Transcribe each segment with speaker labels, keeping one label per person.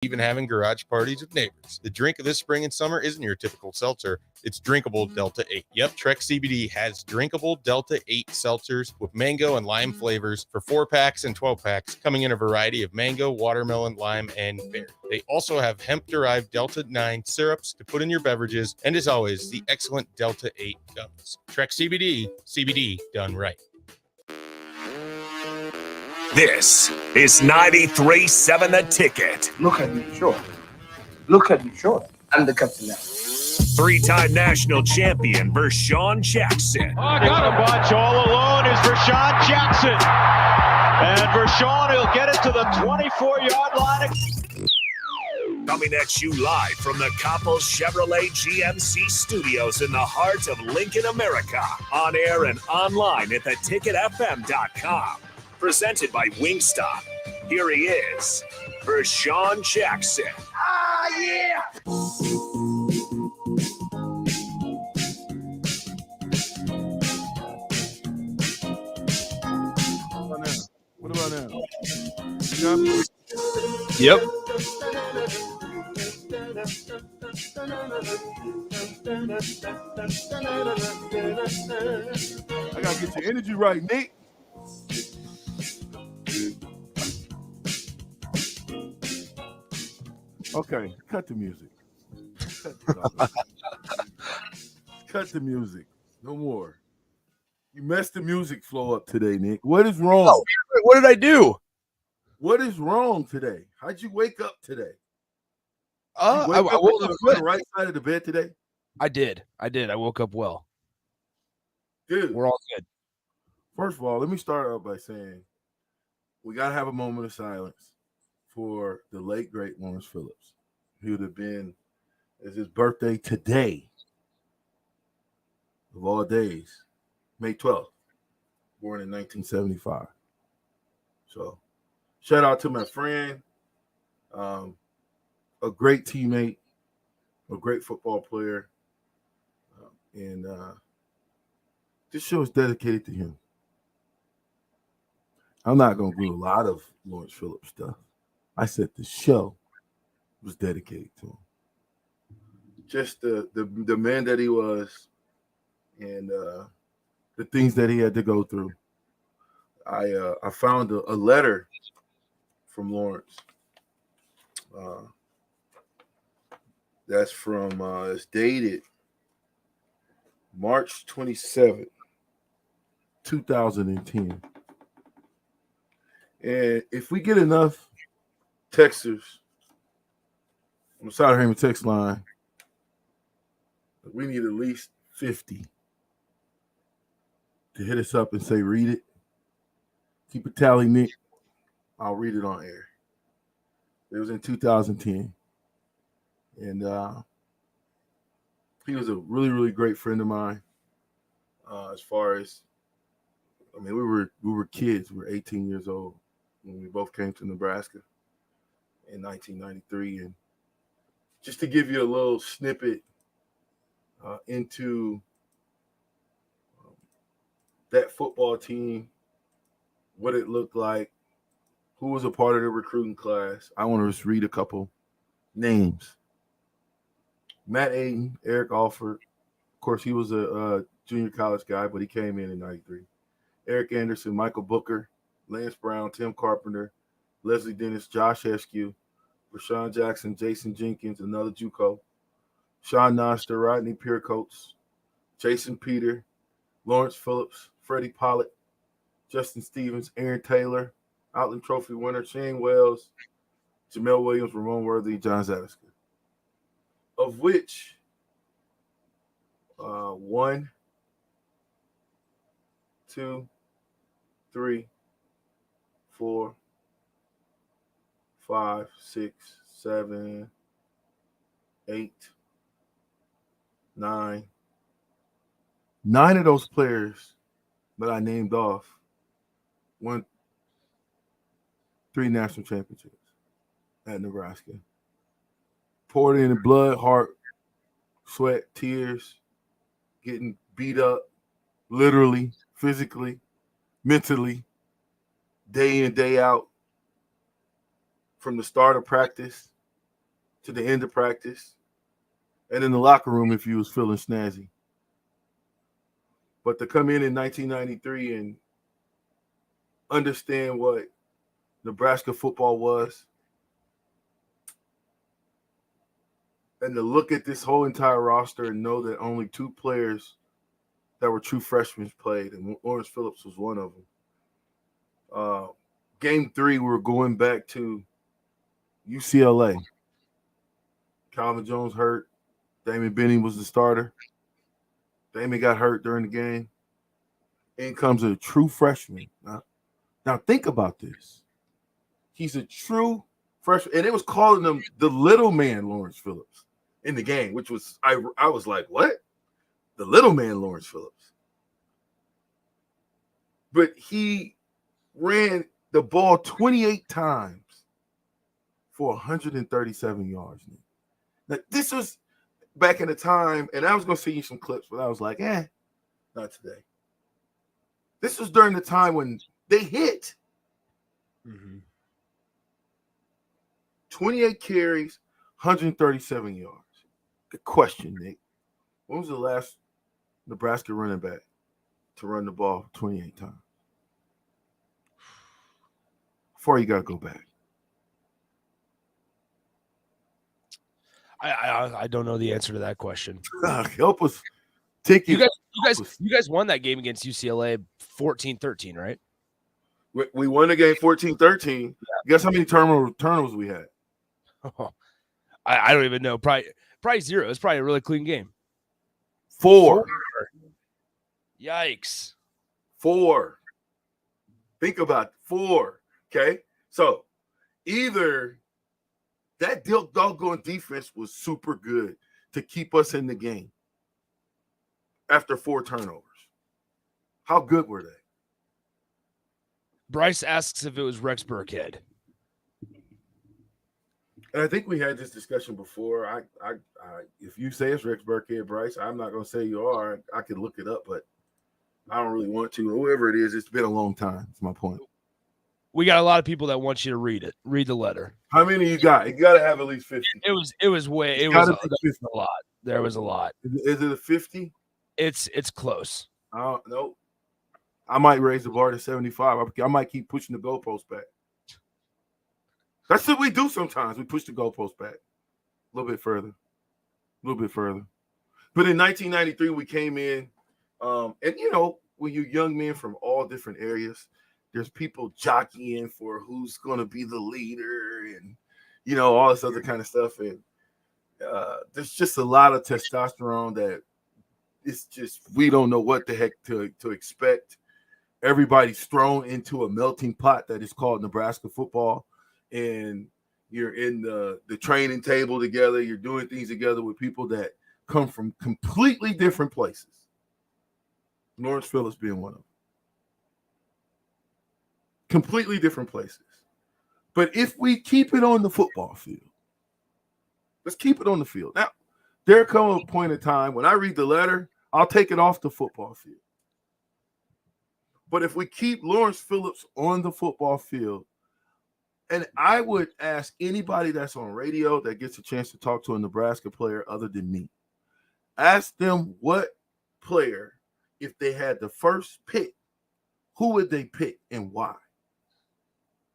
Speaker 1: even having garage parties with neighbors. The drink of this spring and summer isn't your typical seltzer. It's drinkable Delta 8. Yep, Trek CBD has drinkable Delta 8 seltzers with mango and lime flavors for 4-packs and 12-packs, coming in a variety of mango, watermelon, lime, and berry. They also have hemp-derived Delta 9 syrups to put in your beverages, and as always, the excellent Delta 8 gummies. Trek CBD, CBD done right.
Speaker 2: This is 93.7 The Ticket.
Speaker 3: Look at me, sure. Look at me, sure. I'm the captain now.
Speaker 2: Three-time national champion Vershan Jackson.
Speaker 4: Oh, got a bunch all alone is Vershan Jackson. And Vershan will get it to the 24-yard line.
Speaker 2: Coming at you live from the Coppel Chevrolet GMC studios in the heart of Lincoln, America. On air and online at theticketfm.com. Presented by Wingstop. Here he is, Vershan Jackson.
Speaker 3: Ah, yeah!
Speaker 5: What about now?
Speaker 6: Yep.
Speaker 5: I gotta get your energy right, Nick. Okay, cut the music. Cut the music. No more. You messed the music flow up today, Nick. What is wrong?
Speaker 6: Oh, what did I do?
Speaker 5: What is wrong today? How'd you wake up today?
Speaker 6: I
Speaker 5: woke up
Speaker 6: woke
Speaker 5: on
Speaker 6: up
Speaker 5: the
Speaker 6: good.
Speaker 5: right side of the bed today?
Speaker 6: I did. I woke up well.
Speaker 5: Good.
Speaker 6: We're all good.
Speaker 5: First of all, let me start out by saying we got to have a moment of silence for the late, great Lawrence Phillips. He would have been, it's his birthday today, of all days, May 12th, born in 1975. So, shout out to my friend, a great teammate, a great football player, and this show is dedicated to him. I'm not going to do a lot of Lawrence Phillips stuff. I said the show was dedicated to him. Just the man that he was and the things that he had to go through. I found a letter from Lawrence. That's from, it's dated March 27th, 2010. And if we get enough texters on the South Hammond text line, we need at least 50 to hit us up and say, read it. Keep a tally, Nick. I'll read it on air. It was in 2010. And he was a really, really great friend of mine. As far as, I mean, we were kids. We were 18 years old when we both came to Nebraska in 1993. And just to give you a little snippet into that football team, what it looked like, who was a part of the recruiting class, I want to just read a couple names. Matt Ayton, Eric Alford. Of course, he was a junior college guy, but he came in 93. Eric Anderson, Michael Booker, Lance Brown, Tim Carpenter, Leslie Dennis, Josh Eskew, Vershan Jackson, Jason Jenkins, another JUCO, Sean Noster, Rodney Piercoats, Jason Peter, Lawrence Phillips, Freddie Pollitt, Justin Stevens, Aaron Taylor, Outland Trophy winner, Shane Wells, Jamel Williams, Ramon Worthy, John Zadiska. Of which 1, 2, 3, 4, 5, 6, 7, 8, 9. 9 of those players that I named off won 3 national championships at Nebraska. Poured in blood, heart, sweat, tears, getting beat up, literally, physically, mentally, day in, day out, from the start of practice to the end of practice, and in the locker room if you was feeling snazzy. But to come in 1993 and understand what Nebraska football was, and to look at this whole entire roster and know that only 2 players that were true freshmen played, and Lawrence Phillips was one of them. Game 3, we were going back to UCLA. Calvin Jones hurt. Damon Benning was the starter. Damon got hurt during the game. In comes a true freshman. Now think about this. He's a true freshman, and it was calling him the little man Lawrence Phillips in the game, which was I was like, what? The little man Lawrence Phillips. But he ran the ball 28 times for 137 yards. Now, this was back in the time, and I was going to see you some clips, but I was like, not today. This was during the time when they hit. 28 carries, 137 yards. Good question, Nick. When was the last Nebraska running back to run the ball 28 times? Before you got to go back.
Speaker 6: I don't know the answer to that question.
Speaker 5: Help us take
Speaker 6: you guys won that game against UCLA 14-13, right?
Speaker 5: We won the game 14-13. Yeah. Guess how many turnovers we had?
Speaker 6: I don't even know. Probably 0. It's probably a really clean game.
Speaker 5: 4.
Speaker 6: Yikes.
Speaker 5: 4. Think about it. 4. Okay? So either that doggone defense was super good to keep us in the game after 4 turnovers. How good were they?
Speaker 6: Bryce asks if it was Rex Burkhead.
Speaker 5: And I think we had this discussion before. I if you say it's Rex Burkhead, Bryce, I'm not going to say you are. I could look it up, but I don't really want to. Whoever it is, it's been a long time. That's my point.
Speaker 6: We got a lot of people that want you to read the letter.
Speaker 5: How many you got? You got to have at least 50.
Speaker 6: It was a lot. There was a lot.
Speaker 5: Is it a 50?
Speaker 6: It's close.
Speaker 5: No. I might raise the bar to 75. I might keep pushing the goalpost back. That's what we do sometimes. We push the goalpost back a little bit further. But in 1993, we came in, and when you're young men from all different areas, there's people jockeying for who's going to be the leader and, all this other kind of stuff. And there's just a lot of testosterone that it's just, we don't know what the heck to expect. Everybody's thrown into a melting pot that is called Nebraska football. And you're in the training table together. You're doing things together with people that come from completely different places. Lawrence Phillips being one of them. Completely different places. But if we keep it on the football field, let's keep it on the field. Now, there comes a point in time when I read the letter, I'll take it off the football field. But if we keep Lawrence Phillips on the football field, and I would ask anybody that's on radio that gets a chance to talk to a Nebraska player other than me, ask them what player, if they had the first pick, who would they pick and why?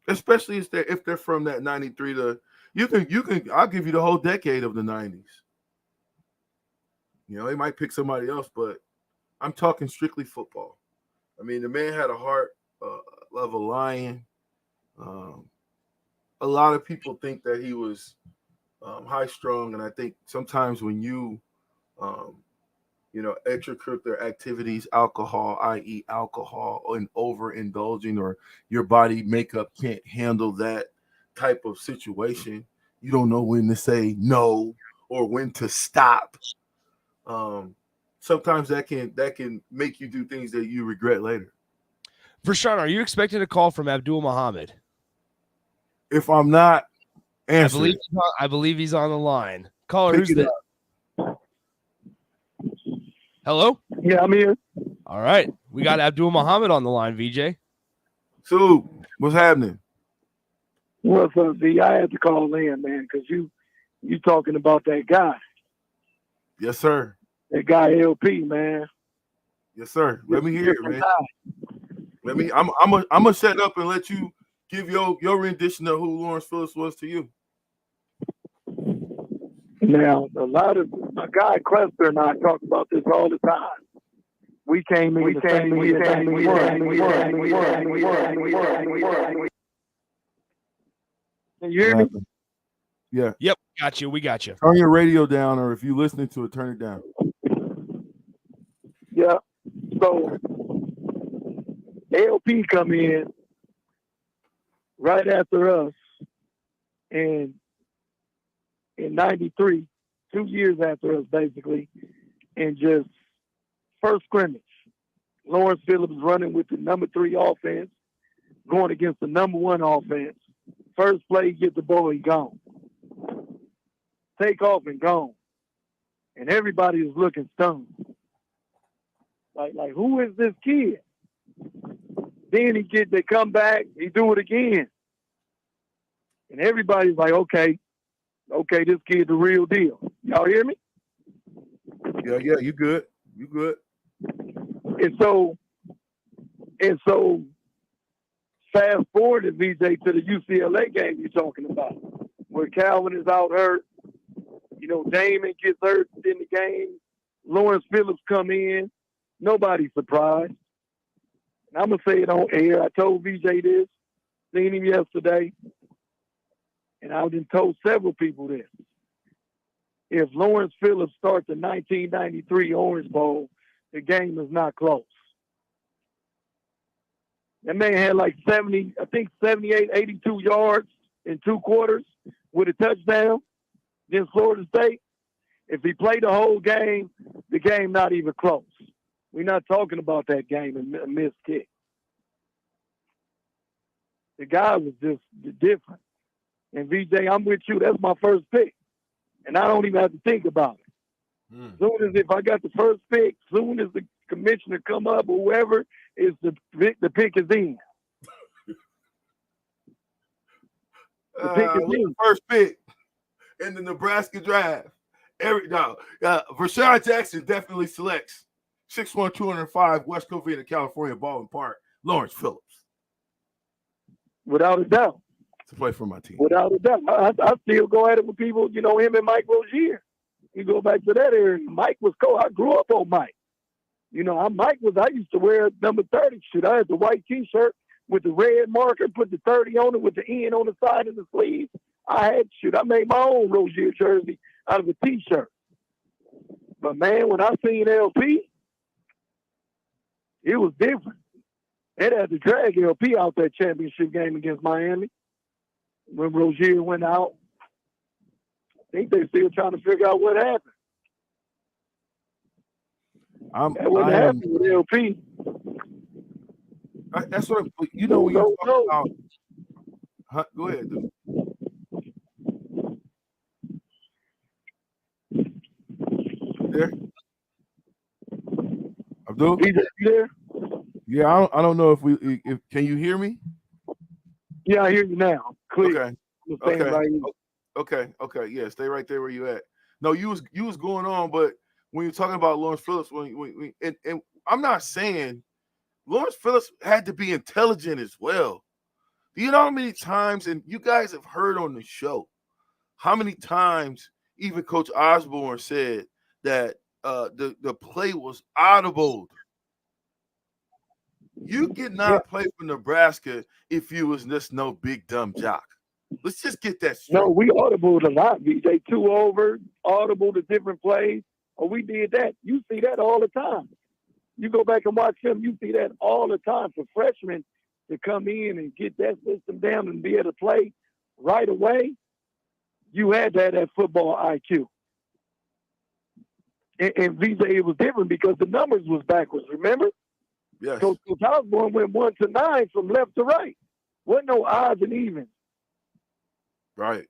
Speaker 5: Especially if they're from that 93 to you can I'll give you the whole decade of the 90s. They might pick somebody else, but I'm talking strictly football. I mean, the man had a heart of a lion. A lot of people think that he was high-strung, and I think sometimes when you, extracurricular activities, alcohol, i.e. alcohol, and overindulging, or your body makeup can't handle that type of situation, you don't know when to say no or when to stop. Sometimes that can make you do things that you regret later.
Speaker 6: Vershan, are you expecting a call from Abdul Muhammad?
Speaker 5: If I'm not answering,
Speaker 6: I believe he's on the line. Caller, who's this? Hello?
Speaker 7: Yeah, I'm here.
Speaker 6: All right. We got Abdul Muhammad on the line, VJ.
Speaker 5: So, what's happening?
Speaker 7: Well, so, I had to call in, man, because you You talking about that guy?
Speaker 5: Yes, sir.
Speaker 7: That guy LP, man.
Speaker 5: Yes, sir. Let me hear it, man. I'm gonna set up and let you give your rendition of who Lawrence Phillips was to you.
Speaker 7: Now, a lot of my guy Cluster and I talk about this all the time. We came in. Can you hear me?
Speaker 5: Yeah.
Speaker 6: Yep. Got you. We got you.
Speaker 5: Turn your radio down, or if you're listening to it, turn it down.
Speaker 7: Yeah. So LP come in right after us, and in '93, 2 years after us, basically, and just first scrimmage, Lawrence Phillips running with the number 3 offense, going against the number 1 offense. First play, get the ball, he gone. Take off and gone. And everybody was looking stunned. Like, who is this kid? Then they come back, he do it again. And everybody's like, okay, this kid's the real deal. Y'all hear me?
Speaker 5: Yeah, you good. You good.
Speaker 7: And so fast forward to VJ to the UCLA game you're talking about, where Calvin is out hurt. You know, Damon gets hurt in the game. Lawrence Phillips come in. Nobody's surprised. And I'm going to say it on air. I told VJ this, seen him yesterday, and I've been told several people this. If Lawrence Phillips starts the 1993 Orange Bowl, the game is not close. That man had like 78, 82 yards in 2 quarters with a touchdown against Florida State. If he played the whole game, the game not even close. We're not talking about that game and a missed kick. The guy was just different. And VJ, I'm with you. That's my first pick. And I don't even have to think about it. Soon as if I got the first pick, soon as the commissioner come up or whoever, is the pick is in. The pick is in.
Speaker 5: The first pick in the Nebraska draft. Vershan Jackson definitely selects 6'1", 205 West Covina, California, Baldwin Park, Lawrence Phillips.
Speaker 7: Without a doubt.
Speaker 5: To play for my team.
Speaker 7: Without a doubt. I still go at it with people, you know, him and Mike Rozier. You go back to that area. Mike was cool. I grew up on Mike. You know, I used to wear number 30 shit. I had the white T-shirt with the red marker, put the 30 on it with the N on the side of the sleeve. I made my own Rozier jersey out of a T-shirt. But man, when I seen LP, it was different. They had to drag LP out that championship game against Miami when Rozier went out. I think they're still trying to figure out what happened. What happened with LP?
Speaker 5: That's what you know. When you talk about, go ahead, dude. There, Abdul.
Speaker 7: You there?
Speaker 5: Yeah, I don't know if can you hear me?
Speaker 7: Yeah, I hear you now. Clear.
Speaker 5: Okay. Yeah, stay right there where you at. No, you was going on, but when you're talking about Lawrence Phillips, and I'm not saying Lawrence Phillips had to be intelligent as well. Do you know how many times, and you guys have heard on the show, how many times even Coach Osborne said that the play was audible. You cannot play for Nebraska if you was just no big dumb jock. Let's just get that straight.
Speaker 7: No, we audibled a lot, VJ. 2 over, audible to different plays. Oh, we did that. You see that all the time. You go back and watch them, you see that all the time. For freshmen to come in and get that system down and be able to play right away, you had to have that football IQ. And VJ, it was different because the numbers was backwards, remember?
Speaker 5: Yes.
Speaker 7: Coach Osborne went 1 to 9 from left to right. Wasn't no odds and evens.
Speaker 5: Right.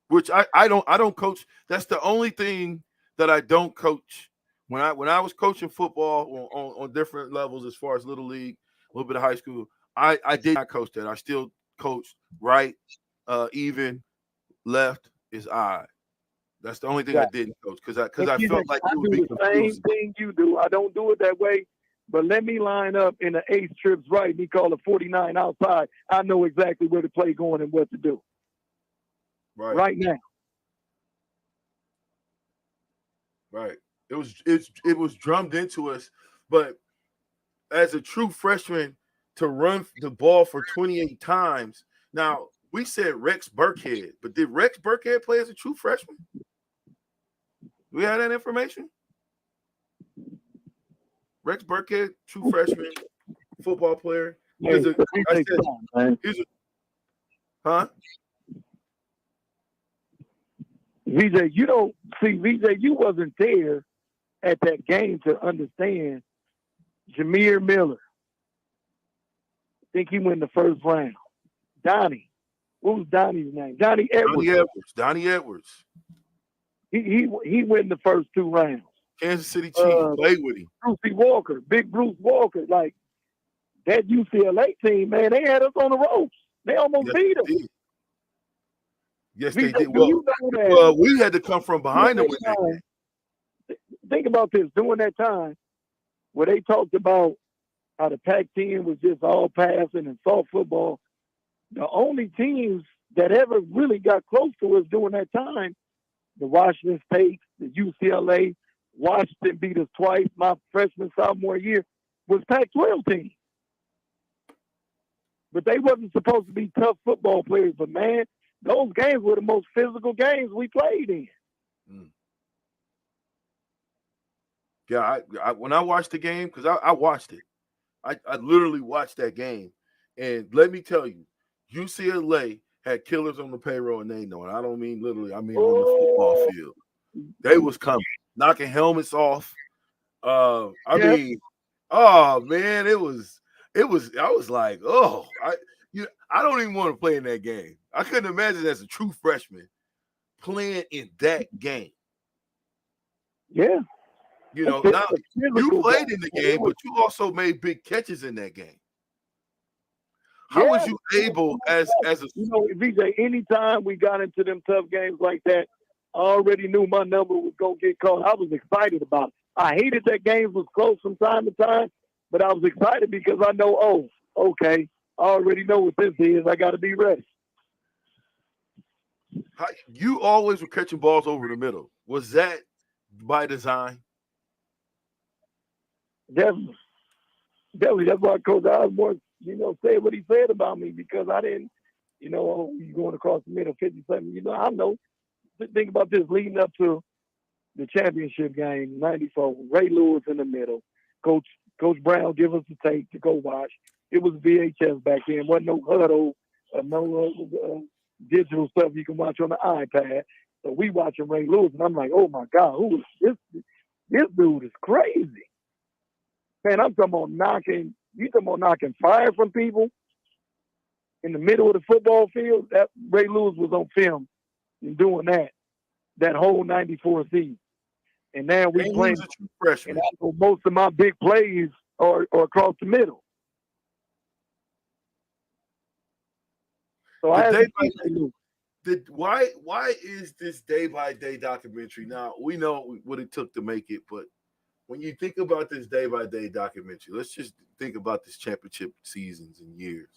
Speaker 5: Which I don't coach. That's the only thing that I don't coach. When I was coaching football on different levels as far as little league, a little bit of high school, I did not coach that. I still coached right, even, left is odd. That's the only thing I didn't, coach, because I
Speaker 7: And
Speaker 5: felt like
Speaker 7: I
Speaker 5: it would
Speaker 7: do
Speaker 5: be
Speaker 7: the same
Speaker 5: confusing.
Speaker 7: thing you do. I don't do it that way, but let me line up in the ace trips right, and he call it 49 outside. I know exactly where to play going and what to do right now.
Speaker 5: Right. It was drummed into us, but as a true freshman to run the ball for 28 times. Now, we said Rex Burkhead, but did Rex Burkhead play as a true freshman? We had that information? Rex Burkhead, true freshman football player.
Speaker 7: Hey,
Speaker 5: I said, huh?
Speaker 7: VJ, you don't see, VJ, you wasn't there at that game to understand Jameer Miller. I think he went in the first round. Donnie. What was Donnie's name? Donnie Edwards.
Speaker 5: Donnie Edwards.
Speaker 7: He went in the first 2 rounds.
Speaker 5: Kansas City Chiefs played with him.
Speaker 7: Brucey Walker, big Bruce Walker. Like, that UCLA team, man, they had us on the ropes. They almost beat us.
Speaker 5: Yes, they did.
Speaker 7: Well,
Speaker 5: we had to come from behind them with that.
Speaker 7: Think about this. During that time, where they talked about how the Pac-10 was just all passing and soft football, the only teams that ever really got close to us during that time, the Washington State, the UCLA, Washington beat us twice my freshman, sophomore year, was Pac-12 teams. But they wasn't supposed to be tough football players. But, man, those games were the most physical games we played in.
Speaker 5: Yeah, when I watched the game, because I watched it, I literally watched that game. And let me tell you, UCLA had killers on the payroll, and they know it. I don't mean literally, I mean on the football field. They was coming, knocking helmets off. I mean, oh man, it was. I was like, oh, I don't even want to play in that game. I couldn't imagine as a true freshman playing in that game.
Speaker 7: Yeah.
Speaker 5: You know, now you played in the game, but you also made big catches in that game. How was you able as a
Speaker 7: VJ, anytime we got into them tough games like that, I already knew my number was gonna get called. I was excited about it. I hated that games was close from time to time, but I was excited because I know, okay, I already know what this is. I gotta be ready.
Speaker 5: You always were catching balls over the middle. Was that by design?
Speaker 7: Definitely. That's why Coach Osborne, said what he said about me, because I didn't, you going across the middle, 57. I know. Think about this leading up to the championship game, 94. Ray Lewis in the middle. Coach Brown give us the tape to go watch. It was VHS back then. Wasn't no huddle, no digital stuff you can watch on the iPad. So we watching Ray Lewis, and I'm like, oh my God, who is this? This dude is crazy. Man, I'm talking about knocking fire from people in the middle of the football field. That Ray Lewis was on film and doing that whole 94 season. And now we playing freshman. And I know most of my big plays are across the middle. So
Speaker 5: why is this day-by-day documentary? Now, we know what it took to make it, but when you think about this day-by-day documentary, let's just think about this championship seasons and years.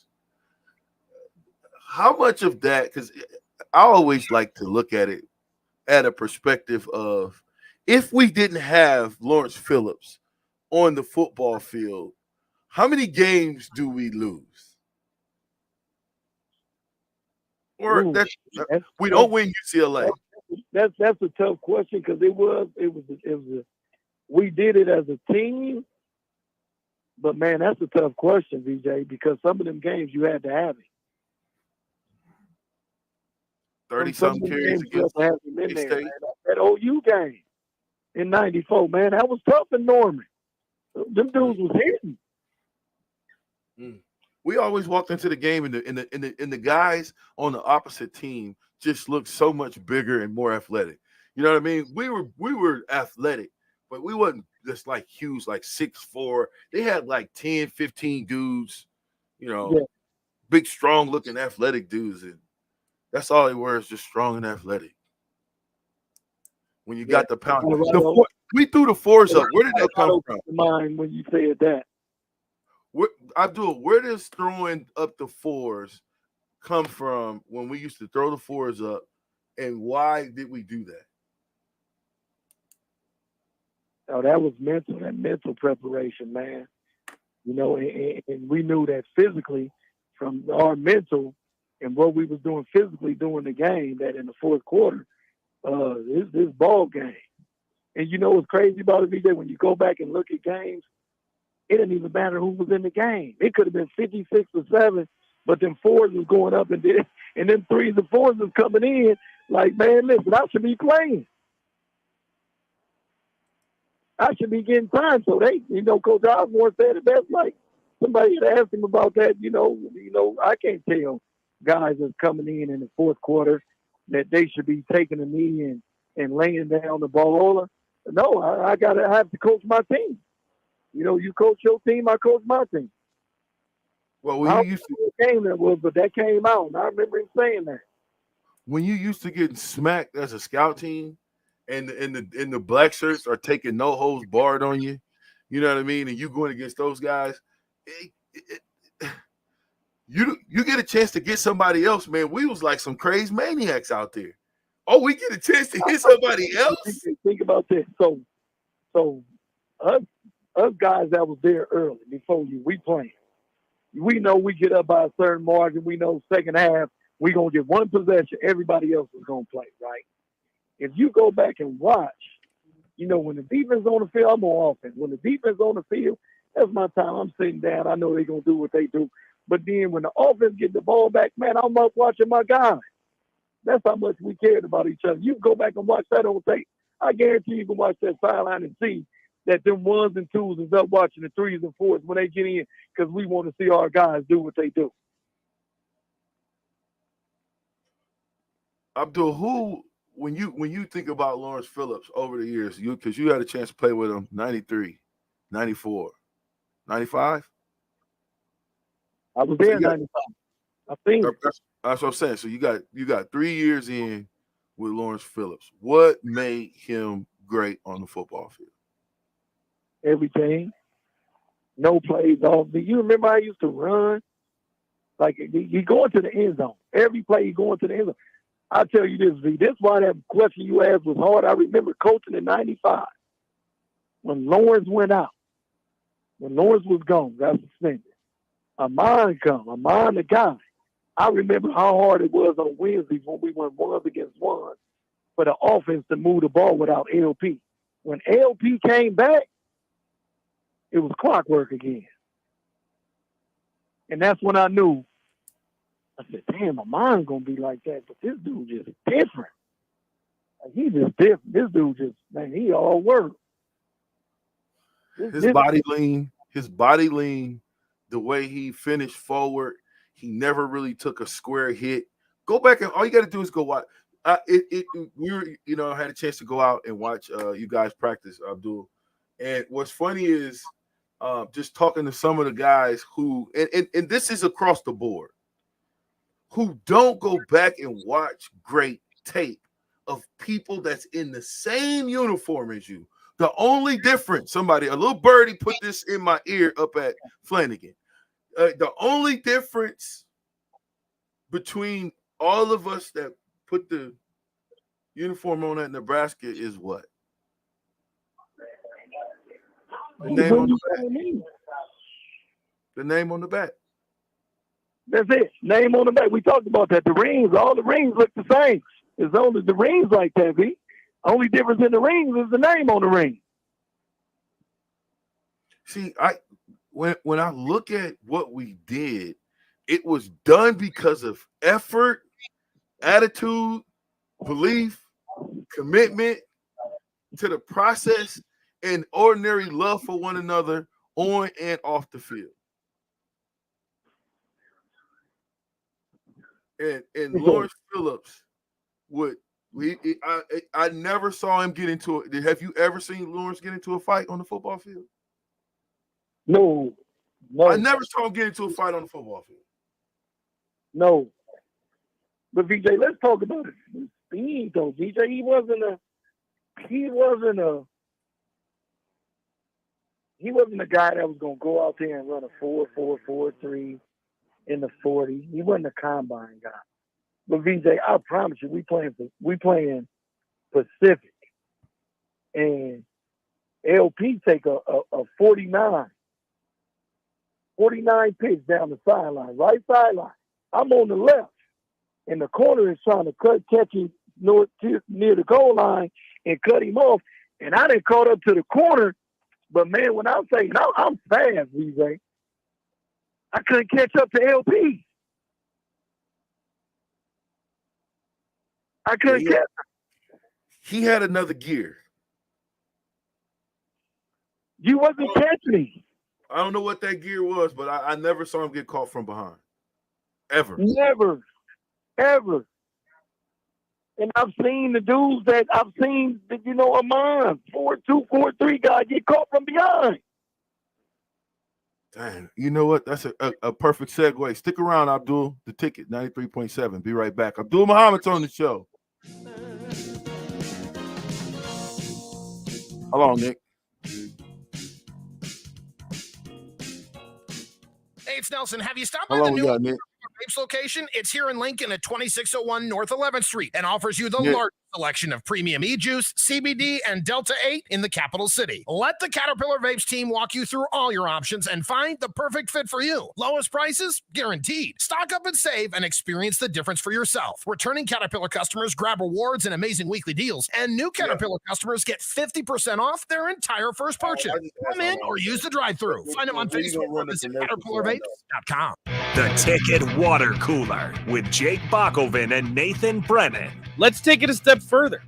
Speaker 5: How much of that, because I always like to look at it at a perspective of, if we didn't have Lawrence Phillips on the football field, how many games do we lose? Or we don't win UCLA.
Speaker 7: That's a tough question, because we did it as a team, but man, that's a tough question, VJ, because some of them games you had to have it.
Speaker 5: 30-something carries against State.
Speaker 7: That OU game in '94, man, that was tough in Norman. Them dudes was hitting.
Speaker 5: We always walked into the game, and the guys on the opposite team just looked so much bigger and more athletic. You know what I mean? We were athletic, but we wasn't just like huge, like 6'4". They had like 10, 15 dudes, big, strong looking athletic dudes. And that's all they were, is just strong and athletic. when you got the pound.
Speaker 7: Colorado.
Speaker 5: We threw the fours up. Where did that come from?
Speaker 7: Mind when you said that.
Speaker 5: Where does throwing up the fours come from when we used to throw the fours up, and why did we do that?
Speaker 7: Oh, that was mental preparation, man. You know, and we knew that physically from our mental and what we was doing physically during the game, that in the fourth quarter, this ball game. And you know what's crazy about it, VJ? When you go back and look at games, it didn't even matter who was in the game. It could have been 56 or 7, but them fours was going up and then threes and fours was coming in. Like, man, listen, I should be playing. I should be getting time. So Coach Osborne said it best. Like, somebody had asked him about that. You know, I can't tell guys that's coming in the fourth quarter that they should be taking a knee and laying down the ball. No, I have to coach my team. You know, you coach your team, I coach my team.
Speaker 5: Well,
Speaker 7: I don't know what game that was, but that came out, and I remember him saying that.
Speaker 5: When you used to get smacked as a scout team, and the black shirts are taking no holds barred on you, you know what I mean, and you going against those guys, you get a chance to get somebody else, man. We was like some crazy maniacs out there. Oh, we get a chance to hit somebody else.
Speaker 7: Think about this. So us guys that was there early before you, we playing. We know we get up by a certain margin. We know second half we gonna get one possession. Everybody else is gonna play, right? If you go back and watch, you know, when the defense on the field, I'm on offense. When the defense on the field, that's my time. I'm sitting down. I know they're gonna do what they do. But then when the offense get the ball back, man, I'm up watching my guys. That's how much we cared about each other. You can go back and watch that on tape. I guarantee you can watch that sideline and see that them ones and twos is up watching the threes and fours when they get in, because we want to see our guys do what they do.
Speaker 5: Abdul, when you think about Lawrence Phillips over the years, because you had a chance to play with him 93, 94, 95?
Speaker 7: I was there in 95. I think
Speaker 5: that's what I'm saying. So you got 3 years in with Lawrence Phillips. What made him great on the football field?
Speaker 7: Everything. No plays off. Do you remember I used to run? Like, he going to the end zone. Every play he going to the end zone. I tell you this, V. This is why that question you asked was hard. I remember coaching in 95 when Lawrence went out. When Lawrence was gone, got suspended. Amon the guy. I remember how hard it was on Wednesdays when we went ones against ones for the offense to move the ball without LP. When LP came back, it was clockwork again. And that's when I knew. I said, damn, my mind's going to be like that, but this dude just different. Like, he just different. This dude just, man, he all work.
Speaker 5: His body lean, the way he finished forward, he never really took a square hit. Go back and all you got to do is go watch. We had a chance to go out and watch you guys practice, Abdul. And what's funny is just talking to some of the guys who, and this is across the board, who don't go back and watch great tape of people that's in the same uniform as you. The only difference, a little birdie put this in my ear up at Flanagan. The only difference between all of us that put the uniform on at Nebraska is what? The name on the back. The name on the back.
Speaker 7: That's it. Name on the back. We talked about that. The rings, all the rings look the same. It's only the rings like that, V. Only difference in the rings is the name on the ring.
Speaker 5: See, when I look at what we did, it was done because of effort, attitude, belief, commitment to the process, and ordinary love for one another on and off the field. And Lawrence Phillips I never saw him get into it. Have you ever seen Lawrence get into a fight on the football field?
Speaker 7: No.
Speaker 5: I never saw him get into a fight on the football field.
Speaker 7: No. But VJ, let's talk about it. Speed though, VJ. He wasn't he wasn't a guy that was gonna go out there and run a 4.44 in the 40. He wasn't a combine guy. But VJ, I promise you, we playing Pacific, and LP take a 49 pitch down the sideline, right sideline. I'm on the left, and the corner is trying to catch him near the goal line and cut him off. And I didn't caught up to the corner, but man, when I'm saying I'm fast, VJ, I couldn't catch up to LP. I couldn't catch.
Speaker 5: He had another gear.
Speaker 7: You wasn't catching me.
Speaker 5: I don't know what that gear was, but I never saw him get caught from behind. Ever.
Speaker 7: Never. Ever. And I've seen the dudes that Amon, 4.2, 4.3 guy get caught from behind.
Speaker 5: Dang. You know what? That's a perfect segue. Stick around, Abdul. The Ticket, 93.7. Be right back. Abdul Muhammad's on the show. Hello, Nick.
Speaker 8: Hey, it's Nelson. Have you stopped
Speaker 5: How
Speaker 8: by the
Speaker 5: long we
Speaker 8: new
Speaker 5: got, Nick?
Speaker 8: Vapes location? It's here in Lincoln at 2601 North 11th Street and offers you the
Speaker 5: Yeah.
Speaker 8: largest selection of premium e-juice, CBD, and Delta 8 in the capital city. Let the Caterpillar Vapes team walk you through all your options and find the perfect fit for you. Lowest prices guaranteed. Stock up and save and experience the difference for yourself. Returning Caterpillar customers grab rewards and amazing weekly deals, and new Caterpillar customers get 50% off their entire first purchase. Come in or use the drive-thru. Find them on Facebook or visit CaterpillarVapes.com.
Speaker 2: The Ticket Water Cooler with Jake Bakoven and Nathan Brennan.
Speaker 6: Let's take it a step further.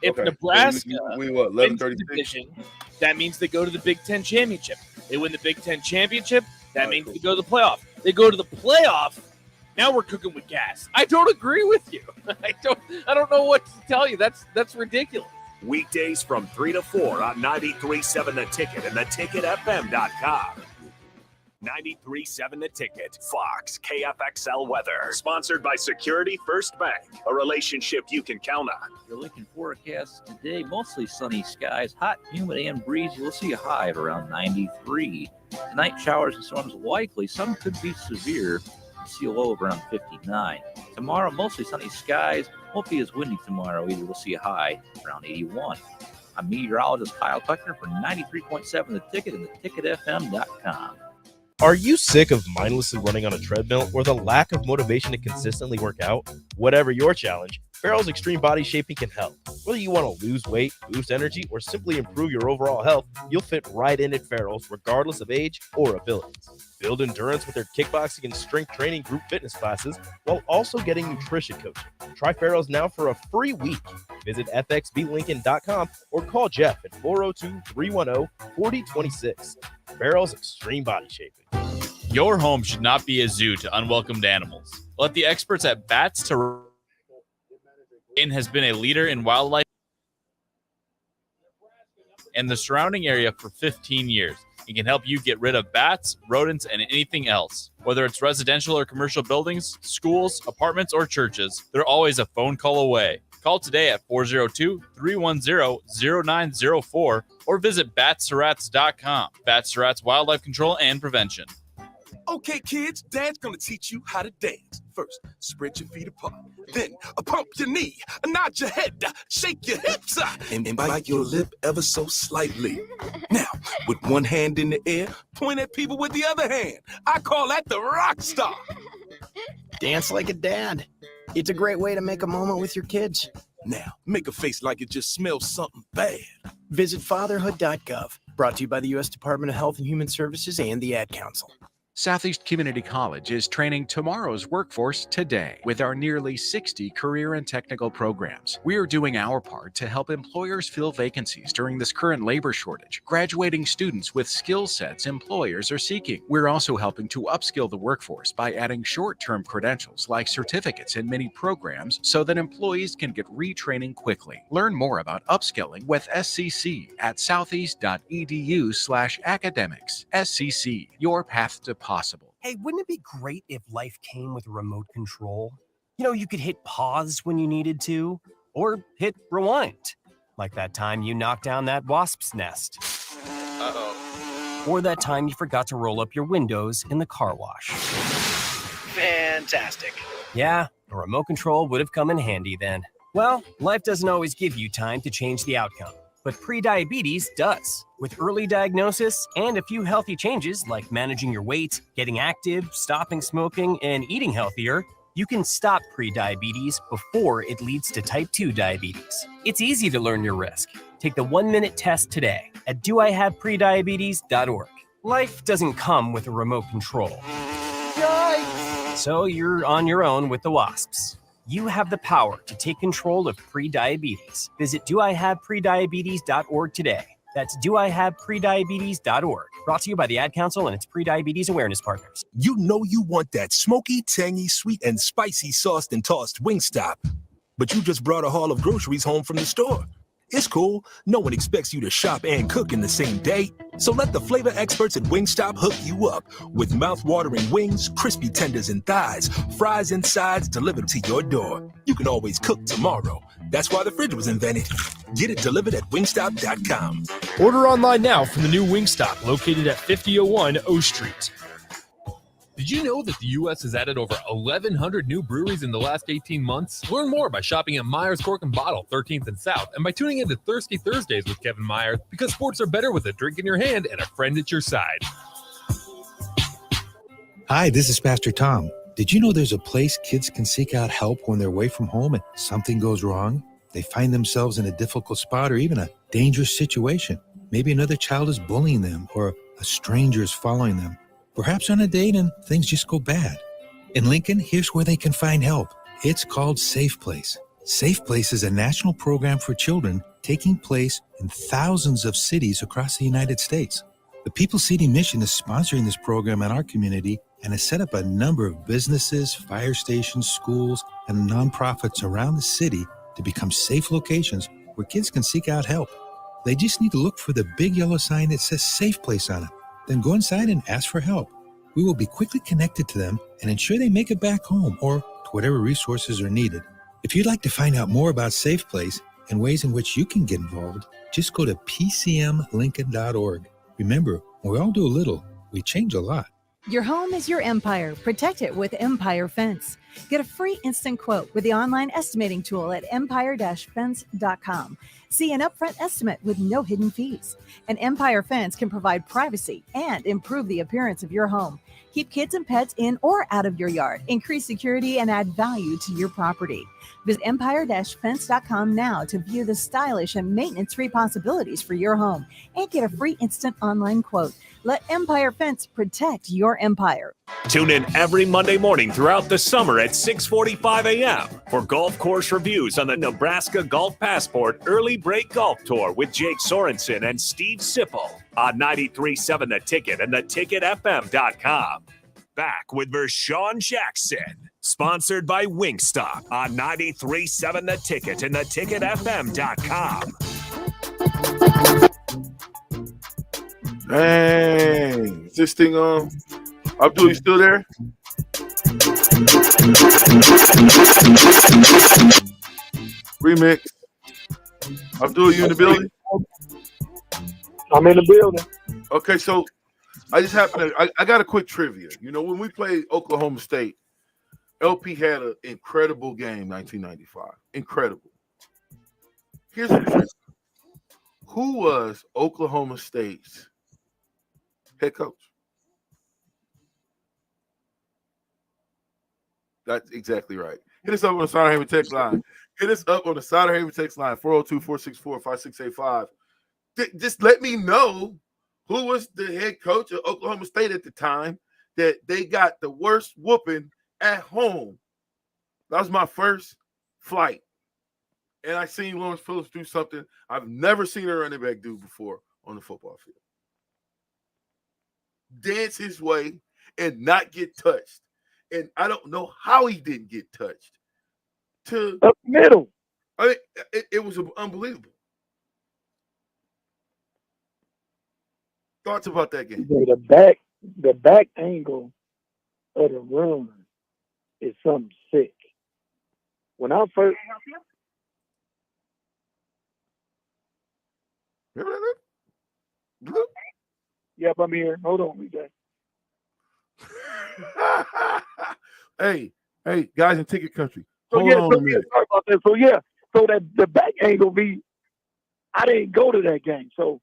Speaker 6: If
Speaker 5: Okay.
Speaker 6: Nebraska
Speaker 5: we what?
Speaker 6: wins the
Speaker 5: 11:36.
Speaker 6: division, that means they go to the Big Ten championship. They win the Big Ten championship, that means they go to the playoff. They go to the playoff. Now we're cooking with gas. I don't agree with you. I don't know what to tell you. That's ridiculous.
Speaker 2: Weekdays from 3 to 4 on 93.7 The Ticket and theticketfm.com. 93.7 The Ticket. Fox KFXL weather. Sponsored by Security First Bank. A relationship you can count on.
Speaker 9: Your Lincoln forecast today, mostly sunny skies, hot, humid, and breezy. We'll see a high of around 93. Tonight, showers and storms likely. Some could be severe. We'll see a low of around 59. Tomorrow, mostly sunny skies. Won't be as windy tomorrow either. We'll see a high around 81. I'm meteorologist Kyle Tucker for 93.7 The Ticket and theticketfm.com.
Speaker 10: Are you sick of mindlessly running on a treadmill or the lack of motivation to consistently work out? Whatever your challenge, Farrell's Extreme Body Shaping can help. Whether you want to lose weight, boost energy, or simply improve your overall health, you'll fit right in at Farrell's regardless of age or abilities. Build endurance with their kickboxing and strength training group fitness classes while also getting nutrition coaching. Try Farrell's now for a free week. Visit fxblincoln.com or call Jeff at 402-310-4026. Farrell's Extreme Body Shaping.
Speaker 11: Your home should not be a zoo to unwelcomed animals. Let the experts at Bats to has been a leader in wildlife and the surrounding area for 15 years. It can help you get rid of bats, rodents, and anything else. Whether it's residential or commercial buildings, schools, apartments, or churches, they're always a phone call away. Call today at 402-310-0904 or visit batsrats.com. Bats Rats Wildlife Control and Prevention.
Speaker 12: Okay, kids, Dad's gonna teach you how to dance. First, spread your feet apart. Then, pump your knee, nod your head, shake your hips, and bite your lip ever so slightly. Now, with one hand in the air, point at people with the other hand. I call that the rock star.
Speaker 13: Dance like a dad. It's a great way to make a moment with your kids.
Speaker 12: Now, make a face like it just smells something bad.
Speaker 13: Visit fatherhood.gov. Brought to you by the U.S. Department of Health and Human Services and the Ad Council.
Speaker 14: Southeast Community College is training tomorrow's workforce today with our nearly 60 career and technical programs. We are doing our part to help employers fill vacancies during this current labor shortage, graduating students with skill sets employers are seeking. We're also helping to upskill the workforce by adding short-term credentials like certificates in many programs so that employees can get retraining quickly. Learn more about upskilling with SCC at southeast.edu/academics. SCC, your path to possible.
Speaker 15: Hey, wouldn't it be great if life came with remote control? You know, you could hit pause when you needed to, or hit rewind. Like that time you knocked down that wasp's nest.
Speaker 6: Uh-oh.
Speaker 15: Or that time you forgot to roll up your windows in the car wash.
Speaker 6: Fantastic.
Speaker 15: Yeah, a remote control would have come in handy then. Well, life doesn't always give you time to change the outcome, but prediabetes does. With early diagnosis and a few healthy changes like managing your weight, getting active, stopping smoking, and eating healthier, you can stop prediabetes before it leads to type 2 diabetes. It's easy to learn your risk. Take the 1-minute test today at doihaveprediabetes.org. Life doesn't come with a remote control. Yikes! So you're on your own with the wasps. You have the power to take control of prediabetes. Visit doihaveprediabetes.org today. That's doihaveprediabetes.org. Brought to you by the Ad Council and its prediabetes awareness partners.
Speaker 12: You know you want that smoky, tangy, sweet, and spicy sauced and tossed Wingstop, but you just brought a haul of groceries home from the store. It's cool. No one expects you to shop and cook in the same day. So let the flavor experts at Wingstop hook you up with mouth-watering wings, crispy tenders and thighs, fries and sides delivered to your door. You can always cook tomorrow. That's why the fridge was invented. Get it delivered at wingstop.com.
Speaker 16: Order online now from the new Wingstop located at 5001 O Street.
Speaker 17: Did you know that the U.S. has added over 1,100 new breweries in the last 18 months? Learn more by shopping at Myers Cork and Bottle, 13th and South, and by tuning into Thirsty Thursdays with Kevin Myers, because sports are better with a drink in your hand and a friend at your side.
Speaker 18: Hi, this is Pastor Tom. Did you know there's a place kids can seek out help when they're away from home and something goes wrong? They find themselves in a difficult spot or even a dangerous situation. Maybe another child is bullying them or a stranger is following them. Perhaps on a date and things just go bad. In Lincoln, here's where they can find help. It's called Safe Place. Safe Place is a national program for children taking place in thousands of cities across the United States. The People City Mission is sponsoring this program in our community and has set up a number of businesses, fire stations, schools, and nonprofits around the city to become safe locations where kids can seek out help. They just need to look for the big yellow sign that says Safe Place on it. Then go inside and ask for help. We will be quickly connected to them and ensure they make it back home or to whatever resources are needed. If you'd like to find out more about Safe Place and ways in which you can get involved, just go to pcmlincoln.org. Remember, when we all do a little, we change a lot.
Speaker 19: Your home is your empire. Protect it with Empire Fence. Get a free instant quote with the online estimating tool at empire-fence.com. See an upfront estimate with no hidden fees. An Empire Fence can provide privacy and improve the appearance of your home. Keep kids and pets in or out of your yard. Increase security and add value to your property. Visit empire-fence.com now to view the stylish and maintenance-free possibilities for your home and get a free instant online quote. Let Empire Fence protect your empire.
Speaker 2: Tune in every Monday morning throughout the summer at 6:45 a.m. for golf course reviews on the Nebraska Golf Passport Early Break Golf Tour with Jake Sorensen and Steve Sipple on 93.7 The Ticket and theticketfm.com. Back with Vershan Jackson, sponsored by Wingstop on 93.7 The Ticket and theticketfm.com.
Speaker 5: Dang, is this thing on? Abdul, you still there? Remix. Abdul, you in the building?
Speaker 7: I'm in the building.
Speaker 5: Okay, so I just happened to, I got a quick trivia. You know, when we played Oklahoma State, LP had an incredible game, 1995. Incredible. Here's the trivia. Who was Oklahoma State's head coach? That's exactly right. Hit us up on the Sauter Haven text line. Hit us up on the Sauter Haven text line, 402-464-5685. Just let me know who was the head coach of Oklahoma State at the time that they got the worst whooping at home. That was my first flight. And I seen Lawrence Phillips do something I've never seen a running back do before on the football field. Dance his way and not get touched. And I don't know how he didn't get touched. To
Speaker 7: up middle.
Speaker 5: I mean, it was unbelievable. Thoughts about that game?
Speaker 7: The back angle of the run is something sick. When I first Yep, I'm here. Hold on, BJ.
Speaker 5: Hey, guys in Ticket Country.
Speaker 7: So
Speaker 5: Hold on a minute.
Speaker 7: sorry about that. So that the back angle I didn't go to that game. So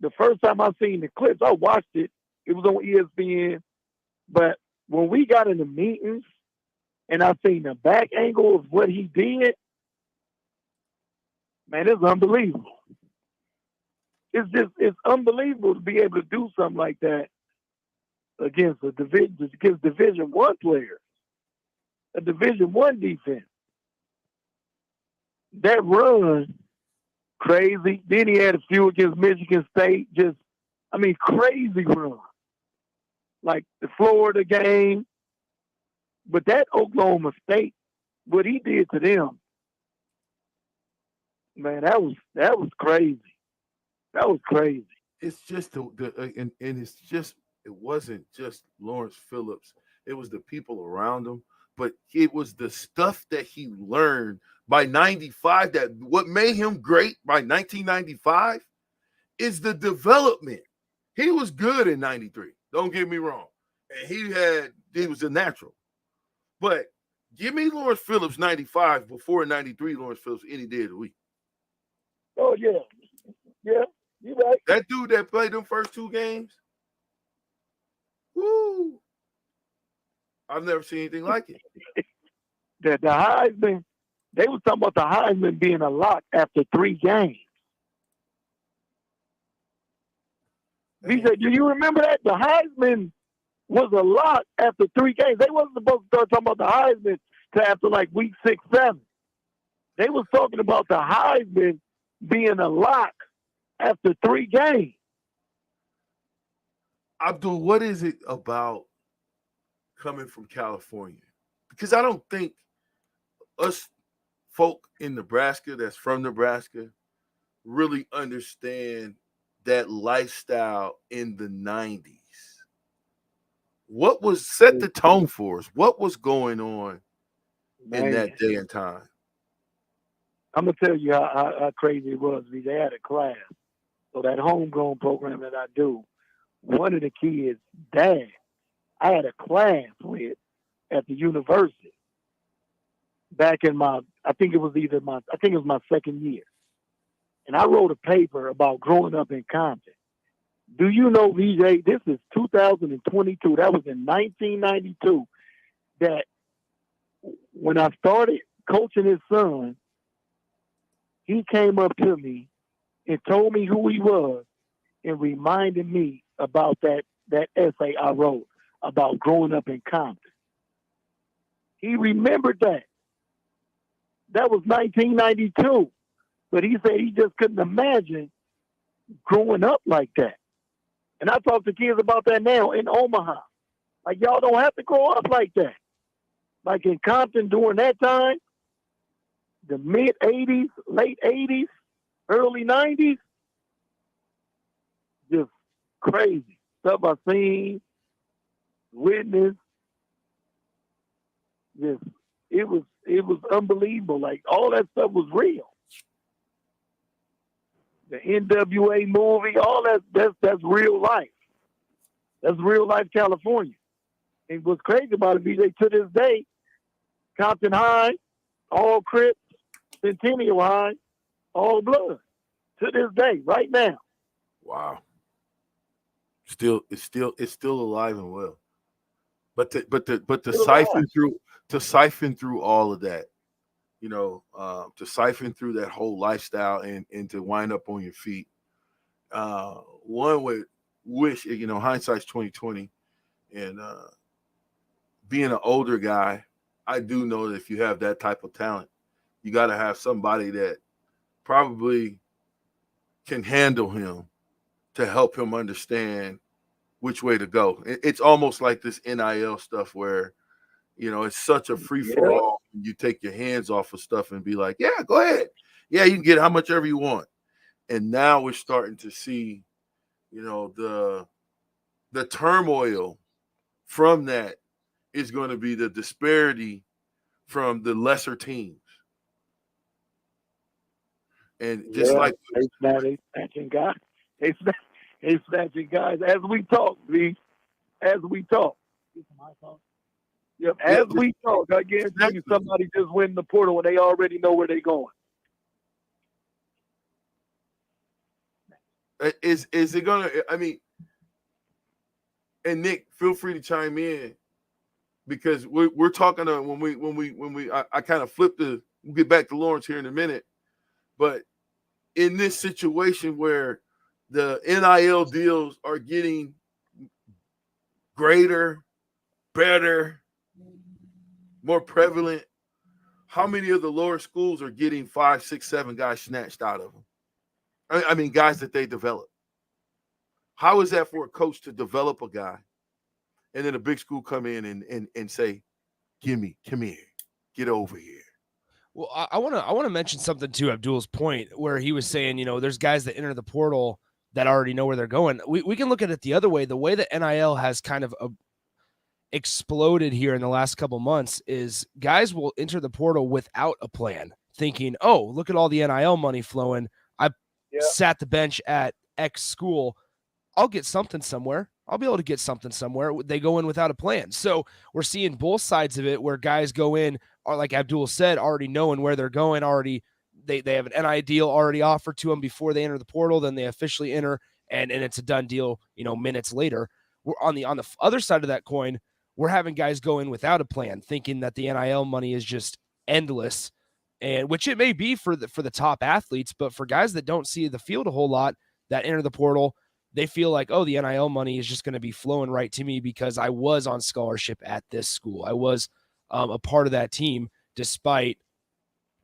Speaker 7: the first time I seen the clips, I watched it. It was on ESPN. But when we got in the meetings and I seen the back angle of what he did, man, it's unbelievable. It's unbelievable to be able to do something like that against Division I players, a Division I defense. That run, crazy. Then he had a few against Michigan State. Crazy run. Like the Florida game. But that Oklahoma State, what he did to them, man, that was crazy. That was crazy.
Speaker 5: It's just and it's just it wasn't just Lawrence Phillips. It was the people around him, but it was the stuff that he learned by 95 that what made him great by 1995 is the development. He was good in 93. Don't get me wrong. And he was a natural. But give me Lawrence Phillips 95 before 93 Lawrence Phillips any day of the week.
Speaker 7: Oh, yeah. Yeah, you're right.
Speaker 5: That dude that played them first two games, woo! I've never seen anything like it.
Speaker 7: The Heisman, they was talking about the Heisman being a lock after 3 games. BJ, do you remember that? The Heisman was a lock after 3 games. They wasn't supposed to start talking about the Heisman till after like week 6, 7. They was talking about the Heisman being a lock after 3 games.
Speaker 5: Abdul, what is it about coming from California? Because I don't think us folk in Nebraska that's from Nebraska really understand that lifestyle in the 90s. What was set the tone for us? What was going on in that day and time?
Speaker 7: I'm going to tell you how crazy it was. They had a class. So that homegrown program that I do, one of the kids' dad, I had a class with at the university back in my second year. And I wrote a paper about growing up in Compton. Do you know, VJ, this is 2022. That was in 1992. That when I started coaching his son, he came up to me and told me who he was and reminded me about that essay I wrote about growing up in Compton. He remembered that. That was 1992. But he said he just couldn't imagine growing up like that. And I talk to kids about that now in Omaha. Like, y'all don't have to grow up like that. Like in Compton during that time, the mid-'80s, late 80s, early 90s, just crazy. Stuff I've seen, witnessed. Just, it was unbelievable. Like, all that stuff was real. The NWA movie, all that's real life. That's real life California. And what's crazy about it, BJ, to this day, Compton High, all Crips, Centennial High, all blood. To this day, right now.
Speaker 5: Wow. It's still alive and well. But to siphon through all of that, to siphon through that whole lifestyle and to wind up on your feet. One would wish, hindsight's 20/20, and being an older guy, I do know that if you have that type of talent, you got to have somebody that probably can handle him to help him understand which way to go. It's almost like this NIL stuff where, it's such a free for all. You take your hands off of stuff and be like, yeah, go ahead. Yeah, you can get how much ever you want. And now we're starting to see, the turmoil from that is going to be the disparity from the lesser teams. And just like
Speaker 7: they snatching guys. They snatching guys as we talk, V. As we talk. Yep, as we talk, I guarantee you somebody just went in the portal and they already know where they're going.
Speaker 5: Is it gonna? I mean, and Nick, feel free to chime in because we're talking when we I kind of flipped the. We'll get back to Lawrence here in a minute, but in this situation where the NIL deals are getting greater, better, more prevalent, how many of the lower schools are getting 5, 6, 7 guys snatched out of them? I mean, guys that they develop. How is that for a coach to develop a guy and then a big school come in and say, come here, get over here?
Speaker 20: Well, I want to mention something to Abdul's point where he was saying, there's guys that enter the portal that already know where they're going. We can look at it the other way. The way that NIL has kind of exploded here in the last couple months is guys will enter the portal without a plan, thinking, oh, look at all the NIL money flowing. I sat the bench at X school. I'll get something somewhere. I'll be able to get something somewhere. They go in without a plan. So we're seeing both sides of it where guys go in, are like Abdul said, already knowing where they're going, already they have an NIL deal already offered to them before they enter the portal, then they officially enter, and it's a done deal, minutes later. We're on the other side of that coin, we're having guys go in without a plan, thinking that the NIL money is just endless, and which it may be for the top athletes, but for guys that don't see the field a whole lot that enter the portal, they feel like, oh, the NIL money is just going to be flowing right to me because I was on scholarship at this school. I was a part of that team despite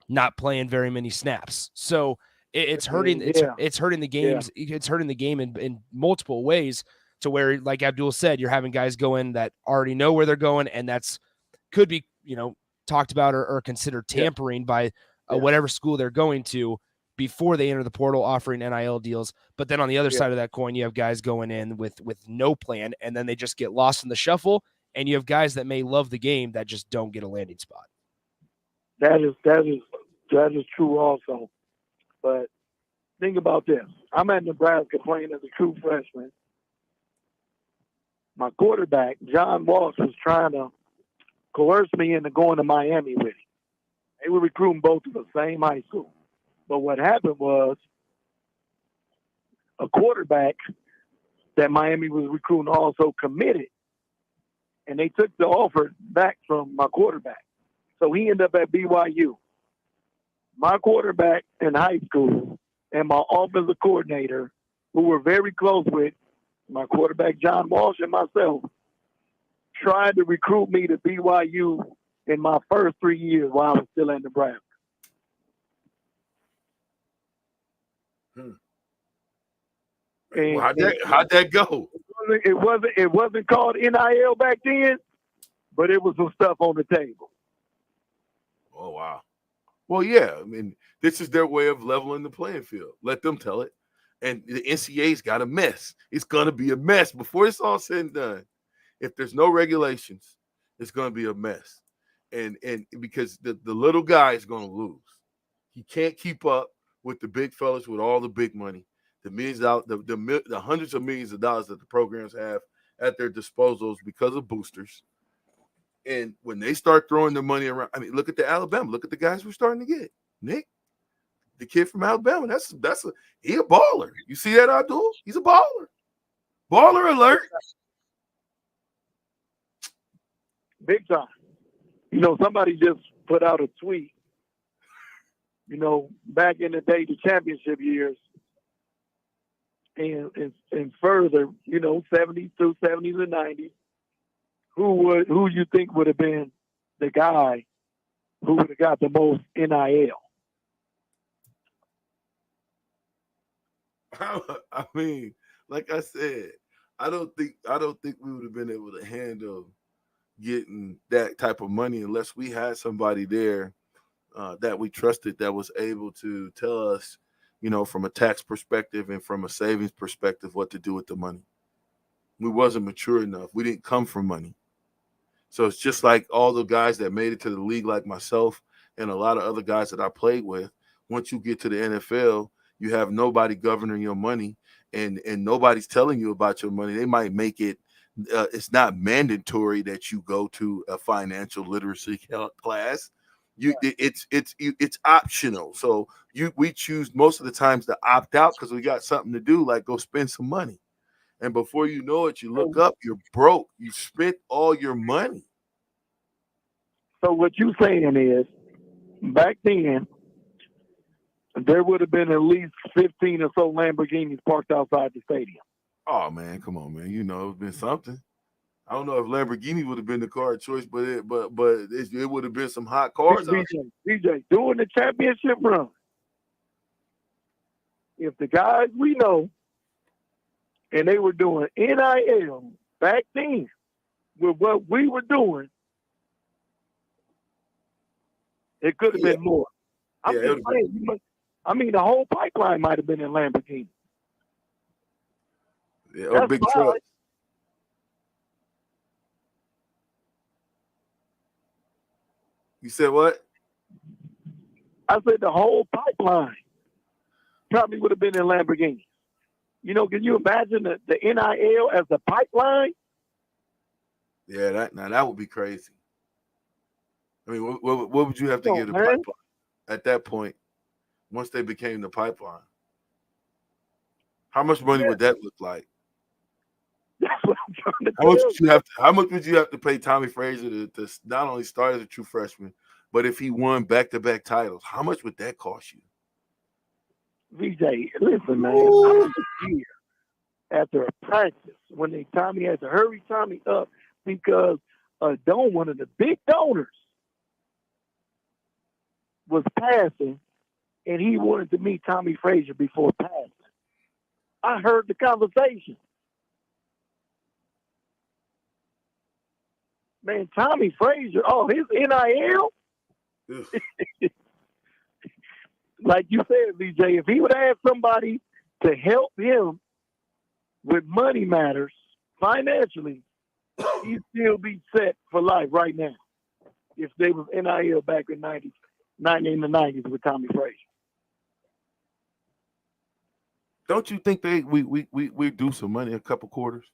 Speaker 20: not playing very many snaps. So it's hurting. It's hurting the games. Yeah. It's hurting the game in multiple ways to where, like Abdul said, you're having guys go in that already know where they're going, and that's could be talked about or considered tampering by whatever school they're going to before they enter the portal offering NIL deals. But then on the other side of that coin, you have guys going in with no plan, and then they just get lost in the shuffle. And you have guys that may love the game that just don't get a landing spot.
Speaker 7: That is true also. But think about this. I'm at Nebraska playing as a true freshman. My quarterback, John Walsh, was trying to coerce me into going to Miami with him. They were recruiting both of the same high school. But what happened was a quarterback that Miami was recruiting also committed, and they took the offer back from my quarterback. So he ended up at BYU. My quarterback in high school and my offensive coordinator, who were very close with my quarterback, John Walsh, and myself, tried to recruit me to BYU in my first 3 years while I was still in Nebraska.
Speaker 5: And how'd that go?
Speaker 7: It wasn't called NIL back then, but it was some stuff on the table.
Speaker 5: Oh wow. Well, yeah. I mean, this is their way of leveling the playing field. Let them tell it. And the NCAA's got a mess. It's gonna be a mess before it's all said and done. If there's no regulations, it's gonna be a mess. And because the little guy is gonna lose. He can't keep up with the big fellas with all the big money. The millions out, the hundreds of millions of dollars that the programs have at their disposals because of boosters. And when they start throwing the money around, I mean, look at the Alabama. Look at the guys we're starting to get. Nick, the kid from Alabama. He a baller. You see that, Abdul? He's a baller. Baller alert.
Speaker 7: Big time. Somebody just put out a tweet. Back in the day, the championship years, and further, 70s through 70s and 90s, who you think would have been the guy who would have got the most NIL?
Speaker 5: I mean, like I said, I don't think we would have been able to handle getting that type of money unless we had somebody there that we trusted that was able to tell us, from a tax perspective and from a savings perspective, what to do with the money. We wasn't mature enough. We didn't come from money. So it's just like all the guys that made it to the league like myself and a lot of other guys that I played with. once you get to the NFL, you have nobody governing your money, and nobody's telling you about your money. They might make it. It's not mandatory that you go to a financial literacy class. It's optional. So we choose most of the times to opt out because we got something to do, like go spend some money. And before you know it, you look up, you're broke. You spent all your money.
Speaker 7: So what you saying is, back then, there would have been at least 15 or so Lamborghinis parked outside the stadium.
Speaker 5: Oh man, come on, man. It's been something. I don't know if Lamborghini would have been the car of choice, but it would have been some hot cars.
Speaker 7: DJ, during the championship run, if the guys we know, and they were doing NIL back then with what we were doing, it could have been more. I'm just saying, the whole pipeline might have been in Lamborghini.
Speaker 5: Yeah, or big trucks. You said what?
Speaker 7: I said the whole pipeline probably would have been in Lamborghini. Can you imagine the NIL as the pipeline?
Speaker 5: Yeah, that would be crazy. I mean, what would you have to give the pipeline at that point once they became the pipeline? How much money would that look like?
Speaker 7: That's what I'm trying to
Speaker 5: How much would you have to pay Tommy Frazier to not only start as a true freshman, but if he won back-to-back titles, how much would that cost you?
Speaker 7: VJ, listen, man. I was here after a practice when Tommy had to hurry Tommy up because one of the big donors was passing, and he wanted to meet Tommy Frazier before passing. I heard the conversation. Man, Tommy Frazier, his NIL? Like you said, VJ, if he would have somebody to help him with money matters financially, he'd still be set for life right now. If they was NIL back in the 90s with Tommy Frazier.
Speaker 5: Don't you think we do some money in a couple quarters?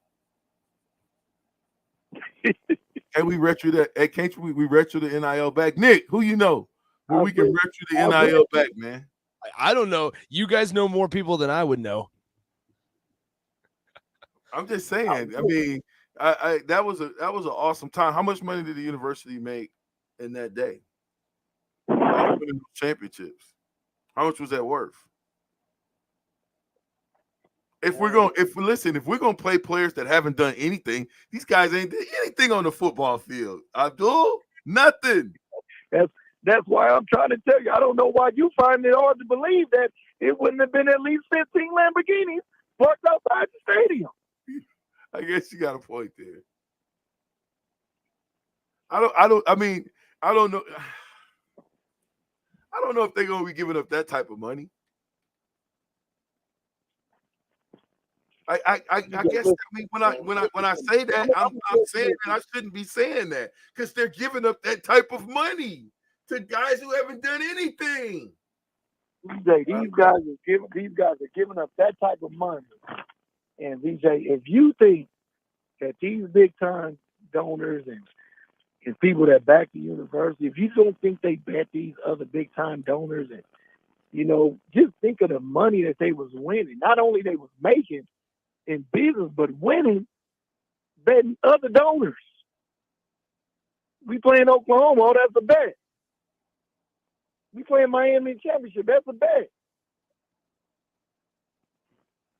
Speaker 5: Can we retro that? Hey, can't we retro the NIL back? Nick, who you know where we can retro the NIL back, man?
Speaker 20: I don't know. You guys know more people than I would know.
Speaker 5: I'm just saying. I mean, that was an awesome time. How much money did the university make in that day? Championships. How much was that worth? If we're gonna play players that haven't done anything, these guys ain't did anything on the football field. Abdul, nothing.
Speaker 7: That's why I'm trying to tell you. I don't know why you find it hard to believe that it wouldn't have been at least 15 Lamborghinis parked outside the stadium.
Speaker 5: I guess you got a point there. I don't know. I don't know if they're gonna be giving up that type of money. I guess when I say that, I'm saying that I shouldn't be saying that because they're giving up that type of money to guys who haven't done anything.
Speaker 7: These guys are giving up that type of money. And VJ, if you think that these big time donors and people that back the university, if you don't think they bet these other big time donors, and just think of the money that they was winning. Not only they was making in business, but winning, betting other donors. We playing Oklahoma, that's a bet. We playing Miami championship, that's a bet.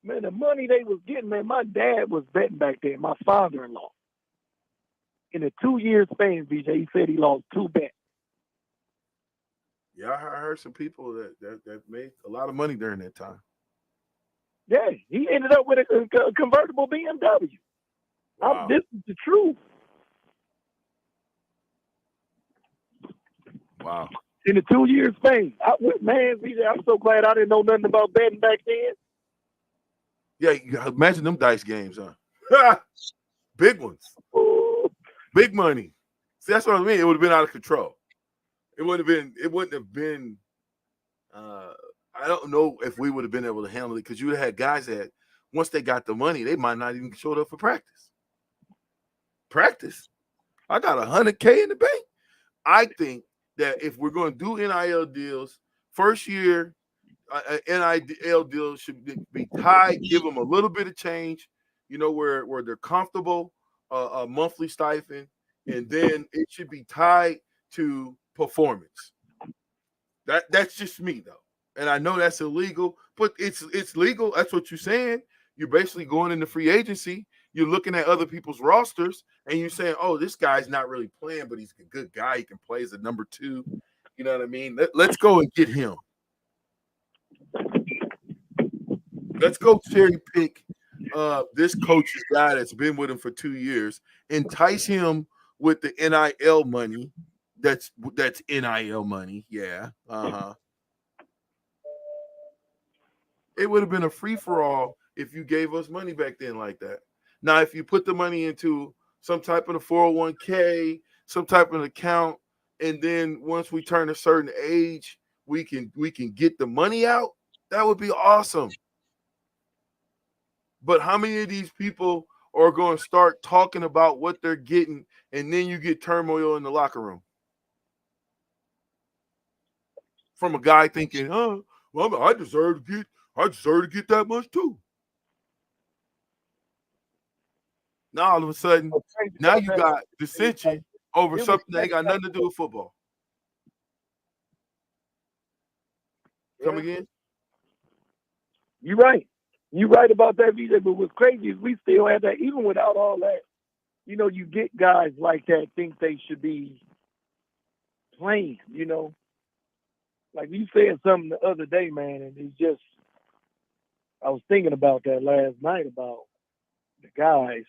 Speaker 7: Man, the money they was getting, man, my dad was betting back then, my father-in-law. In a 2-year span, VJ, he said he lost 2 bets.
Speaker 5: Yeah, I heard some people that made a lot of money during that time.
Speaker 7: Yeah, he ended up with a convertible BMW.
Speaker 5: Wow.
Speaker 7: This is the truth.
Speaker 5: Wow.
Speaker 7: In a 2-year span. Man, VJ, I'm so glad I didn't know nothing about betting back then.
Speaker 5: Yeah, imagine them dice games, huh? Big ones. Big money. See, that's what I mean. It would have been out of control. It wouldn't have been I don't know if we would have been able to handle it because you had guys that once they got the money, they might not even showed up for practice. Practice. I got $100K in the bank. I think that if we're going to do NIL deals, first year NIL deals should be tied, give them a little bit of change, where they're comfortable, a monthly stipend, and then it should be tied to performance. That's just me though. And I know that's illegal, but it's legal. That's what you're saying. You're basically going into free agency. You're looking at other people's rosters and you're saying, oh, this guy's not really playing, but he's a good guy. He can play as a number 2. You know what I mean? Let's go and get him. Let's go cherry pick this coach's guy that's been with him for 2 years, entice him with the NIL money. That's NIL money. Yeah. It would have been a free-for-all if you gave us money back then like that. Now, if you put the money into some type of a 401k, some type of account, and then once we turn a certain age, we can get the money out, that would be awesome. But how many of these people are going to start talking about what they're getting, and then you get turmoil in the locker room? From a guy thinking, oh, well, I deserve to get that much too. Now all of a sudden, now you got dissension over something that ain't got nothing to do with football. Come again?
Speaker 7: You're right. You're right about that, VJ. But what's crazy is we still have that, even without all that. You get guys like that think they should be playing. Like you said something the other day, man, and it's just I was thinking about that last night about the guys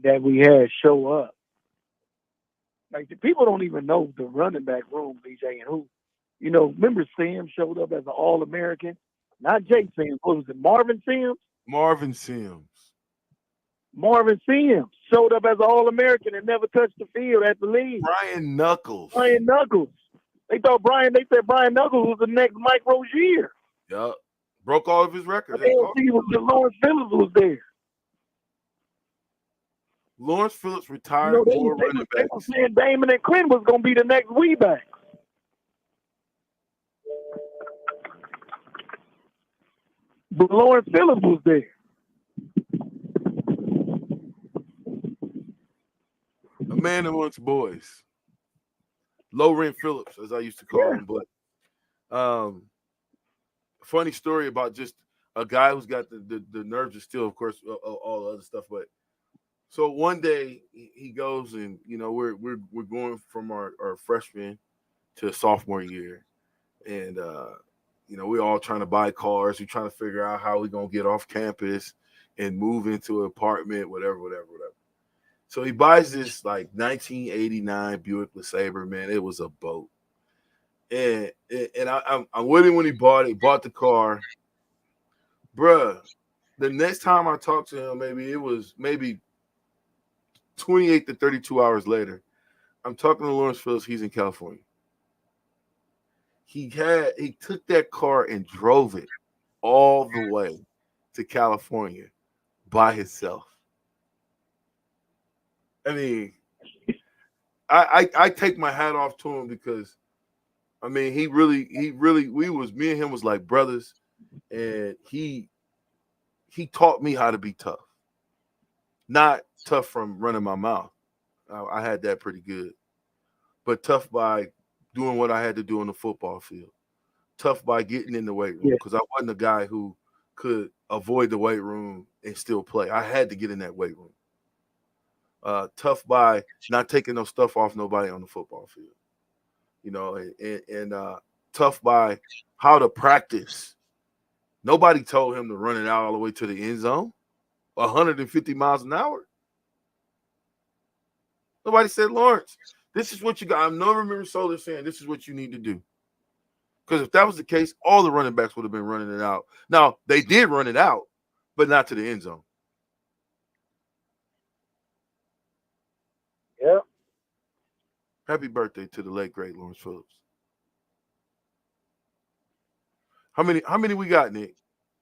Speaker 7: that we had show up. Like the people don't even know the running back room, VJ, and who. Remember Sam showed up as an All-American? Not Jake Sims. What was it, Marvin Sims?
Speaker 5: Marvin Sims
Speaker 7: showed up as an All-American and never touched the field at the league.
Speaker 5: Brian Knuckles.
Speaker 7: They said Brian Knuckles was the next Mike Rozier.
Speaker 5: Yup. Broke all of his records.
Speaker 7: Lawrence Phillips was there.
Speaker 5: Lawrence Phillips retired more running backs.
Speaker 7: They were saying Damon and Quinn was going to be the next Weeback. But Lawrence Phillips was there.
Speaker 5: A man amongst boys. Low rent Phillips, as I used to call him. But funny story about just a guy who's got the nerves to steal, of course, all the other stuff. But so one day he goes and we're going from our freshman to sophomore year, and we're all trying to buy cars. We're trying to figure out how we're gonna get off campus and move into an apartment, whatever. So he buys this like 1989 Buick LeSabre, man. It was a boat. And I'm with him when he bought it. He bought the car. Bruh, the next time I talked to him, maybe 28 to 32 hours later, I'm talking to Lawrence Phillips. He's in California. He took that car and drove it all the way to California by himself. I mean, I take my hat off to him because, I mean, me and him was like brothers, and he taught me how to be tough. Not tough from running my mouth. I had that pretty good. But tough by doing what I had to do on the football field. Tough by getting in the weight room because I wasn't a guy who could avoid the weight room and still play. I had to get in that weight room. Tough by not taking no stuff off nobody on the football field. And tough by how to practice. Nobody told him to run it out all the way to the end zone, 150 miles an hour. Nobody said, Lawrence, this is what you got. I never remember Solar saying this is what you need to do. Because if that was the case, all the running backs would have been running it out. Now, they did run it out, but not to the end zone.
Speaker 7: Yep.
Speaker 5: Happy birthday to the late, great Lawrence Phillips. How many we got, Nick?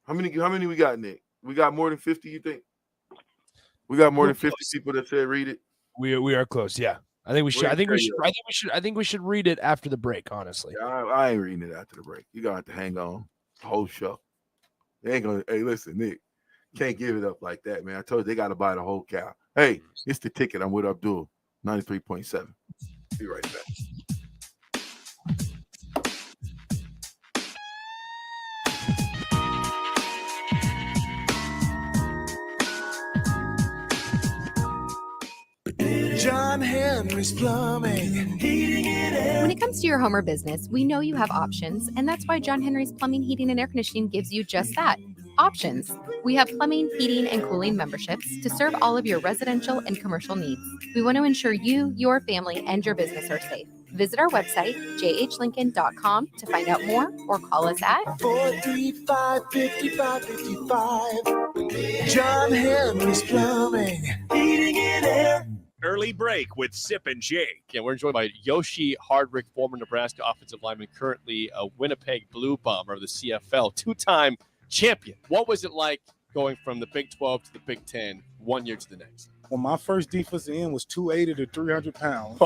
Speaker 5: How many we got, Nick? We got more than 50, you think? We got more than 50 people that said read it.
Speaker 20: We are close. Yeah, I think we should. I think we should read it after the break. Honestly,
Speaker 5: I ain't reading it after the break. You gonna have to hang on the whole show. They ain't gonna. Hey, listen, Nick, can't give it up like that, man. I told you they got to buy the whole cow. Hey, it's the ticket. I'm with Abdul, 93.7. Be right back.
Speaker 12: John Henry's Plumbing, heating and air.
Speaker 21: When it comes to your home or business, we know you have options, and that's why John Henry's Plumbing, Heating, and Air Conditioning gives you just that. Options. We have plumbing, heating, and cooling memberships to serve all of your residential and commercial needs. We want to ensure you, your family, and your business are safe. Visit our website, jhlincoln.com, to find out more or call us at
Speaker 12: 435-5555. John Henry's Plumbing, heating and air.
Speaker 2: Early break with Sip and Jake.
Speaker 22: Yeah, we're joined by Yoshi Hardrick, former Nebraska offensive lineman, currently a Winnipeg Blue Bomber of the CFL, two-time champion. What was it like going from the Big 12 to the Big 10 1 year to the next?
Speaker 23: Well, my first defensive end was 280 to 300 pounds.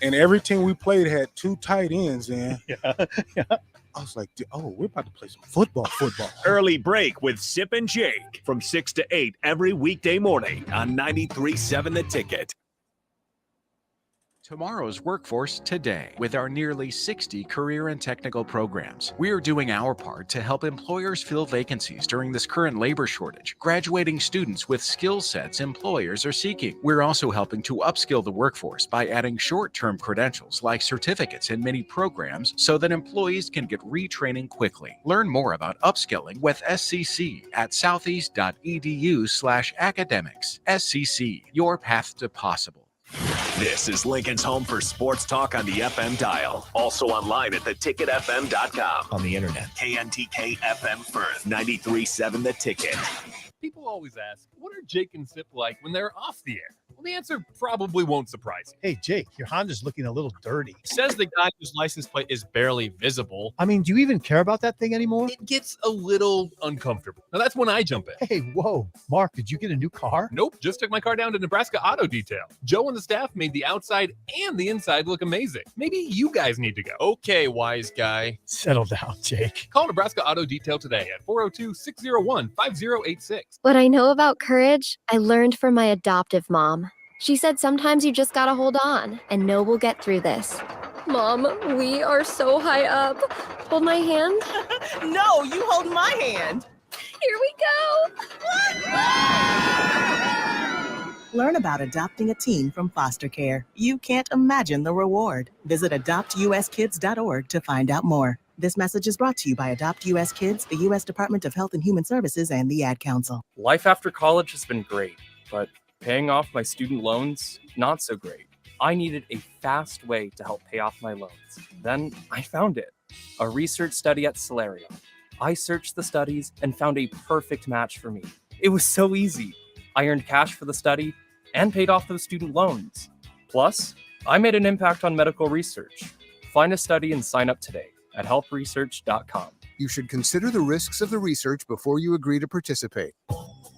Speaker 23: And every team we played had two tight ends in. Yeah. I was like, we're about to play some football.
Speaker 2: Early break with Sip and Jake from 6 to 8 every weekday morning on 93.7 The Ticket.
Speaker 14: Tomorrow's workforce today with our nearly 60 career and technical programs. We are doing our part to help employers fill vacancies during this current labor shortage, graduating students with skill sets employers are seeking. We're also helping to upskill the workforce by adding short-term credentials like certificates in many programs so that employees can get retraining quickly. Learn more about upskilling with SCC at southeast.edu/academics. SCC, your path to possible.
Speaker 2: This is Lincoln's home for sports talk on the FM dial. Also online at theticketfm.com.
Speaker 24: On the internet.
Speaker 2: KNTK FM Firth, 93.7 The Ticket.
Speaker 17: People always ask, what are Jake and Sip like when they're off the air? Well, the answer probably won't surprise you.
Speaker 24: Hey, Jake, your Honda's looking a little dirty.
Speaker 11: Says the guy whose license plate is barely visible.
Speaker 24: I mean, do you even care about that thing anymore?
Speaker 17: It gets a little uncomfortable. Now, that's when I jump in.
Speaker 24: Hey, whoa. Mark, did you get a new car?
Speaker 17: Nope, just took my car down to Nebraska Auto Detail. Joe and the staff made the outside and the inside look amazing. Maybe you guys need to go.
Speaker 11: Okay, wise guy.
Speaker 24: Settle down, Jake.
Speaker 17: Call Nebraska Auto Detail today at 402-601-5086.
Speaker 25: What I know about courage, I learned from my adoptive mom. She said sometimes you just gotta hold on and know we'll get through this. Mom, we are so high up. Hold my hand.
Speaker 26: No, you hold my hand.
Speaker 25: Here we go.
Speaker 26: Learn about adopting a teen from foster care. You can't imagine the reward. Visit adoptuskids.org to find out more. This message is brought to you by Adopt US Kids, the U.S. Department of Health and Human Services, and the Ad Council.
Speaker 27: Life after college has been great, but paying off my student loans, not so great. I needed a fast way to help pay off my loans. Then I found it, a research study at Solarium. I searched the studies and found a perfect match for me. It was so easy. I earned cash for the study and paid off those student loans. Plus, I made an impact on medical research. Find a study and sign up today at helpresearch.com.
Speaker 28: You should consider the risks of the research before you agree to participate.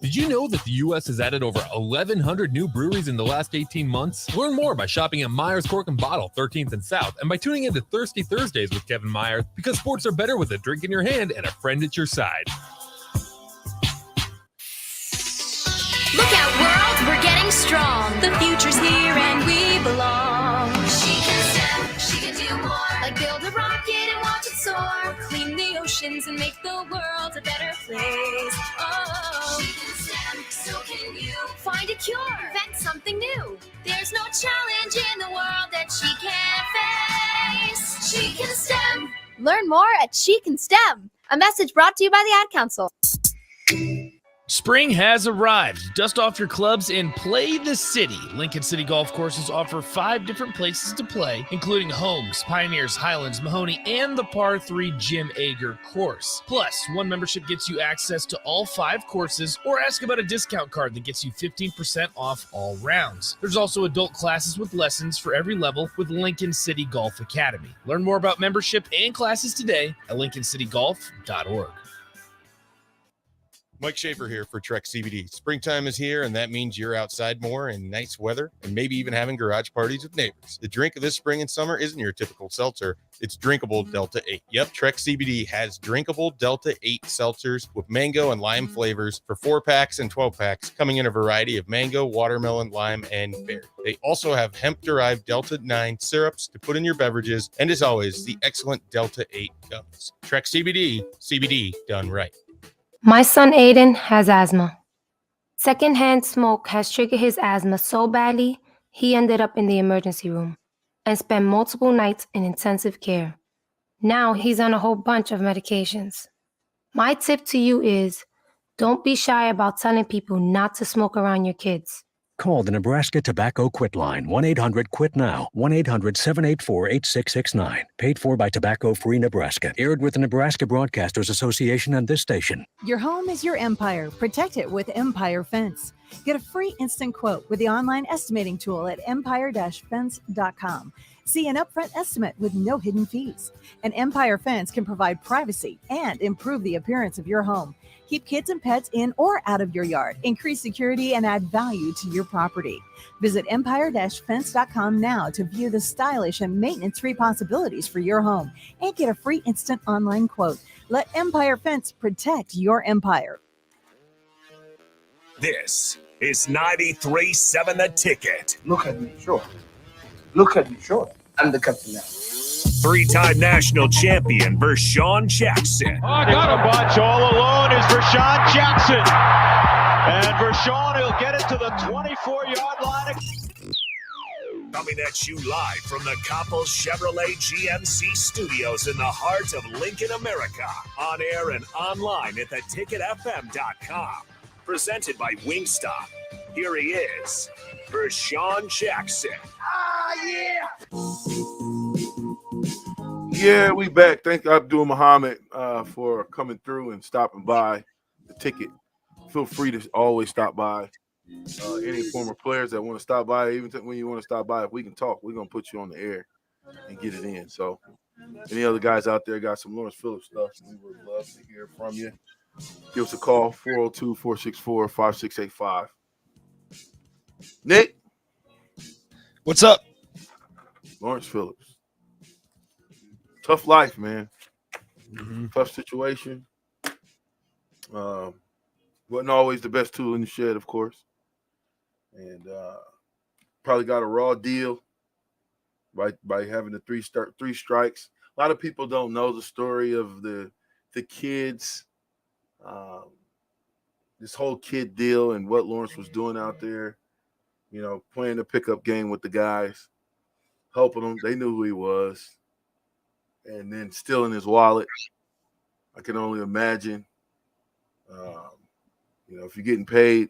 Speaker 17: Did you know that the U.S. has added over 1,100 new breweries in the last 18 months? Learn more by shopping at Myers Cork and Bottle, 13th and South, and by tuning into Thirsty Thursdays with Kevin Myers, because sports are better with a drink in your hand and a friend at your side.
Speaker 29: Look out, world, we're getting strong. The future's here and we belong. She can step, she can do more. Like build a rocket and watch it soar. Clean the oceans and make the world a better place. Oh, she can step, so can you. Find a cure, invent something new. There's no challenge in the world that she can't face. She can STEM.
Speaker 21: Learn more at She Can STEM. A message brought to you by the Ad Council.
Speaker 16: Spring has arrived. Dust off your clubs and play the city. Lincoln City Golf Courses offer 5 different places to play, including Homes, Pioneers, Highlands, Mahoney, and the Par 3 Jim Ager course. Plus, one membership gets you access to all 5 courses, or ask about a discount card that gets you 15% off all rounds. There's also adult classes with lessons for every level with Lincoln City Golf Academy. Learn more about membership and classes today at lincolncitygolf.org.
Speaker 1: Mike Schaefer here for Trek CBD. Springtime is here, and that means you're outside more in nice weather and maybe even having garage parties with neighbors. The drink of this spring and summer isn't your typical seltzer. It's drinkable Delta 8. Yep, Trek CBD has drinkable Delta 8 seltzers with mango and lime flavors for 4-packs and 12-packs, coming in a variety of mango, watermelon, lime, and berry. They also have hemp-derived Delta 9 syrups to put in your beverages, and as always, the excellent Delta 8 gummies. Trek CBD, CBD done right.
Speaker 3: My son Aiden has asthma. Secondhand smoke has triggered his asthma so badly, he ended up in the emergency room and spent multiple nights in intensive care. Now he's on a whole bunch of medications. My tip to you is, don't be shy about telling people not to smoke around your kids.
Speaker 4: Call the Nebraska Tobacco Quit Line, 1-800-QUIT-NOW, 1-800-784-8669. Paid for by Tobacco Free Nebraska. Aired with the Nebraska Broadcasters Association and this station.
Speaker 19: Your home is your empire. Protect it with Empire Fence. Get a free instant quote with the online estimating tool at empire-fence.com. See an upfront estimate with no hidden fees. An Empire Fence can provide privacy and improve the appearance of your home. Keep kids and pets in or out of your yard. Increase security and add value to your property. Visit empire-fence.com now to view the stylish and maintenance-free possibilities for your home and get a free instant online quote. Let Empire Fence protect your empire.
Speaker 2: This is 93.7 The Ticket.
Speaker 6: Look at me, sure. Look at me, sure. I'm the captain now.
Speaker 2: 3-time national champion Vershan Jackson.
Speaker 8: Oh, I got a bunch all alone is Vershan Jackson. And Vershan will get it to the 24-yard line.
Speaker 2: Coming at you live from the Coppell Chevrolet GMC studios in the heart of Lincoln, America. On air and online at theticketfm.com. Presented by Wingstop. Here he is, Vershan Jackson.
Speaker 6: Yeah!
Speaker 5: Yeah, we back. Thank Abdul Muhammad for coming through and stopping by the ticket. Feel free to always stop by. Any former players that want to stop by, even when you want to stop by, if we can talk, we're going to put you on the air and get it in. So any other guys out there got some Lawrence Phillips stuff, we would love to hear from you. Give us a call, 402-464-5685. Nick.
Speaker 20: What's up?
Speaker 5: Lawrence Phillips. Tough life, man. Tough situation. Wasn't always the best tool in the shed, of course. And probably got a raw deal by having the three strikes. A lot of people don't know the story of the kids, this whole kid deal and what Lawrence was doing out there. You know, playing the pickup game with the guys, helping them. They knew who he was. And then stealing his wallet. I can only imagine. You know, if you're getting paid,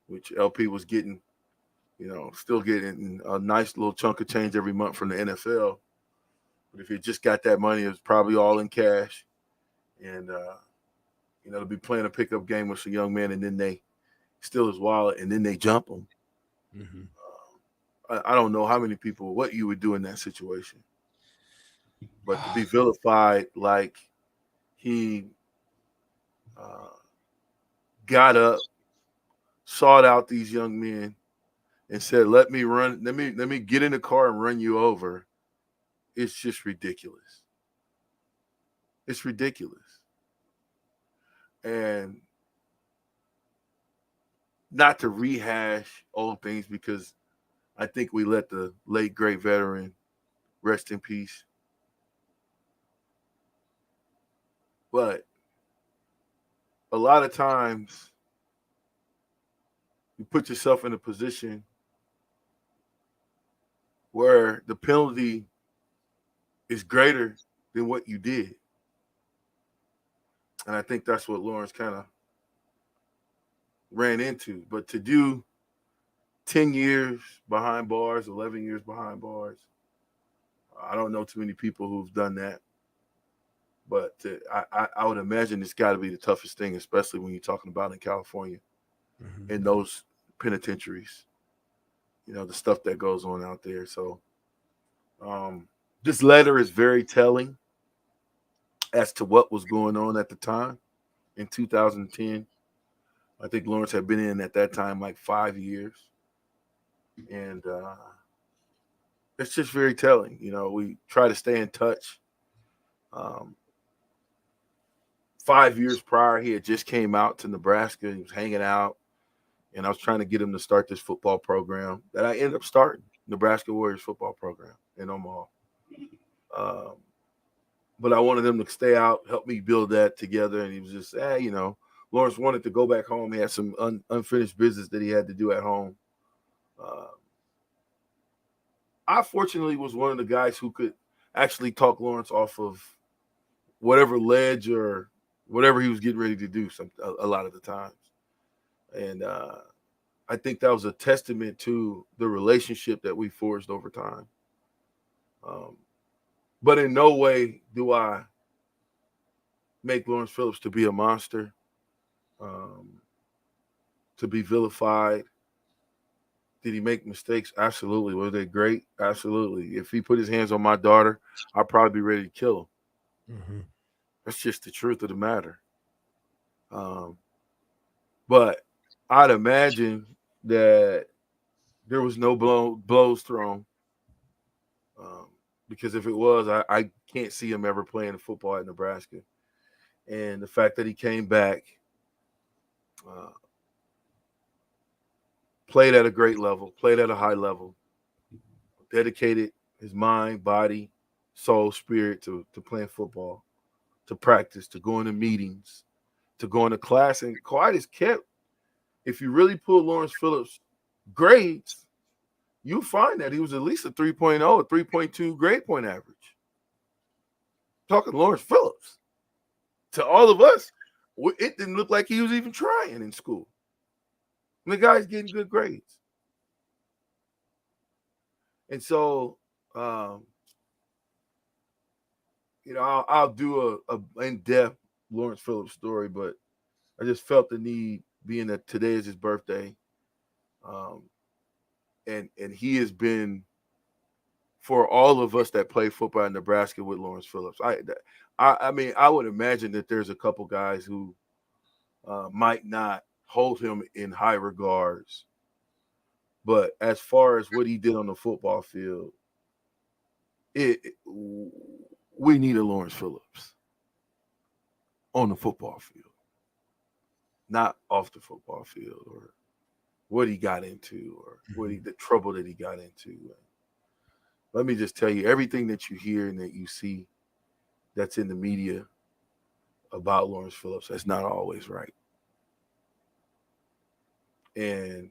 Speaker 5: which LP was getting, you know, still getting a nice little chunk of change every month from the NFL. But if you just got that money, it was probably all in cash. And, you know, to be playing a pickup game with some young men and then they steal his wallet and then they jump him. I don't know how many people, what you would do in that situation. But to be vilified like he got up, sought out these young men, and said, let me get in the car and run you over. It's just ridiculous. It's ridiculous. And not to rehash old things because I think we let the late, great veteran rest in peace. But a lot of times you put yourself in a position where the penalty is greater than what you did. And I think that's what Lawrence kind of ran into. But to do 10 years behind bars, 11 years behind bars, I don't know too many people who've done that. But I would imagine it's got to be the toughest thing, especially when you're talking about in California, in those penitentiaries. The stuff that goes on out there. So this letter is very telling as to what was going on at the time in 2010. I think Lawrence had been in at that time like 5 years. And it's just very telling. We try to stay in touch. 5 years prior, he had just came out to Nebraska. He was hanging out. And I was trying to get him to start this football program that I ended up starting, Nebraska Warriors football program in Omaha. But I wanted him to stay out, help me build that together. And he was just, Lawrence wanted to go back home. He had some unfinished business that he had to do at home. I fortunately was one of the guys who could actually talk Lawrence off of whatever ledge or whatever he was getting ready to do a lot of the times. And I think that was a testament to the relationship that we forged over time. But in no way do I make Lawrence Phillips to be a monster, to be vilified. Did he make mistakes? Absolutely. Were they great? Absolutely. If he put his hands on my daughter, I'd probably be ready to kill him. That's just the truth of the matter. But I'd imagine that there was no blows thrown. Because if it was, I can't see him ever playing football at Nebraska. And the fact that he came back, played at a great level, played at a high level, dedicated his mind, body, soul, spirit to playing football, to practice, to going to meetings, to going to class. And quiet as kept. If you really pull Lawrence Phillips' grades, you'll find that he was at least a 3.0, a 3.2 grade point average. Talking Lawrence Phillips. To all of us, it didn't look like he was even trying in school. And the guy's getting good grades. And so, I'll do a in-depth Lawrence Phillips story, but I just felt the need, being that today is his birthday. And he has been, for all of us that play football in Nebraska with Lawrence Phillips. I mean, I would imagine that there's a couple guys who might not hold him in high regards. But as far as what he did on the football field, we need a Lawrence Phillips on the football field, not off the football field, or what he got into, or the trouble that he got into. Let me just tell you, everything that you hear and that you see that's in the media about Lawrence Phillips, that's not always right. And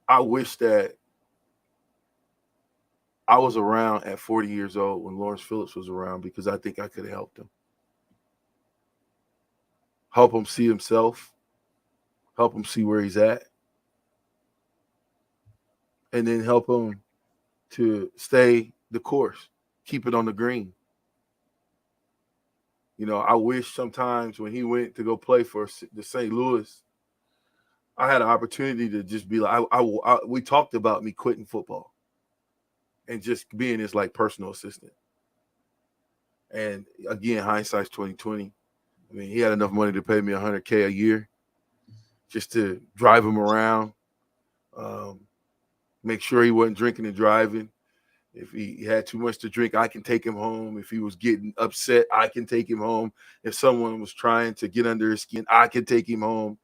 Speaker 5: I wish that I was around at 40 years old when Lawrence Phillips was around, because I think I could have helped him. Help him see himself. Help him see where he's at. And then help him to stay the course. Keep it on the green. I wish sometimes when he went to go play for the St. Louis, I had an opportunity to just be like, we talked about me quitting football and just being his personal assistant. And again, hindsight's 2020. I mean, he had enough money to pay me $100K a year just to drive him around, make sure he wasn't drinking and driving. If he had too much to drink, I can take him home. If he was getting upset, I can take him home. If someone was trying to get under his skin, I can take him home.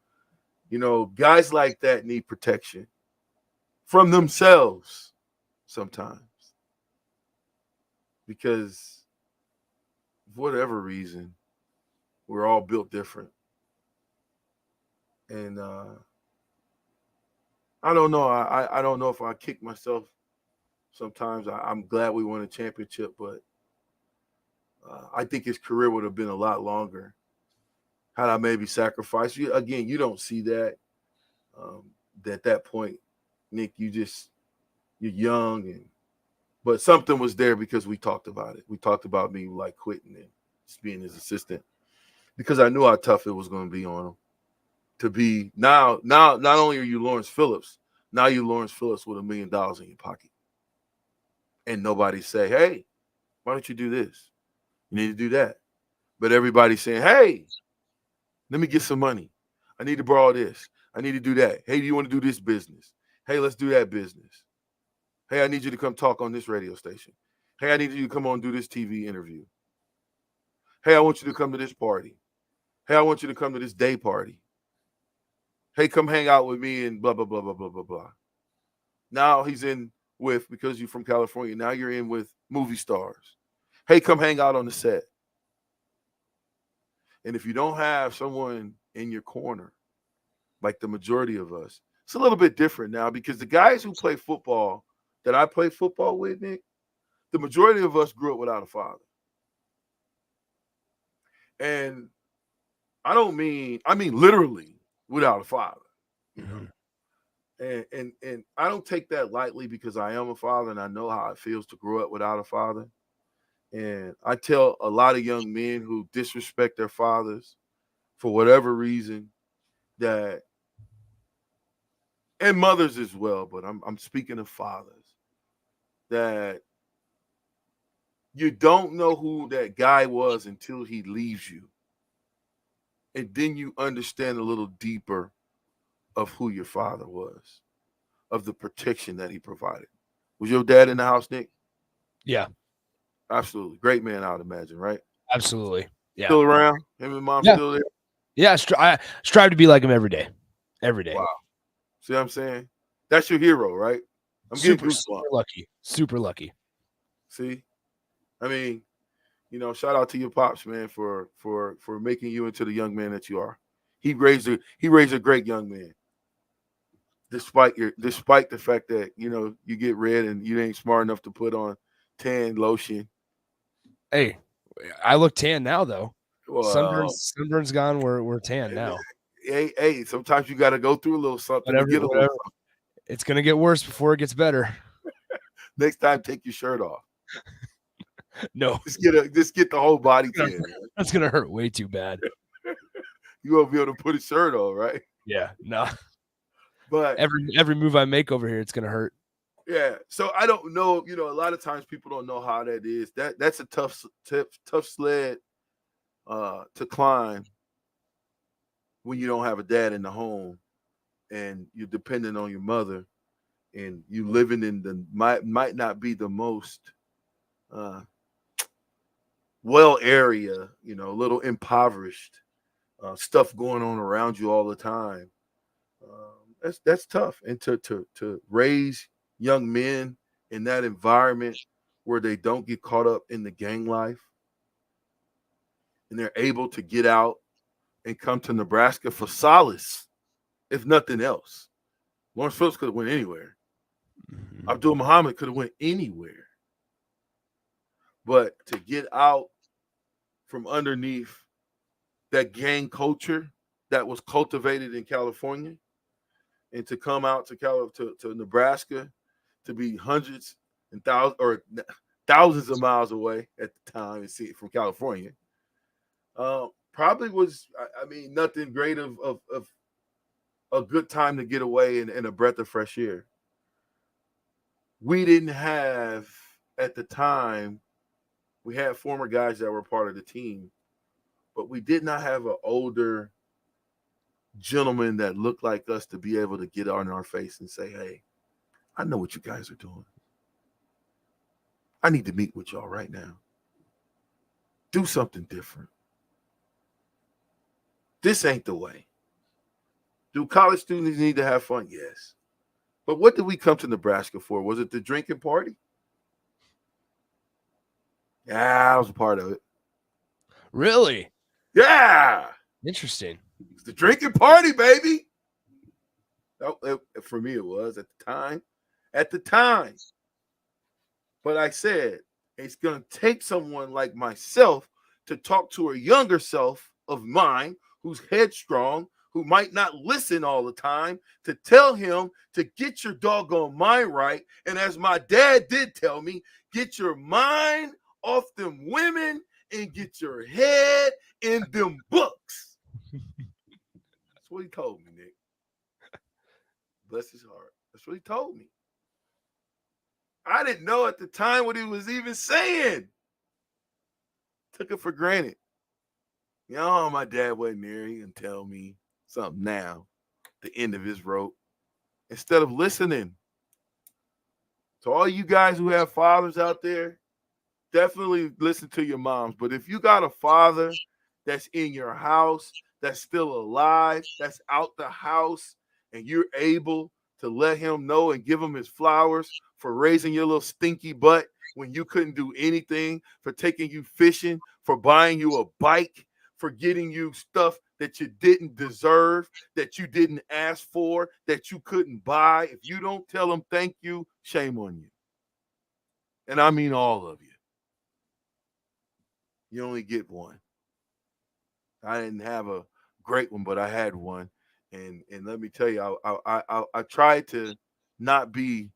Speaker 5: Guys like that need protection from themselves sometimes, because for whatever reason, we're all built different. And I don't know. I don't know if I kick myself sometimes. I'm glad we won a championship, but I think his career would have been a lot longer Had I maybe sacrificed you again? You don't see that. At that point, Nick, you're young, but something was there because we talked about it. We talked about me like quitting and just being his assistant because I knew how tough it was going to be on him. To be now, not only are you Lawrence Phillips, now you're Lawrence Phillips with $1 million in your pocket, and nobody say, "Hey, why don't you do this? You need to do that." But everybody's saying, "Hey, let me get some money. I need to borrow this. I need to do that. Hey, do you want to do this business? Hey, let's do that business. Hey, I need you to come talk on this radio station. Hey, I need you to come on and do this TV interview. Hey, I want you to come to this party. Hey, I want you to come to this day party. Hey, come hang out with me and blah, blah, blah, blah, blah, blah, blah." Now he's in with, because you're from California, now you're in with movie stars. Hey, come hang out on the set. And if you don't have someone in your corner, like the majority of us, it's a little bit different now because the guys who play football that I play football with, Nick, the majority of us grew up without a father. And I mean literally without a father. You know? And I don't take that lightly because I am a father and I know how it feels to grow up without a father. And I tell a lot of young men who disrespect their fathers for whatever reason that, and mothers as well, but I'm speaking of fathers, that you don't know who that guy was until he leaves you. And then you understand a little deeper of who your father was, of the protection that he provided. Was your dad in the house, Nick?
Speaker 20: Yeah.
Speaker 5: Absolutely. Great man, I would imagine, right?
Speaker 20: Absolutely. Yeah.
Speaker 5: Still around? Him and mom still there?
Speaker 20: Yeah. I strive to be like him every day. Every day.
Speaker 5: Wow. See what I'm saying? That's your hero, right? I'm getting
Speaker 20: super lucky. Super lucky.
Speaker 5: See? I mean, shout out to your pops, man, for making you into the young man that you are. He raised a great young man. Despite the fact that, you get red and you ain't smart enough to put on tan lotion.
Speaker 20: Hey, I look tan now though.
Speaker 5: Well,
Speaker 20: sunburn's gone. We're tan now.
Speaker 5: Hey, sometimes you got to go through a little something to get a little something.
Speaker 20: It's gonna get worse before it gets better.
Speaker 5: Next time, take your shirt off.
Speaker 20: No,
Speaker 5: just get the whole body tan.
Speaker 20: That's gonna hurt way too bad.
Speaker 5: You won't be able to put a shirt on, right?
Speaker 20: Yeah, no.
Speaker 5: But
Speaker 20: every move I make over here, it's gonna hurt.
Speaker 5: Yeah. So I don't know. A lot of times people don't know how that is. That's a tough sled to climb when you don't have a dad in the home and you're dependent on your mother and you living in the might not be the most well area, a little impoverished, stuff going on around you all the time. That's tough. And to raise young men in that environment where they don't get caught up in the gang life and they're able to get out and come to Nebraska for solace, if nothing else. Lawrence Phillips could have went anywhere. Abdul Muhammad could have went anywhere. But to get out from underneath that gang culture that was cultivated in California and to come out to Nebraska to be hundreds and thousands of miles away at the time and see it from California, probably was, nothing great of a good time to get away and a breath of fresh air. We didn't have, at the time, we had former guys that were part of the team, but we did not have an older gentleman that looked like us to be able to get on our face and say, "Hey, I know what you guys are doing. I need to meet with y'all right now. Do something different. This ain't the way." Do college students need to have fun? Yes. But what did we come to Nebraska for? Was it the drinking party? Yeah, I was a part of it.
Speaker 20: Really?
Speaker 5: Yeah.
Speaker 20: Interesting.
Speaker 5: It's the drinking party, baby. For me, it was at the time. At the time. But I said, it's going to take someone like myself to talk to a younger self of mine who's headstrong, who might not listen all the time, to tell him to get your doggone mind right. And as my dad did tell me, get your mind off them women and get your head in them books. That's what he told me, Nick. Bless his heart. That's what he told me. I didn't know at the time what he was even saying. Took it for granted. You know, my dad wasn't there. He can tell me something now, the end of his rope, instead of listening. So all you guys who have fathers out there, definitely listen to your moms. But if you got a father that's in your house, that's still alive, that's out the house, and you're able to let him know and give him his flowers for raising your little stinky butt when you couldn't do anything, for taking you fishing, for buying you a bike, for getting you stuff that you didn't deserve, that you didn't ask for, that you couldn't buy. If you don't tell them thank you, shame on you. And I mean all of you. You only get one. I didn't have a great one, but I had one. And let me tell you, I tried to not be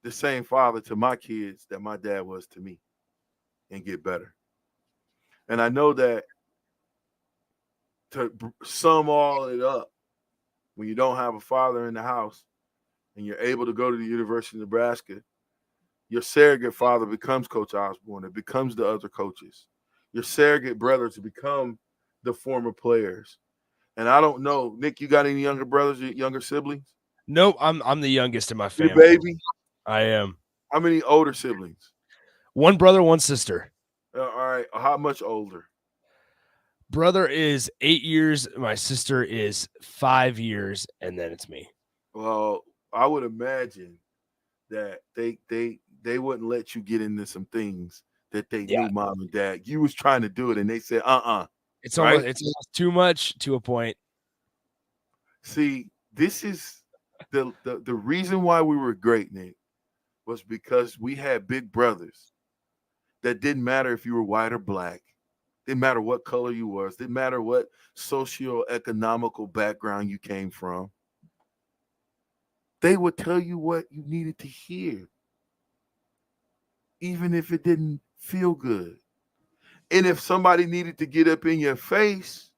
Speaker 5: the same father to my kids that my dad was to me and get better. And I know that to sum all it up, when you don't have a father in the house and you're able to go to the University of Nebraska, your surrogate father becomes Coach Osborne. It becomes the other coaches. Your surrogate brothers become the former players. And I don't know, Nick, you got any younger brothers, younger siblings?
Speaker 20: Nope, I'm the youngest in my
Speaker 5: Your
Speaker 20: family.
Speaker 5: baby?
Speaker 20: I am.
Speaker 5: How many older siblings?
Speaker 20: One brother, one sister.
Speaker 5: All right. How much older?
Speaker 20: Brother is 8 years. My sister is 5 years, and then it's me.
Speaker 5: Well, I would imagine that they wouldn't let you get into some things that they knew mom and dad. You was trying to do it, and they said,
Speaker 20: It's
Speaker 5: right?
Speaker 20: almost too much to a point.
Speaker 5: See, this is the reason why we were great, Nick, was because we had big brothers that didn't matter if you were white or black. Didn't matter what color you was. Didn't matter what socio-economical background you came from. They would tell you what you needed to hear, even if it didn't feel good. And if somebody needed to get up in your face,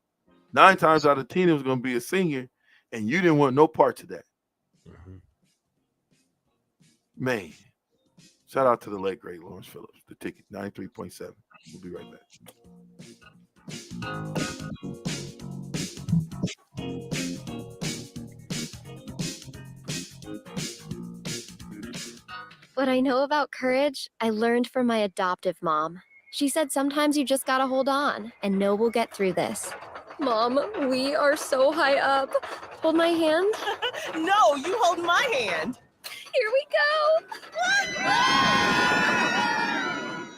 Speaker 5: 9 times out of 10, it was going to be a senior, and you didn't want no parts of that.
Speaker 20: Mm-hmm.
Speaker 5: Man, shout out to the late, great Lawrence Phillips. The Ticket, 93.7. We'll be right back.
Speaker 25: What I know about courage, I learned from my adoptive mom. She said sometimes you just gotta hold on and know we'll get through this. Mom, we are so high up. Hold my hand.
Speaker 7: No, you hold my hand.
Speaker 25: Here we go.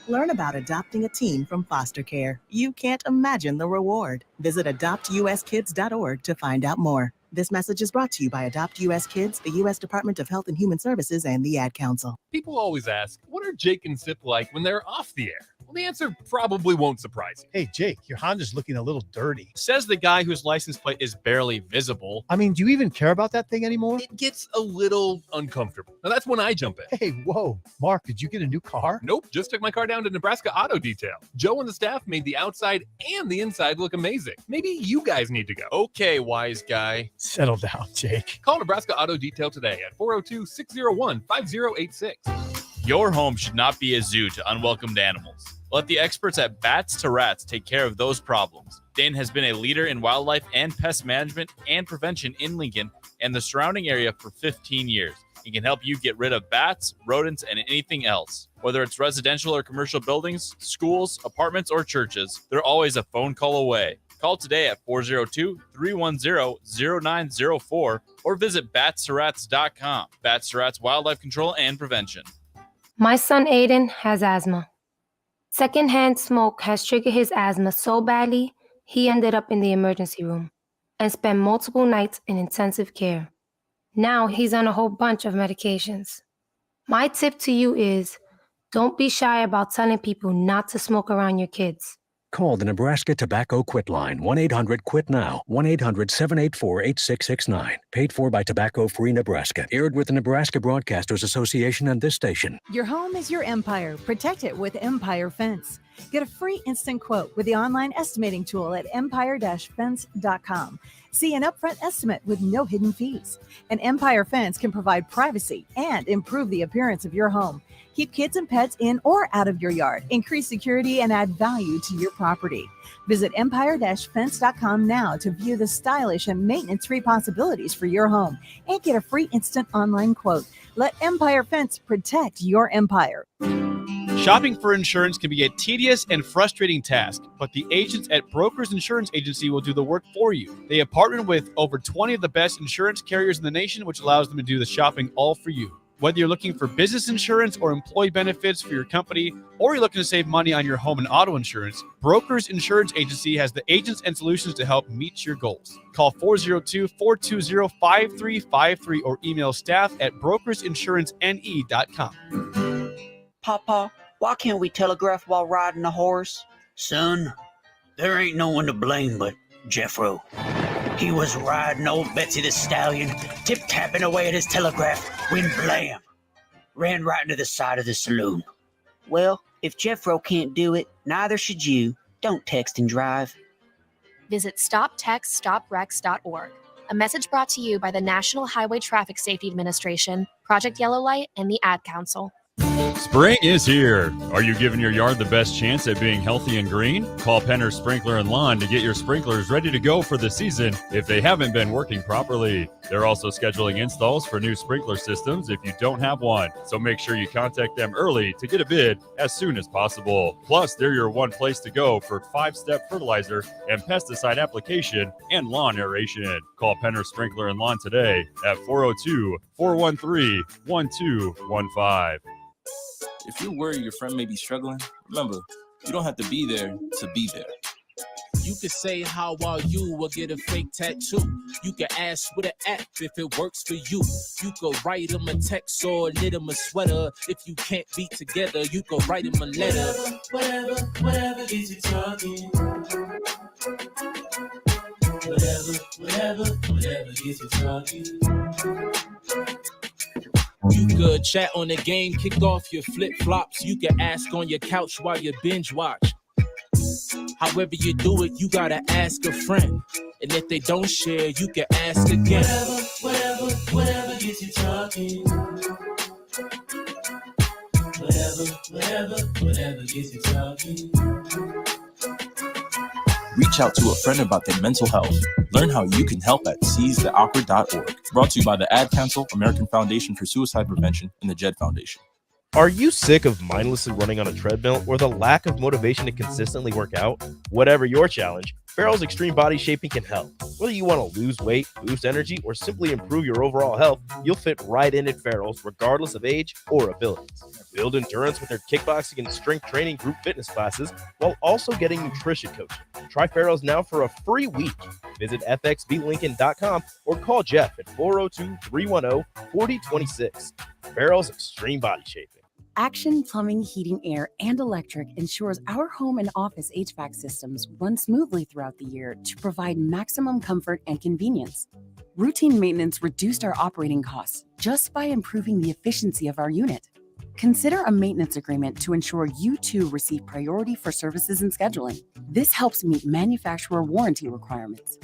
Speaker 26: Learn about adopting a teen from foster care. You can't imagine the reward. Visit adoptuskids.org to find out more. This message is brought to you by Adopt US Kids, the U.S. Department of Health and Human Services, and the Ad Council.
Speaker 17: People always ask, what are Jake and Sip like when they're off the air? Well, the answer probably won't surprise you.
Speaker 24: Hey, Jake, your Honda's looking a little dirty.
Speaker 11: Says the guy whose license plate is barely visible.
Speaker 24: I mean, do you even care about that thing anymore?
Speaker 17: It gets a little uncomfortable. Now, that's when I jump in.
Speaker 24: Hey, whoa. Mark, did you get a new car?
Speaker 17: Nope, just took my car down to Nebraska Auto Detail. Joe and the staff made the outside and the inside look amazing. Maybe you guys need to go.
Speaker 11: Okay, wise guy.
Speaker 24: Settle down, Jake.
Speaker 17: Call Nebraska Auto Detail today at 402-601-5086.
Speaker 11: Your home should not be a zoo to unwelcomed animals. Let the experts at Bats to Rats take care of those problems. Dane has been a leader in wildlife and pest management and prevention in Lincoln and the surrounding area for 15 years. He can help you get rid of bats, rodents, and anything else. Whether it's residential or commercial buildings, schools, apartments, or churches, they're always a phone call away. Call today at 402-310-0904 or visit batstorats.com. Bats to Rats Wildlife Control and Prevention.
Speaker 3: My son Aiden has asthma. Secondhand smoke has triggered his asthma so badly, he ended up in the emergency room and spent multiple nights in intensive care. Now he's on a whole bunch of medications. My tip to you is, don't be shy about telling people not to smoke around your kids.
Speaker 4: Call the Nebraska Tobacco Quit Line, 1-800-QUIT-NOW, 1-800-784-8669. Paid for by Tobacco Free Nebraska. Aired with the Nebraska Broadcasters Association and this station.
Speaker 19: Your home is your empire. Protect it with Empire Fence. Get a free instant quote with the online estimating tool at empire-fence.com. See an upfront estimate with no hidden fees. An Empire Fence can provide privacy and improve the appearance of your home. Keep kids and pets in or out of your yard. Increase security and add value to your property. Visit empire-fence.com now to view the stylish and maintenance-free possibilities for your home and get a free instant online quote. Let Empire Fence protect your empire.
Speaker 11: Shopping for insurance can be a tedious and frustrating task, but the agents at Brokers Insurance Agency will do the work for you. They have partnered with over 20 of the best insurance carriers in the nation, which allows them to do the shopping all for you. Whether you're looking for business insurance or employee benefits for your company, or you're looking to save money on your home and auto insurance, Brokers Insurance Agency has the agents and solutions to help meet your goals. Call 402-420-5353 or email staff@brokersinsurancene.com.
Speaker 9: Papa, why can't we telegraph while riding a horse?
Speaker 10: Son, there ain't no one to blame but Jeffro. He was riding old Betsy the Stallion, tip-tapping away at his telegraph, when blam, ran right into the side of the saloon.
Speaker 9: Well, if Jeffro can't do it, neither should you. Don't text and drive.
Speaker 12: Visit StopTextStopWrecks.org. A message brought to you by the National Highway Traffic Safety Administration, Project Yellow Light, and the Ad Council.
Speaker 13: Spring is here. Are you giving your yard the best chance at being healthy and green? Call Penner Sprinkler and Lawn to get your sprinklers ready to go for the season if they haven't been working properly. They're also scheduling installs for new sprinkler systems if you don't have one. So make sure you contact them early to get a bid as soon as possible. Plus, they're your one place to go for 5-step fertilizer and pesticide application and lawn aeration. Call Penner Sprinkler and Lawn today at 402-413-1215.
Speaker 14: If you're worried your friend may be struggling, remember, you don't have to be there to be there.
Speaker 15: You can say how are you or get a fake tattoo. You can ask with an app if it works for you. You could write them a text or knit them a sweater. If you can't be together, you could write them a letter.
Speaker 18: Whatever gets you talking. Whatever gets you talking.
Speaker 15: You could chat on the game, kick off your flip-flops. You can ask on your couch while you binge watch. However you do it, you gotta ask a friend. And if they don't share, you can ask again.
Speaker 18: Whatever gets you talking. Whatever gets you talking.
Speaker 14: Reach out to a friend about their mental health. Learn how you can help at seizetheopera.org. Brought to you by the Ad Council, American Foundation for Suicide Prevention, and the JED Foundation.
Speaker 22: Are you sick of mindlessly running on a treadmill or the lack of motivation to consistently work out? Whatever your challenge, Farrell's Extreme Body Shaping can help. Whether you want to lose weight, boost energy, or simply improve your overall health, you'll fit right in at Farrell's regardless of age or abilities. Build endurance with their kickboxing and strength training group fitness classes while also getting nutrition coaching. Try Farrell's now for a free week. Visit fxblincoln.com or call Jeff at 402-310-4026. Farrell's Extreme Body Shaping.
Speaker 23: Action Plumbing, Heating, Air, and Electric ensures our home and office HVAC systems run smoothly throughout the year to provide maximum comfort and convenience. Routine maintenance reduced our operating costs just by improving the efficiency of our unit. Consider a maintenance agreement to ensure you too receive priority for services and scheduling. This helps meet manufacturer warranty requirements.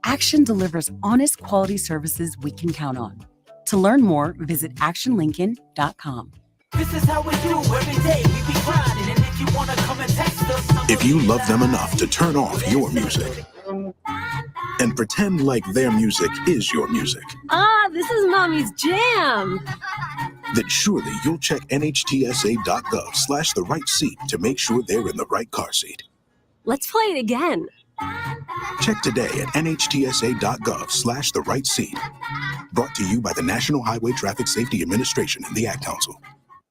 Speaker 23: Action delivers honest quality services we can count on. To learn more, visit actionlincoln.com.
Speaker 18: This is how we do every day. We be grinding, and if you wanna come and text us,
Speaker 30: If you love them enough to turn off your music and pretend like their music is your music,
Speaker 31: This is Mommy's jam.
Speaker 30: then surely you'll check nhtsa.gov/the right seat to make sure they're in the right car seat.
Speaker 31: Let's play it again.
Speaker 30: Check today at nhtsa.gov/the right seat. Brought to you by the National Highway Traffic Safety Administration and the Ad Council.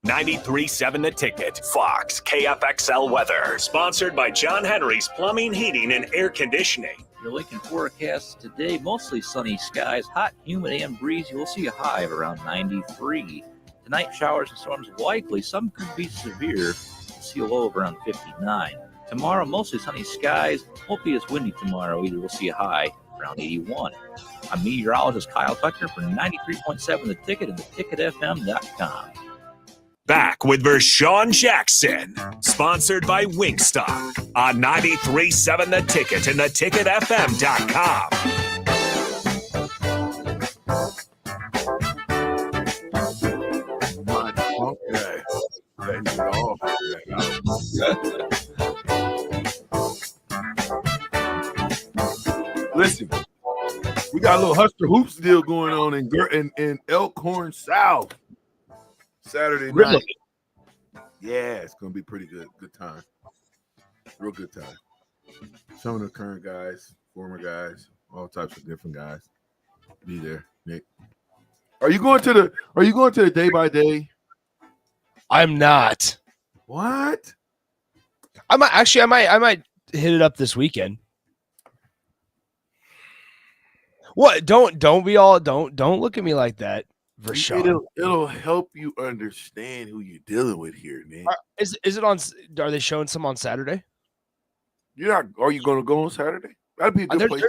Speaker 2: 93.7 The Ticket, Fox, KFXL weather. Sponsored by John Henry's Plumbing, Heating, and Air Conditioning.
Speaker 32: Your Lincoln forecast today, mostly sunny skies, hot, humid, and breezy. We'll see a high of around 93. Tonight, showers and storms likely. Some could be severe. We'll see a low of around 59. Tomorrow, mostly sunny skies. Won't be as windy tomorrow either. We'll see a high around 81. I'm meteorologist Kyle Tucker for 93.7 The Ticket and theticketfm.com.
Speaker 2: Back with Vershan Jackson, sponsored by Wingstop on 93.7 The Ticket and theticketfm.com.
Speaker 1: Listen, we got a little Husker Hoops deal going on in Elkhorn South Saturday night. Yeah, it's gonna be pretty good. Good time. Real good time. Some of the current guys, former guys, all types of different guys. Be there, Nick. Are you going to the day by day?
Speaker 5: I'm not.
Speaker 1: What?
Speaker 5: I might hit it up this weekend. What? Don't look at me like that, Vershan.
Speaker 1: It'll help you understand who you're dealing with here, man.
Speaker 5: Is it on? Are they showing some on Saturday?
Speaker 1: Are you going to go on Saturday? That'd be a good place.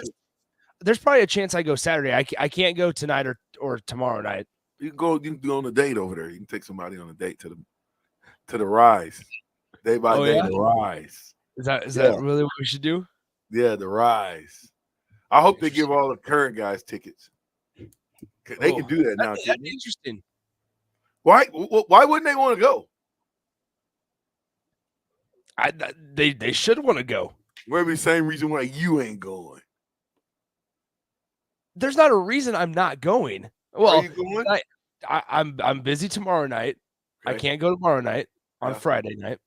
Speaker 5: There's probably a chance I go Saturday. I can't go tonight or tomorrow night.
Speaker 1: You can go on a date over there. You can take somebody on a date to the Rise. Day by day,
Speaker 5: yeah?
Speaker 1: the Rise.
Speaker 5: Is that really what we should do?
Speaker 1: Yeah, the Rise. I hope they give all the current guys tickets. They can do that now.
Speaker 5: That'd be interesting.
Speaker 1: Why wouldn't they want to go?
Speaker 5: They should want to go.
Speaker 1: Maybe the same reason why you ain't going.
Speaker 5: There's not a reason I'm not going. Well,
Speaker 1: Are you going?
Speaker 5: I'm busy tomorrow night.
Speaker 1: Okay.
Speaker 5: I can't go tomorrow night on Friday night.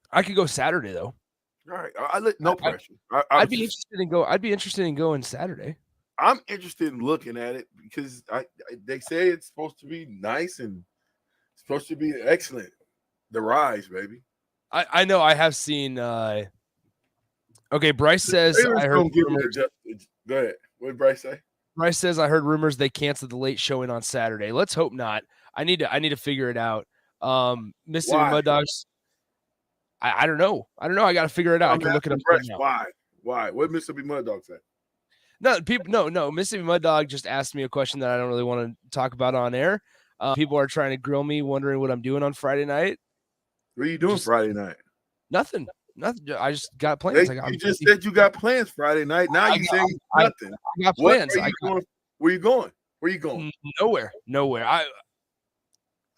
Speaker 5: I could go Saturday though.
Speaker 1: All right. No pressure.
Speaker 5: I'd be interested in going Saturday.
Speaker 1: I'm interested in looking at it because they say it's supposed to be nice and supposed to be excellent. The Rise, baby.
Speaker 5: I know. I have seen. Okay, Bryce says I heard.
Speaker 1: Go ahead. What did Bryce say?
Speaker 5: Bryce says I heard rumors they canceled the late showing on Saturday. Let's hope not. I need to figure it out. Mississippi Mud Dogs. I don't know. I got to figure it out. I can look it up right now.
Speaker 1: Why? What did Mississippi Mud Dog say?
Speaker 5: No. Mississippi Mud Dog just asked me a question that I don't really want to talk about on air. People are trying to grill me, wondering what I'm doing on Friday night.
Speaker 1: What are you doing Friday night?
Speaker 5: Nothing. I just got plans.
Speaker 1: You just said you got plans Friday night. Now you're saying nothing.
Speaker 5: I got plans.
Speaker 1: Where you going? Where you going?
Speaker 5: Nowhere.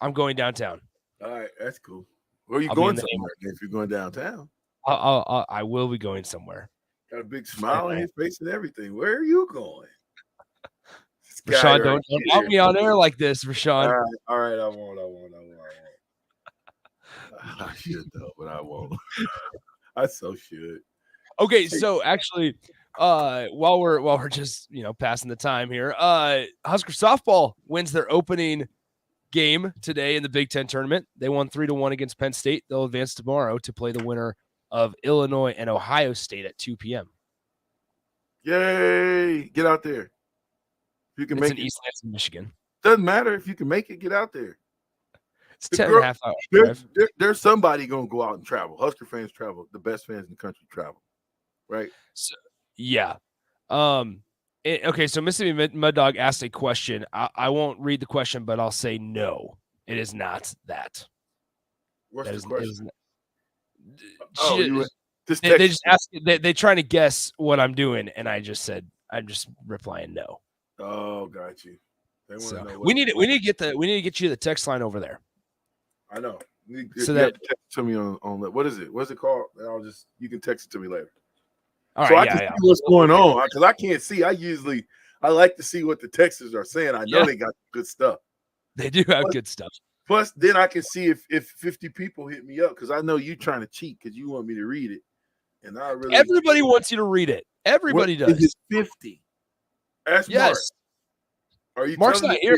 Speaker 5: I'm going downtown.
Speaker 1: All right, that's cool. Where are you going somewhere if you're going downtown?
Speaker 5: I will be going somewhere.
Speaker 1: Got a big smile on his face and everything. Where are you going?
Speaker 5: Vershan, don't help me on air like this, Vershan.
Speaker 1: All right, I won't. I should though, but I won't. I so should.
Speaker 5: Okay, so actually, while we're just passing the time here, Husker softball wins their opening game today in the Big Ten tournament. They won 3-1 against Penn State. They'll advance tomorrow to play the winner of Illinois and Ohio State at 2 p.m.
Speaker 1: Yay! Get out there. If you can make it.
Speaker 5: East Lansing, Michigan.
Speaker 1: Doesn't matter if you can make it. Get out there.
Speaker 5: It's 10.5 hours.
Speaker 1: There's somebody gonna go out and travel. Husker fans travel. The best fans in the country travel. Right?
Speaker 5: So, yeah. Okay, so Mississippi Mud Dog asked a question. I won't read the question, but I'll say no. It is not that.
Speaker 1: What's the question?
Speaker 5: They just ask. They trying to guess what I'm doing, and I just said I'm just replying no.
Speaker 1: Oh, got you. They want to know.
Speaker 5: We need to get you the text line over there.
Speaker 1: I know. You
Speaker 5: so
Speaker 1: have to text it to me on what is it? What's it called? You can text it to me later.
Speaker 5: All
Speaker 1: so
Speaker 5: right,
Speaker 1: I can see what's going on because I can't see. I like to see what the texters are saying. I know they got good stuff.
Speaker 5: They do have good stuff.
Speaker 1: Plus, then I can see if 50 people hit me up because I know you trying to cheat because you want me to read it, and I really
Speaker 5: everybody wants you to read it. Everybody does.
Speaker 1: It's 50. Ask Mark. Are you?
Speaker 5: Mark's not here.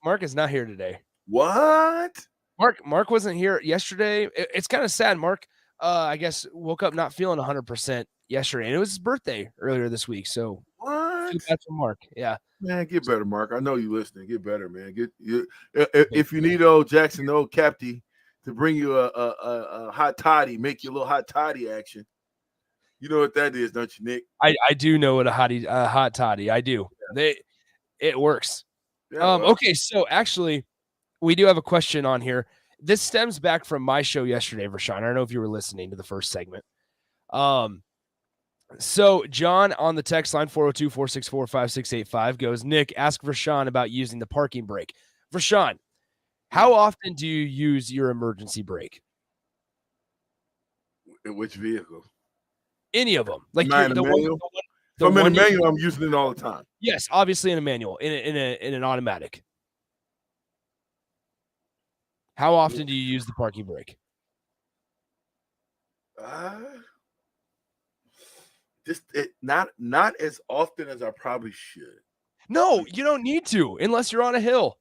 Speaker 5: Mark is not here today.
Speaker 1: What?
Speaker 5: Mark wasn't here yesterday. It's kind of sad. Mark, I guess, woke up not feeling 100% yesterday, and it was his birthday earlier this week. So
Speaker 1: what?
Speaker 5: That's for Mark. Yeah,
Speaker 1: man, get better, Mark. I know you listening. Get better, man. If you need old Jackson, old Capty, to bring you a hot toddy, make you a little hot toddy action. You know what that is, don't you, Nick?
Speaker 5: I do know what a hot toddy. I do. Yeah. It works.
Speaker 1: Yeah,
Speaker 5: okay, so actually, we do have a question on here. This stems back from my show yesterday, Vershan. I don't know if you were listening to the first segment. So John on the text line 402-464-5685 goes, Nick, ask Vershan about using the parking brake. Vershan, how often do you use your emergency brake?
Speaker 1: In which vehicle?
Speaker 5: Any of them. Like
Speaker 1: the manual. If I'm in a manual, I'm using it all the time.
Speaker 5: Yes, obviously in a manual, in an automatic. How often do you use the parking brake?
Speaker 1: Not as often as I probably should.
Speaker 5: No, you don't need to unless you're on a hill.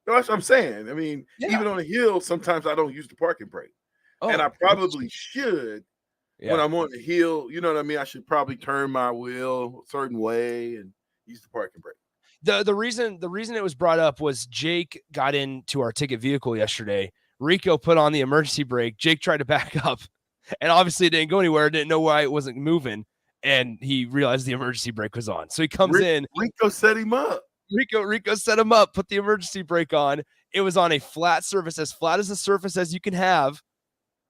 Speaker 1: That's what I'm saying. I mean, even on a hill, sometimes I don't use the parking brake. And I probably should when I'm on the hill. You know what I mean? I should probably turn my wheel a certain way and use the parking brake.
Speaker 5: The reason it was brought up was Jake got into our ticket vehicle yesterday. Rico put on the emergency brake. Jake tried to back up, and obviously it didn't go anywhere. Didn't know why it wasn't moving, and he realized the emergency brake was on. So he comes in.
Speaker 1: Rico set him up.
Speaker 5: Rico set him up. Put the emergency brake on. It was on a flat surface, as flat as a surface as you can have.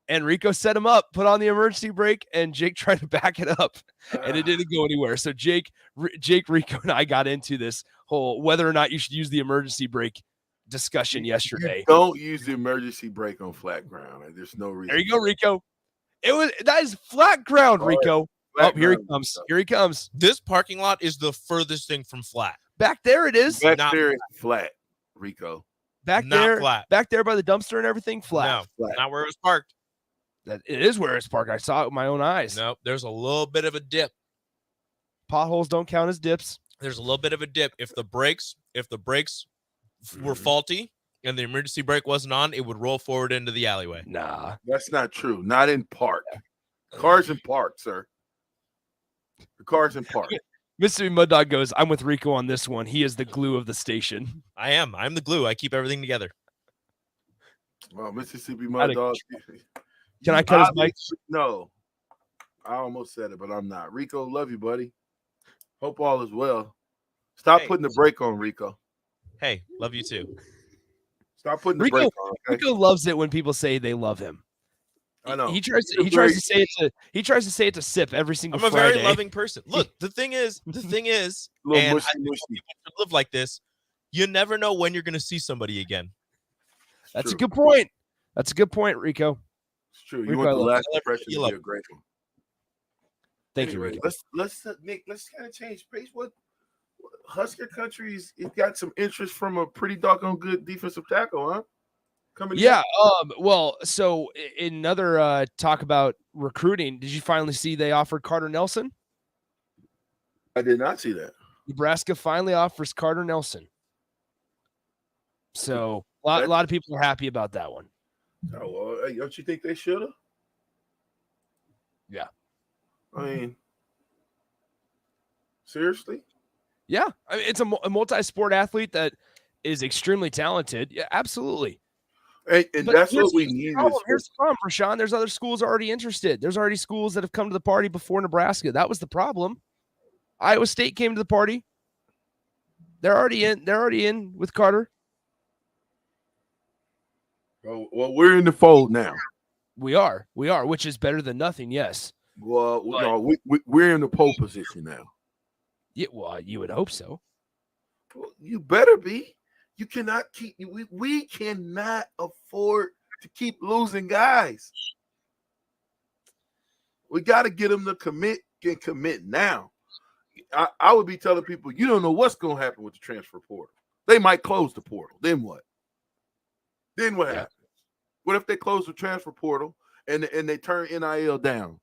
Speaker 5: And Rico set him up, put on the emergency brake, and Jake tried to back it up, and it didn't go anywhere. So Jake, Rico, and I got into this whole whether or not you should use the emergency brake discussion yesterday.
Speaker 1: You don't use the emergency brake on flat ground. There's no reason.
Speaker 5: There you go, Rico. That is flat ground, Rico. Here he comes. Here he comes.
Speaker 6: This parking lot is the furthest thing from flat.
Speaker 5: Back there it is.
Speaker 1: Back there is flat, Rico.
Speaker 5: Back there by the dumpster and everything, flat.
Speaker 6: No, not where it was parked.
Speaker 5: That it is where it's parked. I saw it with my own eyes.
Speaker 6: No, there's a little bit of a dip.
Speaker 5: Potholes don't count as dips.
Speaker 6: There's a little bit of a dip. If the brakes were faulty and the emergency brake wasn't on, it would roll forward into the alleyway.
Speaker 5: Nah,
Speaker 1: that's not true. Not in park. Cars in park, sir. The cars in park.
Speaker 5: Mississippi Mud Dog goes, I'm with Rico on this one. He is the glue of the station.
Speaker 6: I am. I'm the glue. I keep everything together.
Speaker 1: Well, Mississippi Mud Dog.
Speaker 5: Can I cut his mic?
Speaker 1: No. I almost said it, but I'm not. Rico, love you, buddy. Hope all is well. Stop putting the brake on, Rico.
Speaker 6: Hey, love you too.
Speaker 1: Stop putting the brake on. Okay?
Speaker 5: Rico loves it when people say they love him.
Speaker 1: I know.
Speaker 5: He tries to say it to Sip every single Friday.
Speaker 6: I'm a very loving person. Look, the thing is, and I think people should live like this. You never know when you're going to see somebody again.
Speaker 5: That's a good point. That's a good point, Rico.
Speaker 1: It's true. You want the last impression to be a great one.
Speaker 5: Thank you, Rico.
Speaker 1: Let's Nick. Let's kind of change pace. What Husker countries? It got some interest from a pretty doggone good defensive tackle, huh?
Speaker 5: Yeah. Well, so in another talk about recruiting, did you finally see they offered Carter Nelson?
Speaker 1: I did not see that.
Speaker 5: Nebraska finally offers Carter Nelson. So a lot of people are happy about that one.
Speaker 1: Oh, well, don't you think they should have?
Speaker 5: Yeah.
Speaker 1: I mean, seriously?
Speaker 5: Yeah. I mean, it's a multi-sport athlete that is extremely talented. Yeah, absolutely.
Speaker 1: And that's what we need.
Speaker 5: Here's the problem, Vershan. There's other schools already interested. There's already schools that have come to the party before Nebraska. That was the problem. Iowa State came to the party. They're already in. They're already in with Carter.
Speaker 1: Well, we're in the fold now.
Speaker 5: We are, which is better than nothing. Yes.
Speaker 1: Well, no, we're in the pole position now.
Speaker 5: Yeah. Well, you would hope so.
Speaker 1: Well, you better be. You cannot keep. We cannot afford to keep losing guys. We got to get them to commit and commit now. I would be telling people, you don't know what's going to happen with the transfer portal. They might close the portal. Then what? Then what happens? What if they close the transfer portal and they turn NIL down?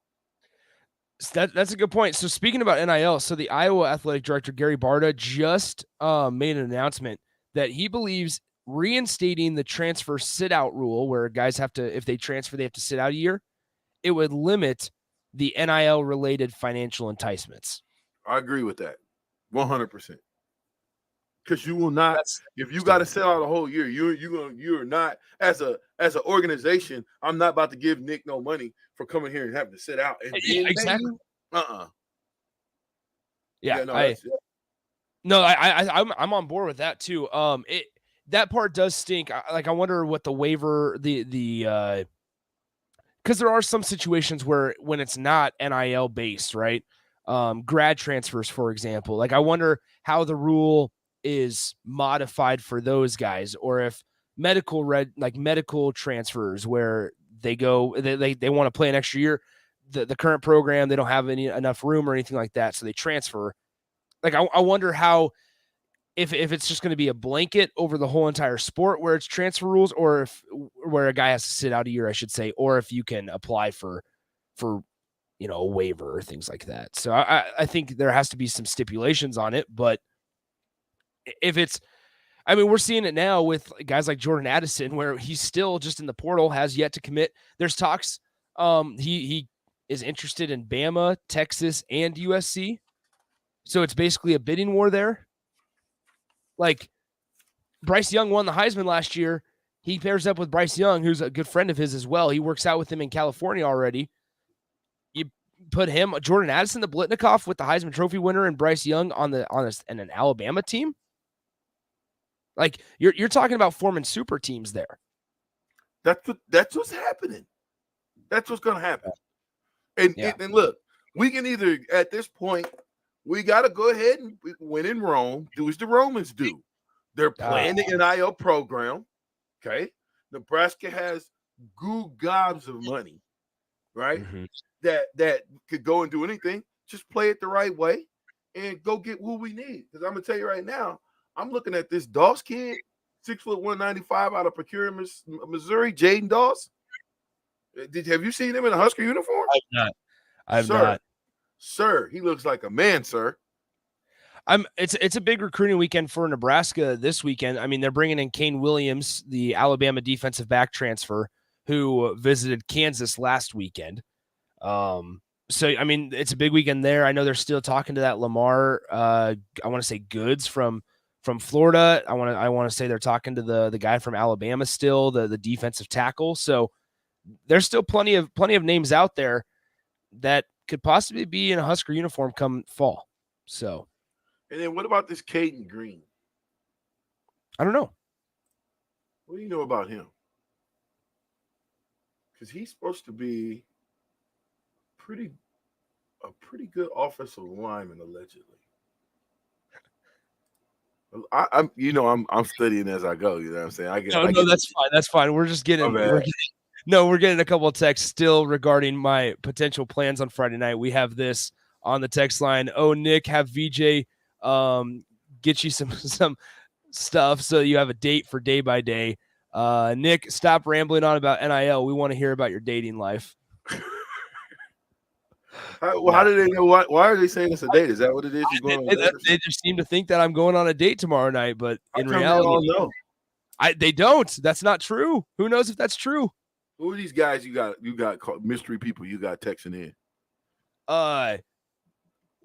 Speaker 5: That's a good point. So speaking about NIL, so the Iowa athletic director, Gary Barta, just made an announcement that he believes reinstating the transfer sit-out rule, where guys have to, if they transfer, they have to sit out a year, it would limit the NIL-related financial enticements.
Speaker 1: I agree with that, 100%. Because you will not. If you got to sell out a whole year, you're not as an organization. I'm not about to give Nick no money for coming here and having to sit out. And then
Speaker 5: exactly.
Speaker 1: Yeah,
Speaker 5: I'm on board with that too. That part does stink. I wonder what the waiver because there are some situations where when it's not NIL based, right? Grad transfers, for example. Like I wonder how the rule is modified for those guys, or if medical transfers where they go, they want to play an extra year, the current program, they don't have enough room or anything like that, so they transfer. Like I wonder how, if it's just going to be a blanket over the whole entire sport where it's transfer rules, or where a guy has to sit out a year, I should say, or if you can apply for a waiver or things like that. So I think there has to be some stipulations on it, but if it's, we're seeing it now with guys like Jordan Addison, where he's still just in the portal, has yet to commit. There's talks. He is interested in Bama, Texas, and USC. So it's basically a bidding war there. Like Bryce Young won the Heisman last year. He pairs up with Bryce Young, who's a good friend of his as well. He works out with him in California already. You put him, Jordan Addison, the Blitnikoff, with the Heisman Trophy winner, and Bryce Young on an Alabama team. Like you're talking about forming super teams there.
Speaker 1: That's what's happening. That's what's going to happen. And look, we can either at this point we got to go ahead and win in Rome. Do as the Romans do. They're playing the NIL program. Okay, Nebraska has gobs of money, right? Mm-hmm. That could go and do anything. Just play it the right way and go get who we need. Because I'm gonna tell you right now, I'm looking at this Doss kid, 6 foot 195 out of Procure, Missouri, Jaden Doss. Have you seen him in a Husker uniform?
Speaker 5: I've not.
Speaker 1: Sir, he looks like a man, sir.
Speaker 5: It's a big recruiting weekend for Nebraska this weekend. They're bringing in Kane Williams, the Alabama defensive back transfer, who visited Kansas last weekend. So it's a big weekend there. I know they're still talking to that Lamar. I want to say Goods from Florida. I want to say they're talking to the guy from Alabama still, the defensive tackle. So there's still plenty of names out there that could possibly be in a Husker uniform come fall. So,
Speaker 1: and then what about this Caden Green?
Speaker 5: I don't know.
Speaker 1: What do you know about him? Because he's supposed to be a pretty good offensive lineman, allegedly. I'm studying as I go. You know what I'm saying?
Speaker 5: No, that's fine. That's fine. We're just getting. We're getting a couple of texts still regarding my potential plans on Friday night. We have this on the text line. Oh, Nick, have VJ get you some stuff so you have a date for day by day. Nick, stop rambling on about NIL. We want to hear about your dating life.
Speaker 1: How do they know? Why are they saying it's a date? Is that what it is?
Speaker 5: They just seem to think that I'm going on a date tomorrow night, but in reality, they don't. That's not true. Who knows if that's true?
Speaker 1: Who are these guys you got mystery people you got texting in?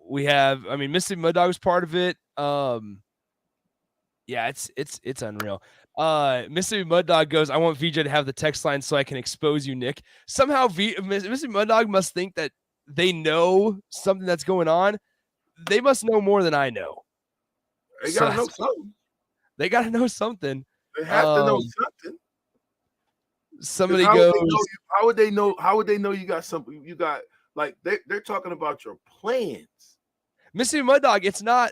Speaker 5: We have, Mississippi Mud Dog was part of it. Yeah, it's unreal. Mississippi Mud Dog goes, I want VJ to have the text line so I can expose you, Nick. Somehow Mississippi Mud Dog must think that they know something that's going on. They must know more than I know.
Speaker 1: They gotta know something.
Speaker 5: They gotta know something.
Speaker 1: They have to know something.
Speaker 5: Somebody goes,
Speaker 1: how would they know? How would they know you got something? You got like they're talking about your plans.
Speaker 5: Mississippi Mud Dog, it's not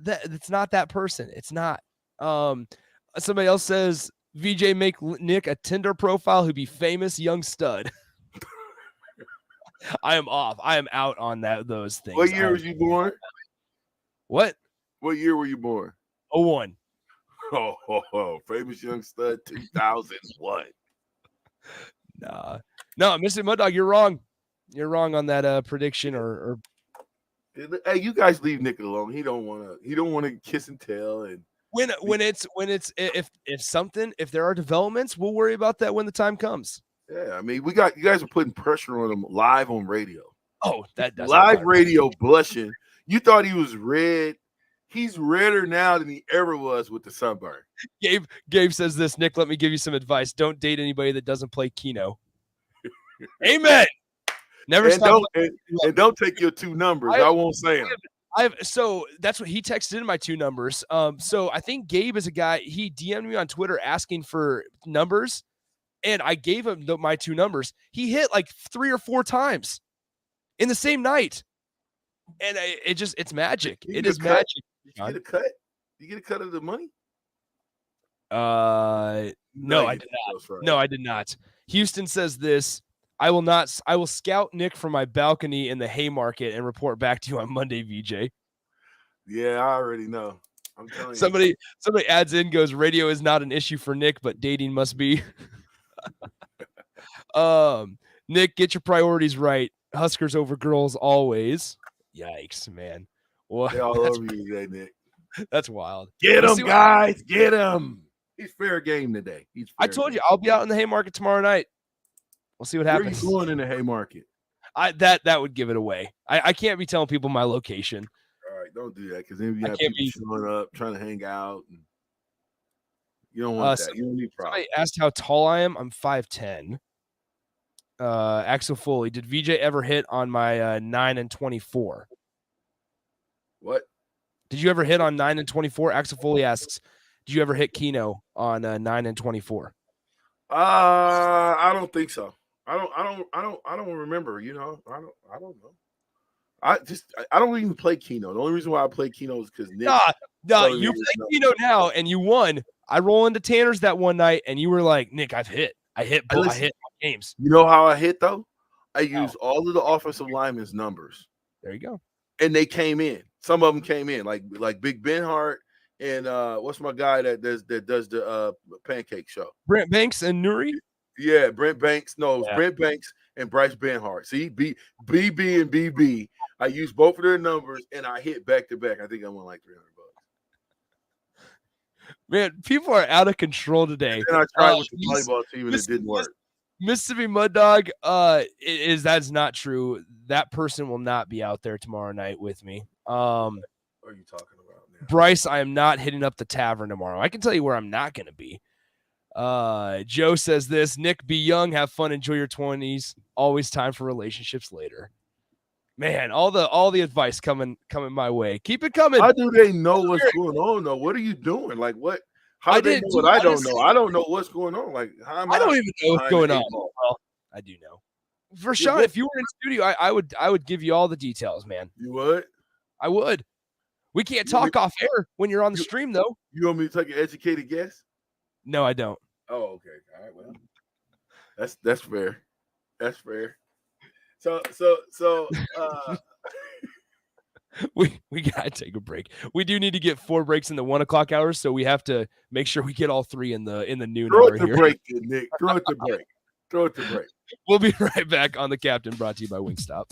Speaker 5: that person. It's not. Somebody else says VJ make Nick a Tinder profile who'd be famous young stud. I am off. I am out on those things.
Speaker 1: What year was you born?
Speaker 5: What
Speaker 1: year were you born?
Speaker 5: 01.
Speaker 1: Oh, famous young stud 2001.
Speaker 5: No, Mississippi Mud Dog, you're wrong. You're wrong on that prediction or
Speaker 1: Hey, you guys leave Nick alone. He don't want to kiss and tell. And
Speaker 5: when if there are developments, we'll worry about that when the time comes.
Speaker 1: Yeah, you guys are putting pressure on him live on radio.
Speaker 5: Oh, that does
Speaker 1: live radio blushing. You thought he was red. He's redder now than he ever was with the sunburn.
Speaker 5: Gabe says this, Nick, let me give you some advice. Don't date anybody that doesn't play Keno. Amen. Never stop.
Speaker 1: And don't take your 2 numbers. I won't say them.
Speaker 5: So that's what he texted in my 2 numbers. So I think Gabe is a guy, he DM'd me on Twitter asking for numbers, and I gave him my 2 numbers. He hit like 3 or 4 times in the same night. And it's magic. It is magic.
Speaker 1: Did you get a cut? You get a cut of the money?
Speaker 5: No, I did not.
Speaker 1: Right.
Speaker 5: No, I did not. Houston says this. I will scout Nick from my balcony in the Haymarket and report back to you on Monday, VJ.
Speaker 1: Yeah, I already know. I'm telling you.
Speaker 5: Somebody adds in, goes, radio is not an issue for Nick, but dating must be. Nick, get your priorities right. Huskers over girls always. Yikes, man. Well,
Speaker 1: they all over you today, Nick.
Speaker 5: That's wild.
Speaker 1: Get him, guys. Get him. He's fair game today.
Speaker 5: I told you I'll be out in the Haymarket tomorrow night. We'll see what happens.
Speaker 1: Where are you going in the Haymarket?
Speaker 5: That would give it away. I can't be telling people my location.
Speaker 1: All right, don't do that, because then you have people showing up trying to hang out. And you don't want that. You don't need problems.
Speaker 5: Somebody asked how tall I am. I'm 5'10". Axel Foley, did VJ ever hit on my 9 and 24?
Speaker 1: What?
Speaker 5: Did you ever hit on 9 and 24? Axel Foley asks, did you ever hit Keno on 9 and 24?
Speaker 1: I don't think so. I don't remember. You know, I don't know. I don't even play Keno. The only reason why I play Keno is because Nick.
Speaker 5: No, you play Keno now and you won. I roll into Tanner's that one night and you were like, Nick, I hit games.
Speaker 1: You know how I hit though? I used all of the offensive linemen's numbers.
Speaker 5: There you go.
Speaker 1: And they came in. Some of them came in, like Big Benhart and what's my guy that does the pancake show?
Speaker 5: Brent Banks and Nuri?
Speaker 1: Yeah, Brent Banks. No, it was Brent Banks and Bryce Benhart. See, BB and BB. I used both of their numbers and I hit back to back. I think I won like $300.
Speaker 5: Man, people are out of control today.
Speaker 1: And I tried with the volleyball team and it didn't work.
Speaker 5: Mississippi Mud Dog, that's not true. That person will not be out there tomorrow night with me.
Speaker 1: What are you talking about now?
Speaker 5: Bryce, I am not hitting up the tavern tomorrow. I can tell you where I'm not going to be. Joe says this, Nick, be young, have fun, enjoy your 20s. Always time for relationships later. Man, all the advice coming my way. Keep it coming.
Speaker 1: How do they know what's going on though? What are you doing? Like what? How do they know what I don't know? I don't know what's going on. Like how am I
Speaker 5: don't even know what's going on. Well, I do know. Vershan, if you were in studio, I would give you all the details, man.
Speaker 1: You would?
Speaker 5: I would. We can't talk off air when you're on the stream, though.
Speaker 1: You want me to take an educated guess?
Speaker 5: No, I don't.
Speaker 1: Oh, okay. All right. Well, that's fair. That's fair. So
Speaker 5: we gotta take a break. We do need to get 4 breaks in the 1 o'clock hours, so we have to make sure we get all 3 in the noon
Speaker 1: hour.
Speaker 5: Throw it
Speaker 1: to break, Nick. Throw it to break. Throw it to break.
Speaker 5: We'll be right back on The Captain, brought to you by Wingstop.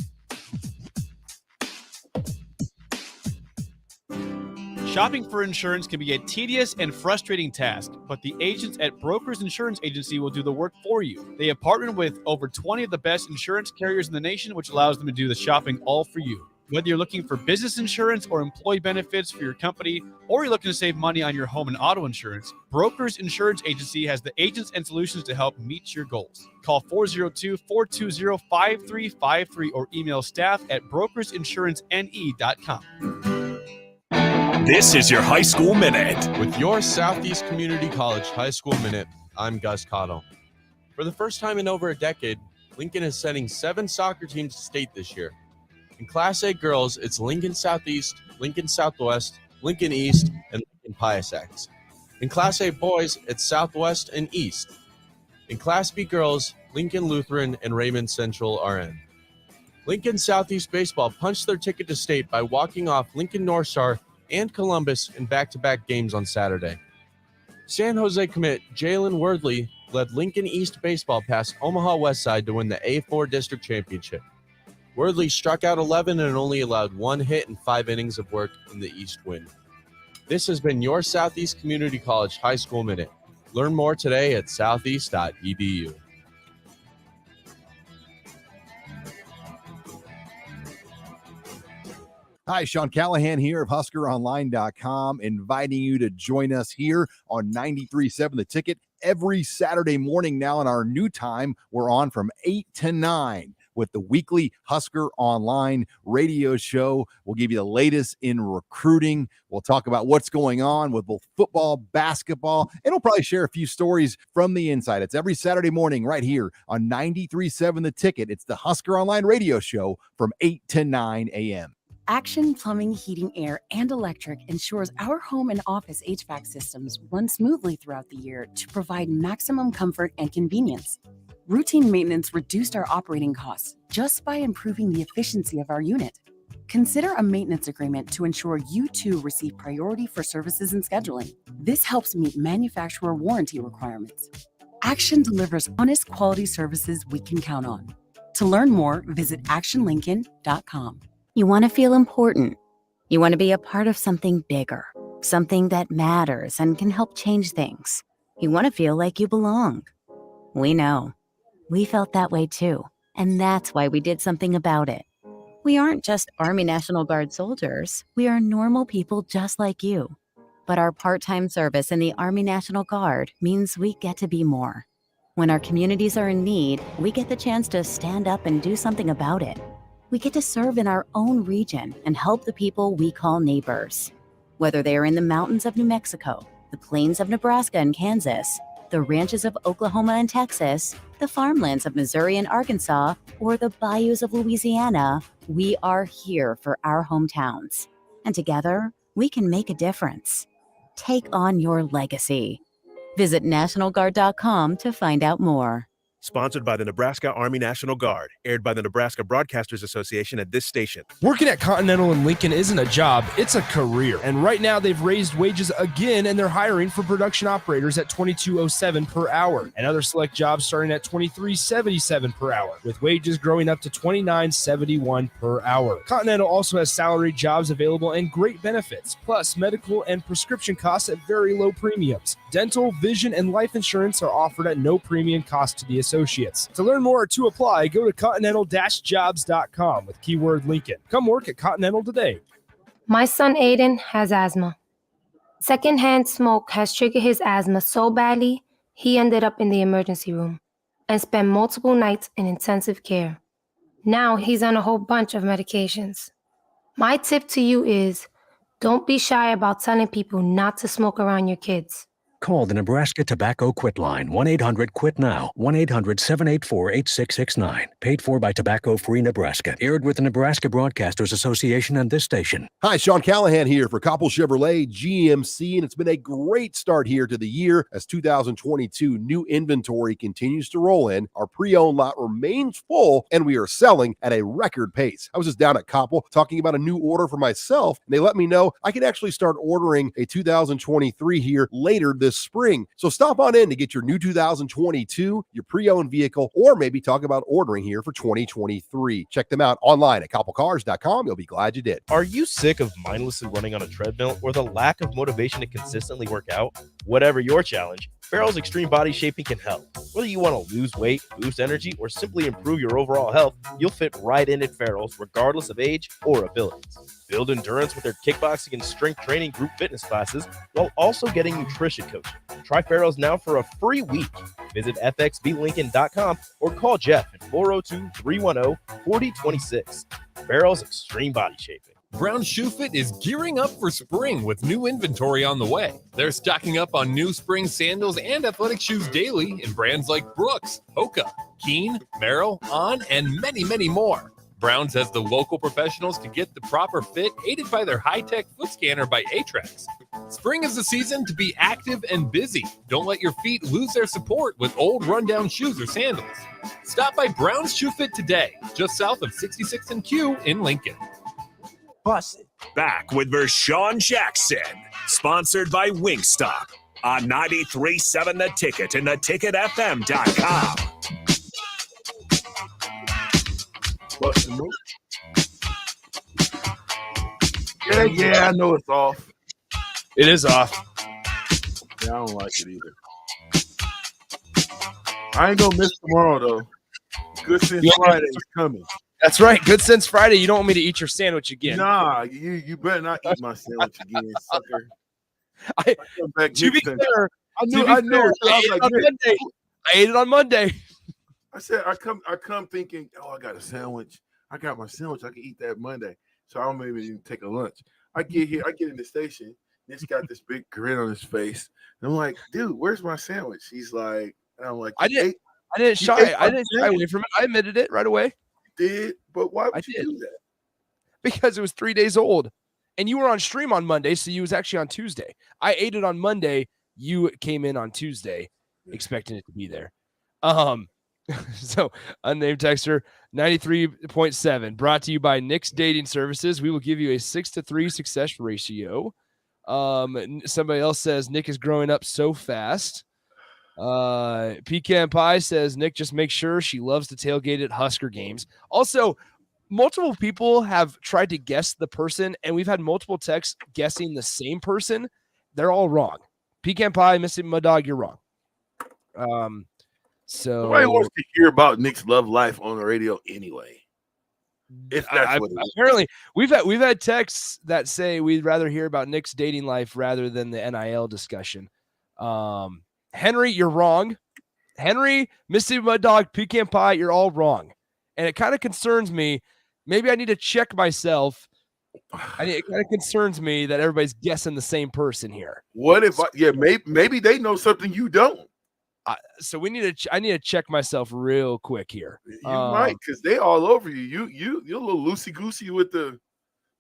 Speaker 7: Shopping for insurance can be a tedious and frustrating task, but the agents at Brokers Insurance Agency will do the work for you. They have partnered with over 20 of the best insurance carriers in the nation, which allows them to do the shopping all for you. Whether you're looking for business insurance or employee benefits for your company, or you're looking to save money on your home and auto insurance, Brokers Insurance Agency has the agents and solutions to help meet your goals. Call 402-420-5353 or email staff at brokersinsurancenE.com.
Speaker 2: This is your High School Minute.
Speaker 8: With your Southeast Community College High School Minute, I'm Gus Cottle. For the first time in over a decade, Lincoln is sending 7 soccer teams to state this year. In Class A girls, it's Lincoln Southeast, Lincoln Southwest, Lincoln East, and Lincoln Pius X. In Class A boys, it's Southwest and East. In Class B girls, Lincoln Lutheran and Raymond Central are in. Lincoln Southeast Baseball punched their ticket to state by walking off Lincoln North Star and Columbus in back-to-back games on Saturday. San Jose commit Jalen Wordley led Lincoln East Baseball past Omaha Westside to win the A4 District Championship. Wordley struck out 11 and only allowed 1 hit in 5 innings of work in the East win. This has been your Southeast Community College High School Minute. Learn more today at southeast.edu.
Speaker 3: Hi, Sean Callahan here of HuskerOnline.com, inviting you to join us here on 93.7 The Ticket every Saturday morning. Now in our new time, we're on from 8 to 9 with the weekly Husker Online radio show. We'll give you the latest in recruiting. We'll talk about what's going on with both football, basketball, and we'll probably share a few stories from the inside. It's every Saturday morning right here on 93.7 The Ticket. It's the Husker Online radio show from 8 to 9 a.m.
Speaker 23: Action Plumbing, Heating, Air, and Electric ensures our home and office HVAC systems run smoothly throughout the year to provide maximum comfort and convenience. Routine maintenance reduced our operating costs just by improving the efficiency of our unit. Consider a maintenance agreement to ensure you too receive priority for services and scheduling. This helps meet manufacturer warranty requirements. Action delivers honest quality services we can count on. To learn more, visit actionlincoln.com.
Speaker 4: You want to feel important. You want to be a part of something bigger, something that matters and can help change things. You want to feel like you belong. We know. We felt that way too, and that's why we did something about it. We aren't just Army National Guard soldiers. We are normal people just like you. But our part-time service in the Army National Guard means we get to be more. When our communities are in need, we get the chance to stand up and do something about it. We get to serve in our own region and help the people we call neighbors. Whether they are in the mountains of New Mexico, the plains of Nebraska and Kansas, the ranches of Oklahoma and Texas, the farmlands of Missouri and Arkansas, or the bayous of Louisiana, we are here for our hometowns. And together, we can make a difference. Take on your legacy. Visit NationalGuard.com to find out more.
Speaker 16: Sponsored by the Nebraska Army National Guard. Aired by the Nebraska Broadcasters Association at this station.
Speaker 5: Working at Continental in Lincoln isn't a job, it's a career. And right now they've raised wages again and they're hiring for production operators at $22.07 per hour and other select jobs starting at $23.77 per hour, with wages growing up to $29.71 per hour. Continental also has salaried jobs available and great benefits, plus medical and prescription costs at very low premiums. Dental, vision, and life insurance are offered at no premium cost to the associates. To learn more or to apply, go to continental-jobs.com with keyword Lincoln. Come work at Continental today.
Speaker 17: My son Aiden has asthma. Secondhand smoke has triggered his asthma so badly, he ended up in the emergency room and spent multiple nights in intensive care. Now he's on a whole bunch of medications. My tip to you is, don't be shy about telling people not to smoke around your kids.
Speaker 20: Call the Nebraska Tobacco Quit Line, 1-800-QUIT-NOW, 1-800-784-8669. Paid for by Tobacco Free Nebraska. Aired with the Nebraska Broadcasters Association and this station.
Speaker 3: Hi, Sean Callahan here for Koppel Chevrolet GMC, and it's been a great start here to the year as 2022 new inventory continues to roll in. Our pre-owned lot remains full, and we are selling at a record pace. I was just down at Koppel talking about a new order for myself, and they let me know I can actually start ordering a 2023 here later this spring. So stop on in to get your new 2022, your pre-owned vehicle, or maybe talk about ordering here for 2023. Check them out online at koppelcars.com. You'll be glad you did.
Speaker 22: Are you sick of mindlessly running on a treadmill or the lack of motivation to consistently work out? Whatever your challenge, Farrell's Extreme Body Shaping can help. Whether you want to lose weight, boost energy, or simply improve your overall health, you'll fit right in at Farrell's regardless of age or abilities. Build endurance with their kickboxing and strength training group fitness classes while also getting nutrition coaching. Try Farrell's now for a free week. Visit fxblincoln.com or call Jeff at 402-310-4026. Farrell's Extreme Body Shaping.
Speaker 21: Brown Shoe Fit is gearing up for spring with new inventory on the way. They're stocking up on new spring sandals and athletic shoes daily in brands like Brooks, Hoka, Keen, Merrell, On, and many, many more. Browns has the local professionals to get the proper fit, aided by their high-tech foot scanner by Atrax. Spring is the season to be active and busy. Don't let your feet lose their support with old rundown shoes or sandals. Stop by Brown's Shoe Fit today, just south of 66th and Q in Lincoln.
Speaker 2: Back with Vershan Jackson, sponsored by Wingstop on 93.7 The Ticket and theticketfm.com.
Speaker 1: Yeah, I know it's off.
Speaker 5: It is off.
Speaker 1: Yeah, I don't like it either. I ain't gonna miss tomorrow though. Good since Friday is coming.
Speaker 5: That's right. Good Sense Friday. You don't want me to eat your sandwich again.
Speaker 1: Nah, you better not eat my sandwich again, sucker.
Speaker 5: To be fair, I knew it. I ate it on Monday.
Speaker 1: I said I come thinking, oh, I got a sandwich. I got my sandwich. I can eat that Monday. So I don't maybe even take a lunch. I get here, I get in the station. Nick's got this big grin on his face. And I'm like, dude, where's my sandwich? He's like, and I'm like,
Speaker 5: I didn't shy away from it. I admitted it right away.
Speaker 1: You did, but why would you do that?
Speaker 5: Because it was 3 days old. And you were on stream on Monday, so you was actually on Tuesday. I ate it on Monday. You came in on Tuesday, expecting it to be there. So unnamed texter 93.7 brought to you by Nick's Dating Services. We will give you a 6-to-3 success ratio. Somebody else says Nick is growing up so fast. Pecan Pie says Nick just makes sure she loves to tailgate at Husker games. Also, multiple people have tried to guess the person, and we've had multiple texts guessing the same person. They're all wrong. Pecan Pie, Missing My Dog, you're wrong. So
Speaker 1: nobody wants to hear about Nick's love life on the radio anyway. If that's what it is.
Speaker 5: Apparently, we've had texts that say we'd rather hear about Nick's dating life rather than the NIL discussion. Henry, you're wrong. Henry, Missing My Dog, Pecan Pie, you're all wrong. And it kind of concerns me. Maybe I need to check myself. It kind of concerns me that everybody's guessing the same person here.
Speaker 1: What if maybe they know something you don't?
Speaker 5: So I need to check myself real quick here.
Speaker 1: You might, because they all over you. You're a little loosey goosey with the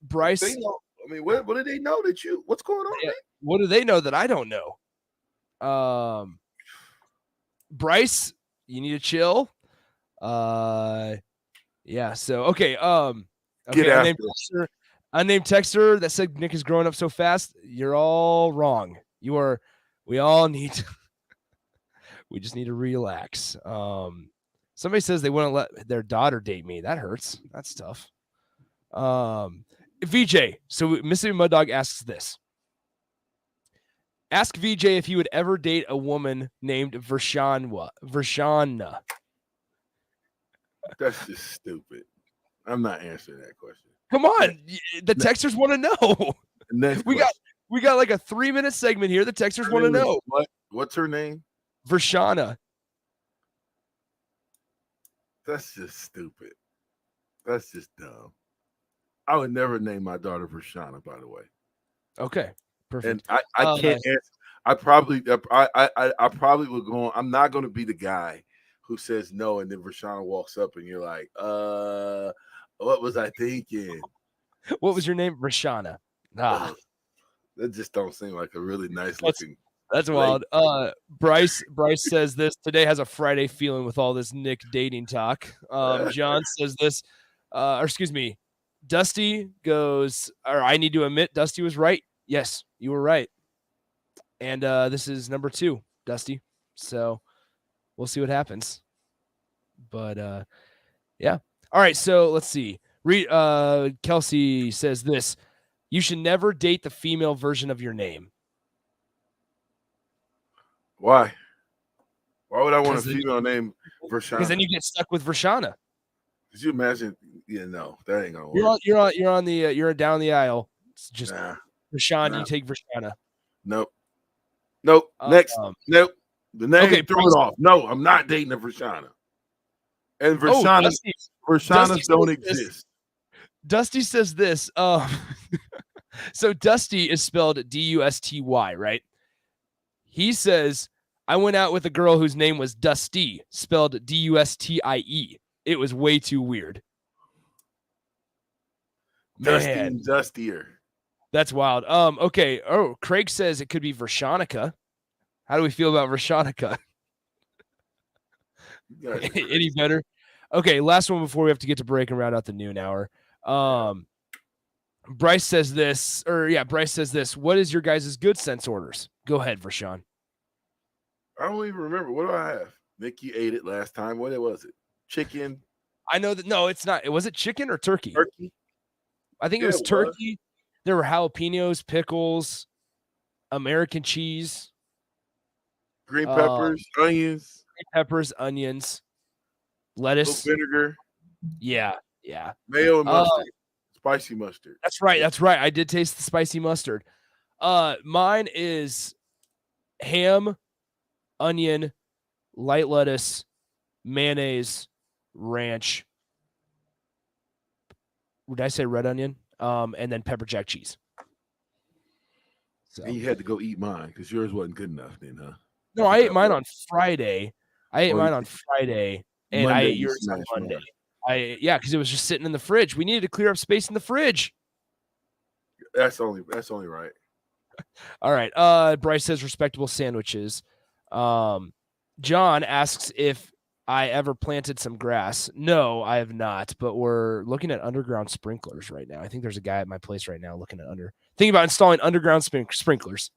Speaker 5: Bryce.
Speaker 1: They know, I mean, what do they know that you? What's going on? Man?
Speaker 5: What do they know that I don't know? Bryce, you need to chill. Yeah. So okay. Unnamed texter that said Nick is growing up so fast. You're all wrong. We all need to, we just need to relax. Somebody says they wouldn't let their daughter date me. That hurts. That's tough. VJ. So Mississippi Mud Dog asks this. Ask VJ if he would ever date a woman named Vershana.
Speaker 1: That's just stupid. I'm not answering that question.
Speaker 5: Come on. The texters want to know. We got like a 3-minute segment here. The texters want to know.
Speaker 1: What's her name?
Speaker 5: Vershana.
Speaker 1: That's just stupid. That's just dumb. I would never name my daughter Vershana, by the way.
Speaker 5: Okay. Perfect.
Speaker 1: And I can't answer. I probably would go on. I'm not going to be the guy who says no, and then Vershana walks up and you're like, what was I thinking?
Speaker 5: What was your name? Vershana.
Speaker 1: That just don't seem like a really nice looking.
Speaker 5: That's wild. Bryce says this today has a Friday feeling with all this Nick dating talk. John says this, Dusty goes, or I need to admit Dusty was right. Yes, you were right. And this is number 2, Dusty. So we'll see what happens. But yeah. All right, so let's see. Kelsey says this. You should never date the female version of your name.
Speaker 1: Why? Why would I want a female name Vershana?
Speaker 5: Because then you get stuck with Vershana.
Speaker 1: Could you imagine? Yeah, no, that ain't gonna work.
Speaker 5: You're down the aisle. It's just Vershan. You take Vershana.
Speaker 1: Nope. Next. Nope. The name. Okay, throw it off. No, I'm not dating a Vershana. And Vershanas don't exist.
Speaker 5: Dusty says this. So Dusty is spelled Dusty, right? He says, I went out with a girl whose name was Dusty, spelled Dustie. It was way too weird.
Speaker 1: Dusty and Dustier.
Speaker 5: That's wild. Okay. Oh, Craig says it could be Vershanica. How do we feel about Vershanica? Any better? Okay, last one before we have to get to break and round out the noon hour. Bryce says this. What is your guys' good sense orders? Go ahead, Vershan.
Speaker 1: I don't even remember. What do I have? Nikki ate it last time. What was it? Chicken.
Speaker 5: I know that. No, it's not. Was it chicken or turkey?
Speaker 1: Turkey.
Speaker 5: I think it was turkey. There were jalapenos, pickles, American cheese,
Speaker 1: green peppers, onions,
Speaker 5: lettuce,
Speaker 1: vinegar.
Speaker 5: Yeah. Yeah.
Speaker 1: Mayo and mustard. Spicy mustard.
Speaker 5: That's right. I did taste the spicy mustard. Mine is ham, onion, light lettuce, mayonnaise, ranch. Would I say red onion? And then pepper jack cheese. So.
Speaker 1: And you had to go eat mine because yours wasn't good enough then, huh?
Speaker 5: No, I ate mine on Friday. And
Speaker 1: Monday,
Speaker 5: I ate yours on Monday. Because it was just sitting in the fridge. We needed to clear up space in the fridge.
Speaker 1: That's only right.
Speaker 5: All right. Bryce says respectable sandwiches. John asks if I ever planted some grass. No, I have not, but we're looking at underground sprinklers right now. I think there's a guy at my place right now thinking about installing underground sprinklers.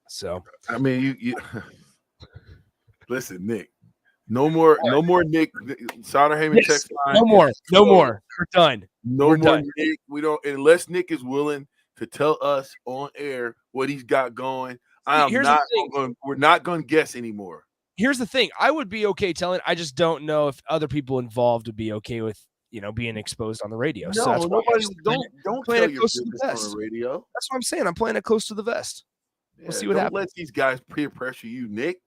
Speaker 5: So,
Speaker 1: I mean, you listen, Nick. No more Nick. Soderham text line.
Speaker 5: No more. We're done.
Speaker 1: We're done. Nick. We don't, unless Nick is willing to tell us on air what he's got going. We're not going to guess anymore.
Speaker 5: Here's the thing. I would be okay telling. I just don't know if other people involved would be okay with, being exposed on the radio.
Speaker 1: No,
Speaker 5: so that's
Speaker 1: nobody. Don't tell your business on the radio.
Speaker 5: That's what I'm saying. I'm playing it close to the vest. We'll see what happens.
Speaker 1: Don't let these guys peer pressure you, Nick.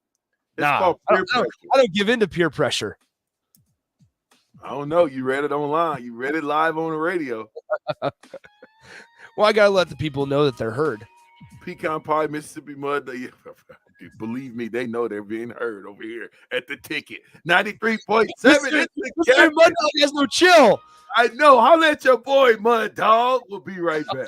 Speaker 5: I don't give in to peer pressure.
Speaker 1: I don't know. You read it online. You read it live on the radio.
Speaker 5: Well, I gotta let the people know that they're heard.
Speaker 1: Pecan pie, Mississippi mud. Believe me, they know they're being heard over here at the ticket. 93.7.
Speaker 5: Mr. Mud Dog has no chill.
Speaker 1: I know. Holla at your boy, Mud Dog. We'll be right back.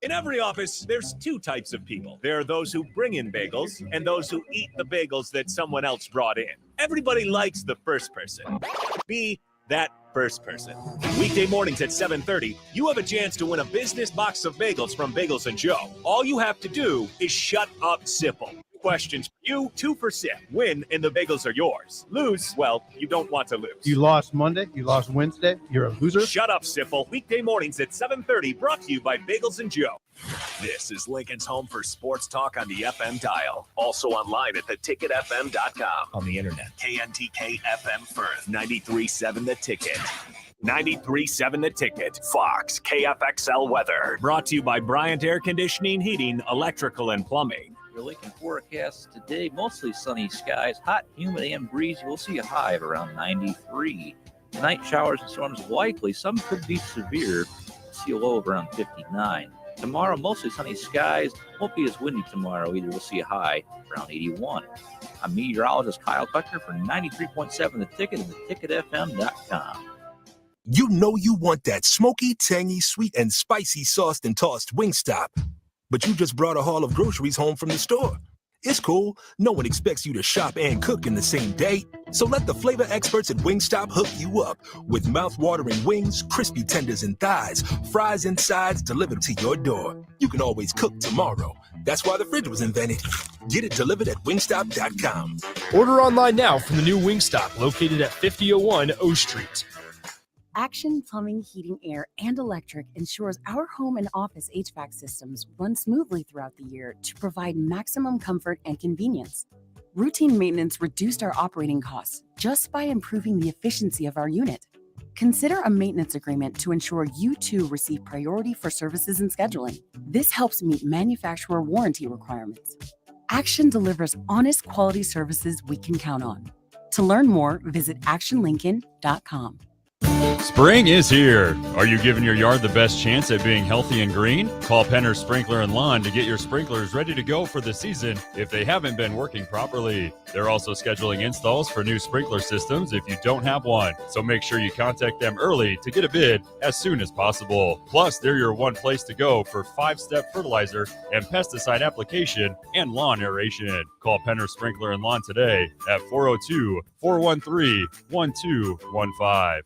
Speaker 2: In every office, there's two types of people. There are those who bring in bagels and those who eat the bagels that someone else brought in. Everybody likes the first person. Be that first person. Weekday mornings at 7:30, you have a chance to win a business box of bagels from Bagels and Joe. All you have to do is shut up, Sipple. Questions for you, 2 for Sip. Win, and the bagels are yours. Lose, well, you don't want to lose.
Speaker 7: You lost Monday. You lost Wednesday. You're a loser.
Speaker 2: Shut up, Sipple. Weekday mornings at 7:30, brought to you by Bagels and Joe. This is Lincoln's home for sports talk on the FM dial. Also online at theticketfm.com. On the internet, KNTK FM Firth, 93.7 The Ticket. 93.7 The Ticket. Fox, KFXL Weather. Brought to you by Bryant Air Conditioning, Heating, Electrical, and Plumbing.
Speaker 32: Your Lincoln forecast today, mostly sunny skies, hot, humid, and breezy. We'll see a high of around 93. Tonight, showers and storms likely. Some could be severe. We'll see a low of around 59. Tomorrow, mostly sunny skies. Won't be as windy tomorrow either. We'll see a high around 81. I'm meteorologist Kyle Tucker for 93.7 The Ticket and theticketfm.com.
Speaker 9: You know you want that smoky, tangy, sweet, and spicy sauced and tossed Wingstop. But you just brought a haul of groceries home from the store. It's cool. No one expects you to shop and cook in the same day. So let the flavor experts at Wingstop hook you up with mouth-watering wings, crispy tenders and thighs, fries and sides delivered to your door. You can always cook tomorrow. That's why the fridge was invented. Get it delivered at wingstop.com.
Speaker 5: Order online now from the new Wingstop located at 5001 O Street.
Speaker 23: Action Plumbing, Heating, Air, and Electric ensures our home and office HVAC systems run smoothly throughout the year to provide maximum comfort and convenience. Routine maintenance reduced our operating costs just by improving the efficiency of our unit. Consider a maintenance agreement to ensure you too receive priority for services and scheduling. This helps meet manufacturer warranty requirements. Action delivers honest quality services we can count on. To learn more, visit actionlincoln.com.
Speaker 10: Spring is here. Are you giving your yard the best chance at being healthy and green? Call Penner Sprinkler and Lawn to get your sprinklers ready to go for the season if they haven't been working properly. They're also scheduling installs for new sprinkler systems if you don't have one. So make sure you contact them early to get a bid as soon as possible. Plus, they're your one place to go for 5-step fertilizer and pesticide application and lawn aeration. Call Penner Sprinkler and Lawn today at 402-413-1215.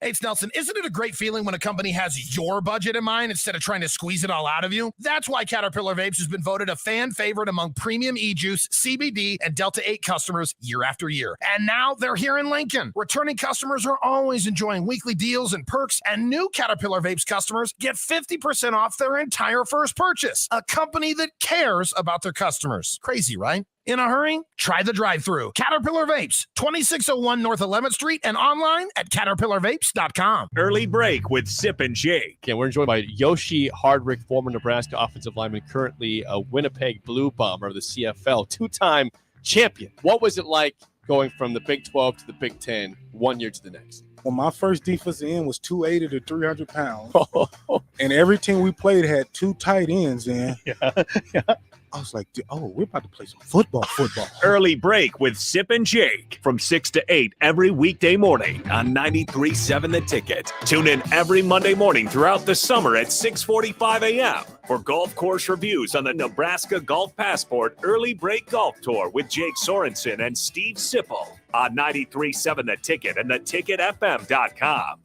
Speaker 11: Hey, it's Nelson. Isn't it a great feeling when a company has your budget in mind instead of trying to squeeze it all out of you? That's why Caterpillar Vapes has been voted a fan favorite among premium e-juice, CBD, and Delta 8 customers year after year. And now they're here in Lincoln. Returning customers are always enjoying weekly deals and perks, and new Caterpillar Vapes customers get 50% off their entire first purchase. A company that cares about their customers. Crazy, right? In a hurry? Try the drive-thru. Caterpillar Vapes, 2601 North 11th Street, and online at caterpillarvapes.com.
Speaker 2: Early break with Sip and Jake.
Speaker 7: Okay, we're joined by Yoshi Hardrick, former Nebraska offensive lineman, currently a Winnipeg Blue Bomber of the CFL, two-time champion. What was it like going from the Big 12 to the Big 10 1 year to the next?
Speaker 12: Well, my first defensive end was 280 to 300 pounds. And every team we played had two tight ends in.
Speaker 2: Yeah.
Speaker 12: I was like, oh, we're about to play some football.
Speaker 2: Early break with Sip and Jake from 6 to 8 every weekday morning on 93.7 The Ticket. Tune in every Monday morning throughout the summer at 6:45 a.m. for golf course reviews on the Nebraska Golf Passport Early Break Golf Tour with Jake Sorensen and Steve Sipple on 93.7 The Ticket and theticketfm.com.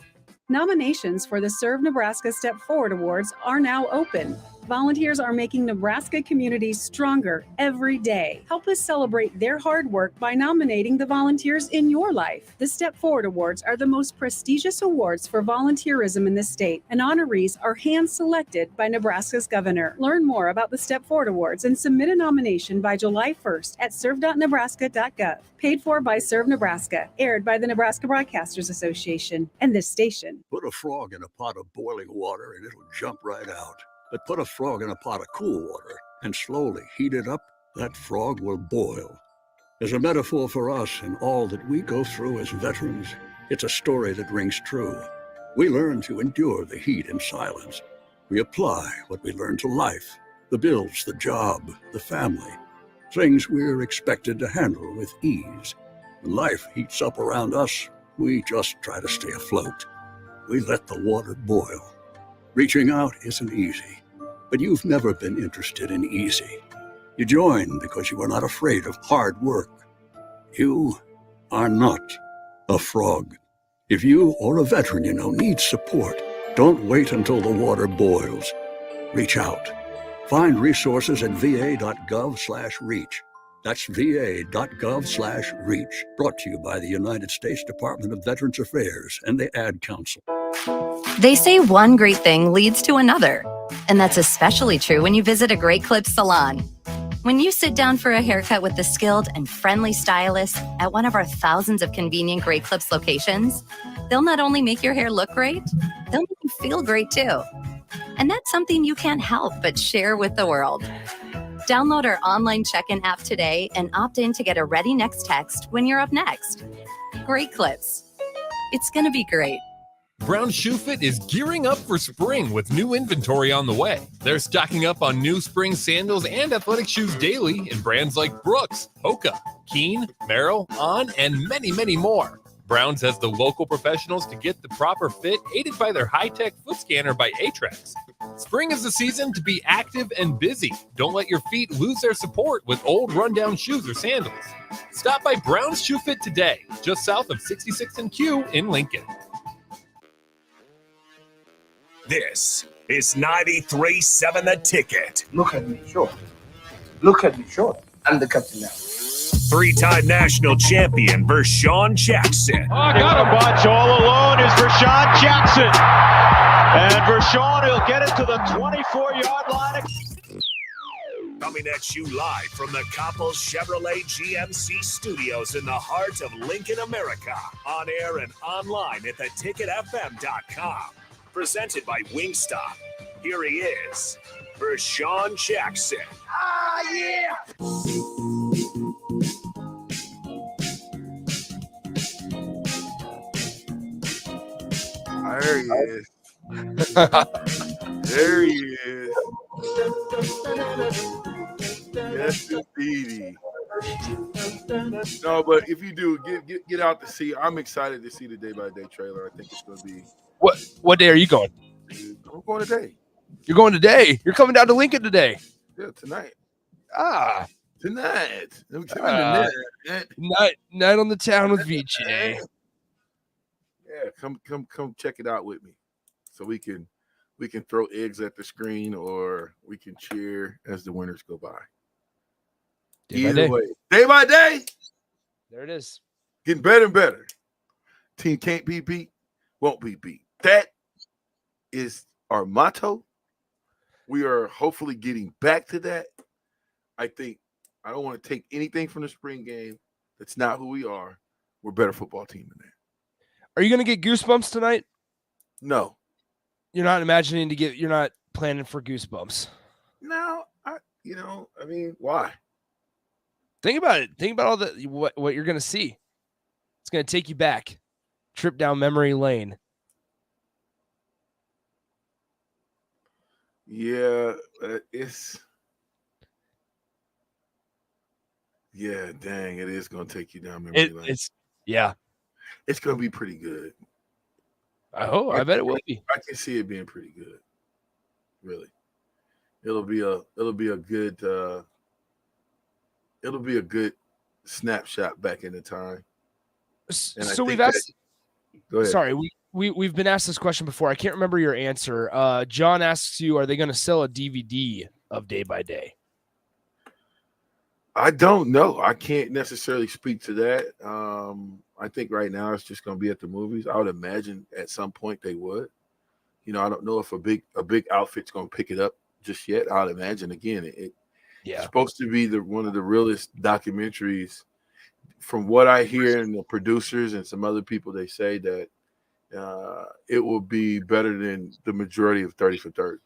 Speaker 13: Nominations for the Serve Nebraska Step Forward Awards are now open. Volunteers are making Nebraska communities stronger every day. Help us celebrate their hard work by nominating the volunteers in your life. The Step Forward Awards are the most prestigious awards for volunteerism in the state, and honorees are hand-selected by Nebraska's governor. Learn more about the Step Forward Awards and submit a nomination by July 1st at serve.nebraska.gov. Paid for by Serve Nebraska, aired by the Nebraska Broadcasters Association and this station.
Speaker 14: Put a frog in a pot of boiling water and it'll jump right out. But put a frog in a pot of cool water and slowly heat it up, that frog will boil. As a metaphor for us and all that we go through as veterans, it's a story that rings true. We learn to endure the heat in silence. We apply what we learn to life, the bills, the job, the family, things we're expected to handle with ease. When life heats up around us, we just try to stay afloat. We let the water boil. Reaching out isn't easy, but you've never been interested in easy. You join because you are not afraid of hard work. You are not a frog. If you or a veteran you know needs support, don't wait until the water boils. Reach out. Find resources at va.gov/reach. That's va.gov/reach. Brought to you by the United States Department of Veterans Affairs and the Ad Council.
Speaker 4: They say one great thing leads to another, and that's especially true when you visit a Great Clips salon. When you sit down for a haircut with the skilled and friendly stylist at one of our thousands of convenient Great Clips locations, they'll not only make your hair look great, they'll make you feel great too. And that's something you can't help but share with the world. Download our online check-in app today and opt in to get a Ready Next text when you're up next. Great Clips. It's gonna be great.
Speaker 21: Brown Shoe Fit is gearing up for spring with new inventory on the way. They're stocking up on new spring sandals and athletic shoes daily in brands like Brooks, Hoka, Keen, Merrell, On, and many, many more. Browns has the local professionals to get the proper fit, aided by their high-tech foot scanner by Atrax. Spring is the season to be active and busy. Don't let your feet lose their support with old rundown shoes or sandals. Stop by Brown's Shoe Fit today, just south of 66th and Q in Lincoln.
Speaker 2: This is 93.7 The Ticket.
Speaker 15: Look at me, sure. Look at me, sure. I'm the captain now.
Speaker 2: Three-time national champion Vershan Jackson.
Speaker 18: Oh, got a bunch all alone is Vershan Jackson. And Vershan will get it to the 24-yard line.
Speaker 2: Coming at you live from the Coppels Chevrolet GMC studios in the heart of Lincoln, America. On air and online at theticketfm.com. Presented by Wingstop. Here he is, Vershan Jackson.
Speaker 15: Ah, yeah!
Speaker 1: There he is. There he is. Yes, indeed. No, but if you do get out to see, I'm excited to see the day-by-day trailer. I think it's going to be.
Speaker 5: What day are you going?
Speaker 1: I'm going today.
Speaker 5: You're going today? You're coming down to Lincoln today?
Speaker 1: Yeah, tonight.
Speaker 5: Tonight.
Speaker 1: Night
Speaker 5: on the town with VJ.
Speaker 1: Yeah, come check it out with me, so we can throw eggs at the screen or we can cheer as the winners go by. Either way, day by day.
Speaker 5: There it is.
Speaker 1: Getting better and better. Team can't be beat, won't be beat. That is our motto. We are hopefully getting back to that. I think I don't want to take anything from the spring game. That's not who we are. We're a better football team than that.
Speaker 5: Are you going to get goosebumps tonight?
Speaker 1: No.
Speaker 5: You're not imagining to get. You're not planning for goosebumps.
Speaker 1: No, why?
Speaker 5: Think about it. Think about all the what you're going to see. It's going to take you back. Trip down memory lane.
Speaker 1: Yeah, dang, it is going to take you down memory lane.
Speaker 5: It's
Speaker 1: going to be pretty good.
Speaker 5: I bet it will be.
Speaker 1: I can see it being pretty good. Really. It'll be a good snapshot back in the time.
Speaker 5: So we've asked.
Speaker 1: Go ahead.
Speaker 5: Sorry, we've been asked this question before. I can't remember your answer. John asks you, are they going to sell a DVD of Day by Day?
Speaker 1: I don't know. I can't necessarily speak to that. I think right now it's just going to be at the movies. I would imagine at some point they would. I don't know if a big outfit's going to pick it up just yet. I'd imagine again it's supposed to be one of the realest documentaries. From what I hear and the producers and some other people, they say that it will be better than the majority of 30 for 30s.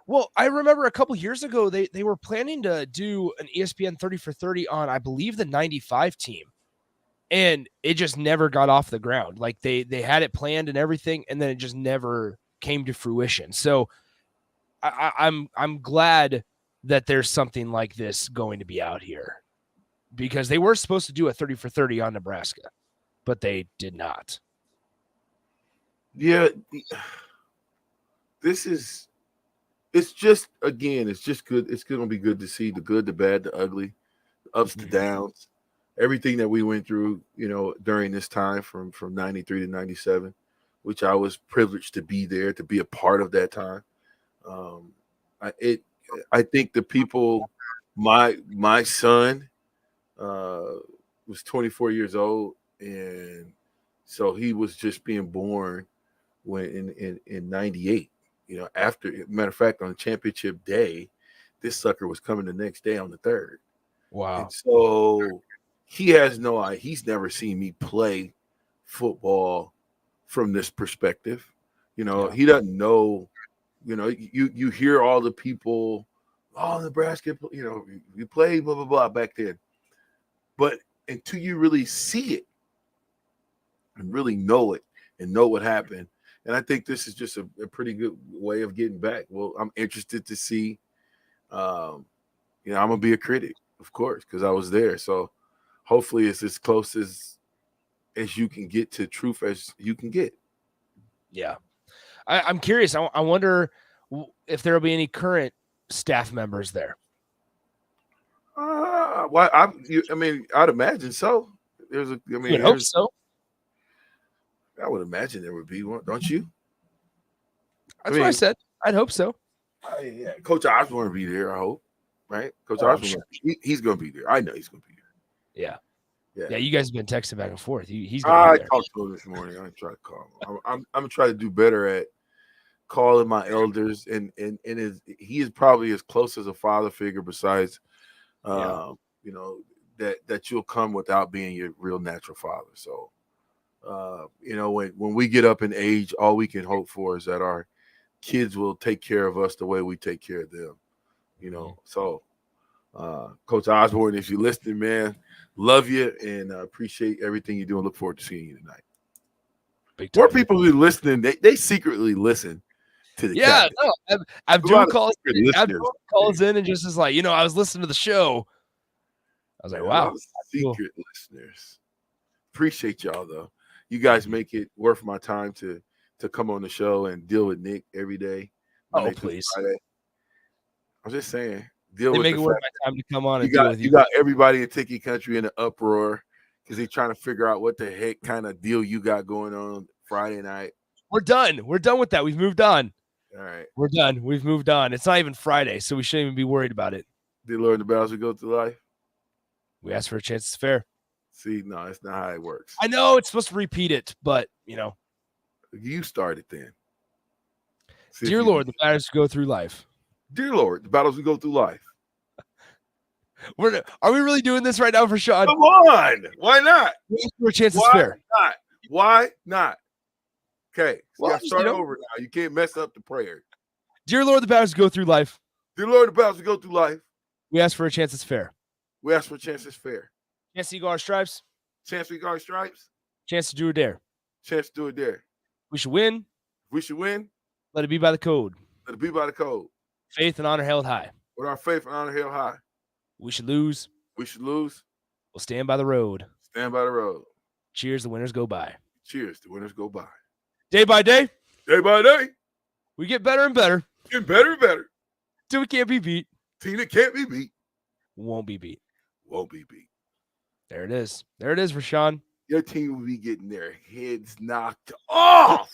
Speaker 5: Well, I remember a couple years ago they were planning to do an ESPN 30 for 30 on, I believe, the 95 team. And it just never got off the ground. Like they had it planned and everything, and then it just never came to fruition. So I'm glad that there's something like this going to be out here, because they were supposed to do a 30 for 30 on Nebraska, but they did not.
Speaker 1: Yeah, it's just good. It's going to be good to see the good, the bad, the ugly, the ups, the downs, everything that we went through, during this time from 93 to 97, which I was privileged to be there, to be a part of that time. I think the people, my son was 24 years old, and so he was just being born when in 98. After, matter of fact, on championship day, this sucker was coming the next day on the 3rd.
Speaker 5: Wow.
Speaker 1: And so he's never seen me play football from this perspective. He doesn't know. You hear all the people, Nebraska, you play blah blah blah back then, but until you really see it and really know it and know what happened, and I think this is just a pretty good way of getting back. Well, I'm interested to see. I'm gonna be a critic, of course, because I was there. So hopefully it's as close as you can get to truth as you can get.
Speaker 5: Yeah. I'm curious. I wonder if there will be any current staff members there.
Speaker 1: I'd imagine so.
Speaker 5: I hope so.
Speaker 1: I would imagine there would be one, don't you?
Speaker 5: That's what I said. I'd hope so.
Speaker 1: Yeah. Coach Osborne will be there, I hope. Right? Coach Osborne, sure. He's going to be there. I know he's going to be there.
Speaker 5: Yeah. You guys have been texting back and forth. He's going to be there.
Speaker 1: I talked to him this morning. I try to call him. I'm going to try to do better at calling my elders, and he is probably as close as a father figure besides that you'll come without being your real natural father. So when we get up in age, all we can hope for is that our kids will take care of us the way we take care of them. So Coach Osborne, if you're listening, man, love you and appreciate everything you do and look forward to seeing you tonight. More people who are listening, they secretly listen to the captain.
Speaker 5: No, Abdul calls in and just is like, I was listening to the show. I was like, wow.
Speaker 1: Secret listeners. Appreciate y'all, though. You guys make it worth my time to come on the show and deal with Nick every day.
Speaker 5: Oh, please.
Speaker 1: Friday. I'm just saying.
Speaker 5: Make it worth my time to come on and
Speaker 1: deal
Speaker 5: with you.
Speaker 1: You got everybody in Tiki Country in an uproar because they're trying to figure out what the heck kind of deal you got going on Friday night.
Speaker 5: We're done. We're done with that. We've moved on.
Speaker 1: All right.
Speaker 5: We're done. We've moved on. It's not even Friday, so we shouldn't even be worried about it.
Speaker 1: Dear Lord, the battles we go through life.
Speaker 5: We ask for a chance. It's fair.
Speaker 1: See, no, that's not how it works.
Speaker 5: I know it's supposed to repeat it, but
Speaker 1: you started then.
Speaker 5: Dear Lord, the battles we go through life.
Speaker 1: Dear Lord, the battles we go through life.
Speaker 5: Are we really doing this right now for Sean?
Speaker 1: Come on. Why not?
Speaker 5: For a chance is fair.
Speaker 1: Why not? Okay. So
Speaker 5: Well,
Speaker 1: you got to start over now. You can't mess up the prayer.
Speaker 5: Dear Lord, the battles go through life.
Speaker 1: Dear Lord, the battles go through life.
Speaker 5: We ask for a chance that's fair.
Speaker 1: We ask for a chance that's fair.
Speaker 5: Chance to eagle our stripes.
Speaker 1: Chance to eagle our stripes.
Speaker 5: Chance to do or dare.
Speaker 1: Chance to do it there.
Speaker 5: We should win.
Speaker 1: We should win.
Speaker 5: Let it be by the code.
Speaker 1: Let it be by the code.
Speaker 5: Faith and honor held high.
Speaker 1: With our faith and honor held high.
Speaker 5: We should lose.
Speaker 1: We should lose.
Speaker 5: We'll stand by the road.
Speaker 1: Stand by the road.
Speaker 5: Cheers, the winners go by.
Speaker 1: Cheers, the winners go by.
Speaker 5: Day by day.
Speaker 1: Day by day.
Speaker 5: We get better and better.
Speaker 1: Getting better and better.
Speaker 5: Till we can't be beat.
Speaker 1: Team that can't be beat.
Speaker 5: Won't be beat.
Speaker 1: Won't be beat.
Speaker 5: There it is. There it is, Vershan.
Speaker 1: Your team will be getting their heads knocked off.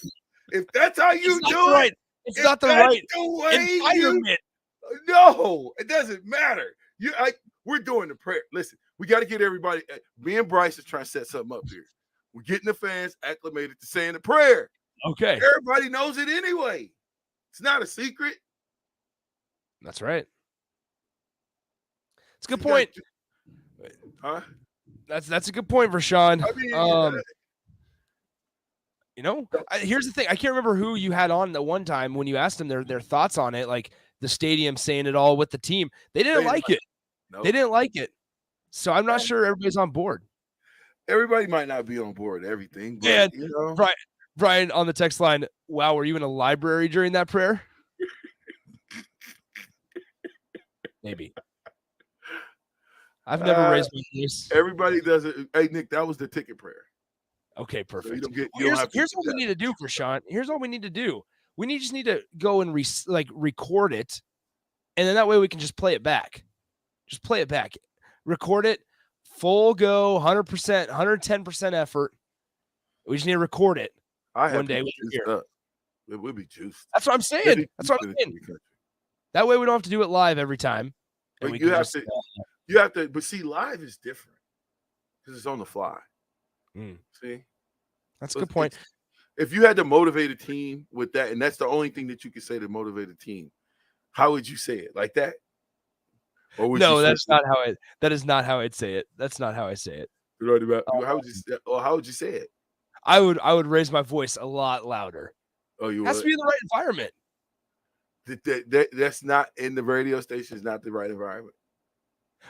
Speaker 1: If that's how you do it.
Speaker 5: It's not the right
Speaker 1: environment. No, it doesn't matter. We're doing the prayer. Listen, we got to get everybody. Me and Bryce is trying to set something up here. We're getting the fans acclimated to saying the prayer.
Speaker 5: Okay.
Speaker 1: Everybody knows it anyway. It's not a secret.
Speaker 5: That's right. It's a good point.
Speaker 1: Huh?
Speaker 5: That's a good point, Vershan.
Speaker 1: I mean,
Speaker 5: here's the thing. I can't remember who you had on the one time when you asked them their thoughts on it, like the stadium saying it all with the team. They didn't like it.
Speaker 1: Nope.
Speaker 5: They didn't like it. So I'm not sure everybody's on board.
Speaker 1: Everybody might not be on board with everything. But,
Speaker 5: And Brian on the text line, wow, were you in a library during that prayer? Maybe. I've never raised my voice.
Speaker 1: Everybody does it. Hey, Nick, that was the ticket prayer.
Speaker 5: Okay, perfect.
Speaker 1: So
Speaker 5: here's what we need to do for Sean. Here's all we need to do. We just need to go and record it, and then that way we can just play it back. Just play it back. Record it, full go, 100%, 110% effort. We just need to record it one day.
Speaker 1: It would be juiced.
Speaker 5: That's what I'm saying. That way we don't have to do it live every time.
Speaker 1: But you have to. But see, live is different because it's on the fly. See,
Speaker 5: that's a good point.
Speaker 1: If you had to motivate a team with that, and that's the only thing that you could say to motivate a team, how would you say it? Like that? Or would
Speaker 5: that's not how it. That is not how I'd say it. That's not how I say it.
Speaker 1: How would you say it?
Speaker 5: I would raise my voice a lot louder.
Speaker 1: Oh, you
Speaker 5: has to be in the right environment.
Speaker 1: That's not in the radio station. Is not the right environment.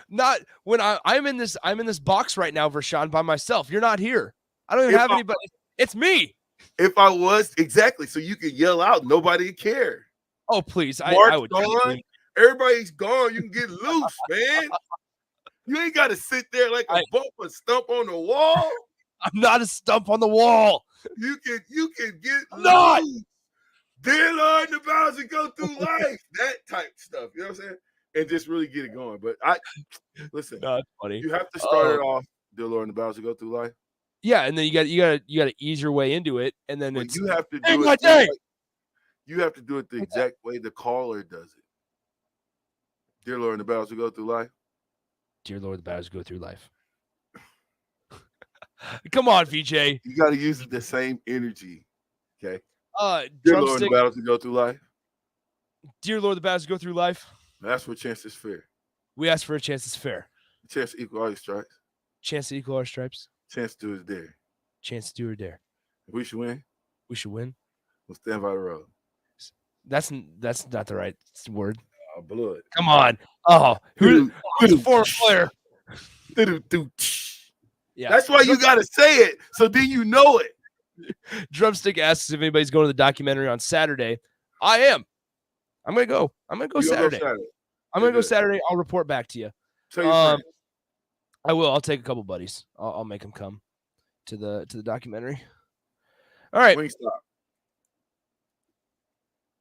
Speaker 5: Not when I'm in this box right now, Vershan, by myself. You're not here. I don't even have anybody. It's me.
Speaker 1: If I was, exactly, so you can yell out, nobody would care.
Speaker 5: Oh, please.
Speaker 1: I
Speaker 5: would.
Speaker 1: Gone, everybody's gone. You can get loose, man. You ain't got to sit there like a bump or stump on the wall.
Speaker 5: I'm not a stump on the wall.
Speaker 1: You can get
Speaker 5: not.
Speaker 1: loose. Dear Lord, the battles that go through life. That type stuff. You know what I'm saying? And just really get it going. But listen.
Speaker 5: No, that's funny.
Speaker 1: You have to start it off, dear Lord, the battles that go through life.
Speaker 5: Yeah, and then you got to ease your way into it, and then
Speaker 1: you have to do it. You have to do it the exact way the caller does it. Dear Lord, the battles that go through life.
Speaker 5: Dear Lord, the battles go through life. Come on, VJ.
Speaker 1: You got to use the same energy. Okay.
Speaker 5: Dear
Speaker 1: Lord, the battles that go through life.
Speaker 5: Dear Lord, the battles go through life.
Speaker 1: That's what chance is fair.
Speaker 5: We ask for a chance that's fair.
Speaker 1: Chance to equal all your stripes.
Speaker 5: Chance to equal our stripes.
Speaker 1: Chance to do it dare.
Speaker 5: Chance to do or dare.
Speaker 1: We should win.
Speaker 5: We should win.
Speaker 1: We'll stand by the road.
Speaker 5: That's not the right word.
Speaker 1: Oh, blood.
Speaker 5: Come on. Oh, who's a former player?
Speaker 1: Yeah. That's why you got to say it, so then you know it.
Speaker 5: Drumstick asks if anybody's going to the documentary on Saturday. I am. I'm gonna go. I'm gonna go Saturday. I'm gonna go Saturday. I'll report back to you. I will. I'll take a couple buddies. I'll make them come to the documentary. All right.
Speaker 1: Wingstop.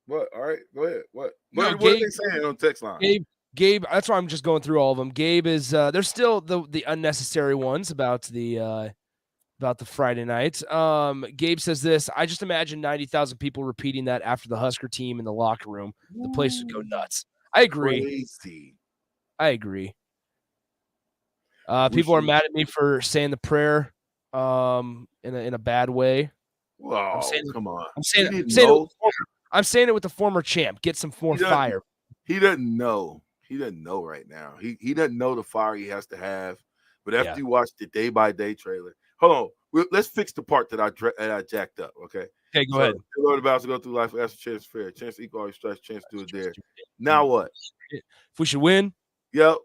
Speaker 1: What? All right. Go ahead. What?
Speaker 5: No,
Speaker 1: what are they saying on text line?
Speaker 5: Gabe. That's why I'm just going through all of them. Gabe is. There's still the unnecessary ones about the Friday night. Gabe says this. I just imagine 90,000 people repeating that after the Husker team in the locker room. The place would go nuts. I agree.
Speaker 1: Crazy.
Speaker 5: I agree. People are mad at me for saying the prayer in a bad way.
Speaker 1: Wow, come on.
Speaker 5: I'm saying it with the former champ. Get some more fire.
Speaker 1: He doesn't know. he doesn't know right now. He doesn't know the fire he has to have. But after you watch the day-by-day trailer, hold on. Let's fix the part that I jacked up, okay?
Speaker 5: Okay, go ahead.
Speaker 1: The Lord about to go through life, ask a chance fair, chance to equal all your stress, chance to do it there. Now what?
Speaker 5: If we should win,
Speaker 1: yep,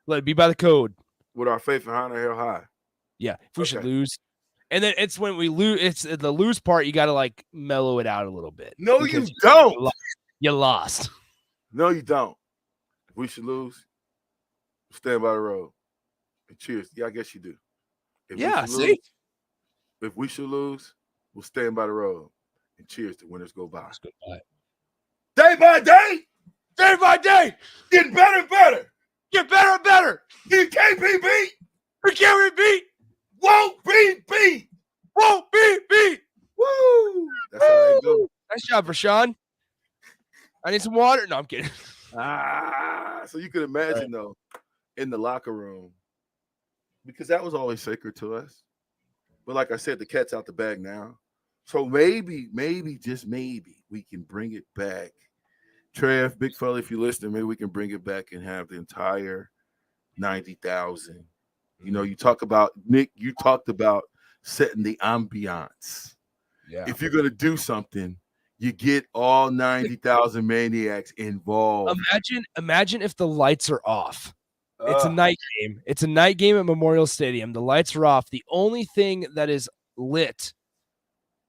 Speaker 5: let it be by the code.
Speaker 1: With our faith and honor held high.
Speaker 5: Yeah, if we should lose. And then it's when we lose, it's the lose part, you got to like mellow it out a little bit.
Speaker 1: No, you don't.
Speaker 5: You lost.
Speaker 1: No, you don't. If we should lose, stand by the road. And cheers. Yeah, I guess you do. If we should lose, we'll stand by the road. And cheers to winners go by. Day by day.
Speaker 5: Day by day.
Speaker 1: Getting better and better.
Speaker 5: Get better and better.
Speaker 1: You can't be beat.
Speaker 5: You can't be beat.
Speaker 1: Won't be beat.
Speaker 5: Won't be beat.
Speaker 1: Woo. That's how they go.
Speaker 5: Nice job, Vershan. I need some water. No, I'm kidding.
Speaker 1: So you could imagine, though, in the locker room, because that was always sacred to us. But like I said, the cat's out the bag now. So maybe, just maybe, we can bring it back. Trev, big fella, if you listen, maybe we can bring it back and have the entire 90,000. You know, you talked about setting the ambiance.
Speaker 5: Yeah.
Speaker 1: If you're going to do something, you get all 90,000 maniacs involved.
Speaker 5: Imagine if the lights are off. It's a night game. It's a night game at Memorial Stadium. The lights are off. The only thing that is lit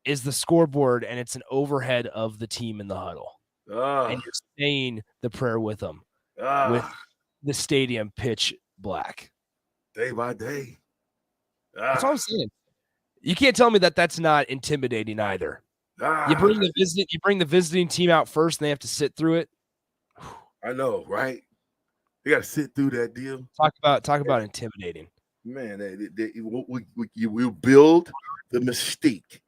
Speaker 5: is the scoreboard, and it's an overhead of the team in the huddle. And you're saying the prayer with them with the stadium pitch black.
Speaker 1: Day by day.
Speaker 5: That's all I'm saying. You can't tell me that that's not intimidating either. You bring the visiting team out first, and they have to sit through it.
Speaker 1: I know, right? You got to sit through that deal.
Speaker 5: Talk about intimidating.
Speaker 1: Man, you will build the mystique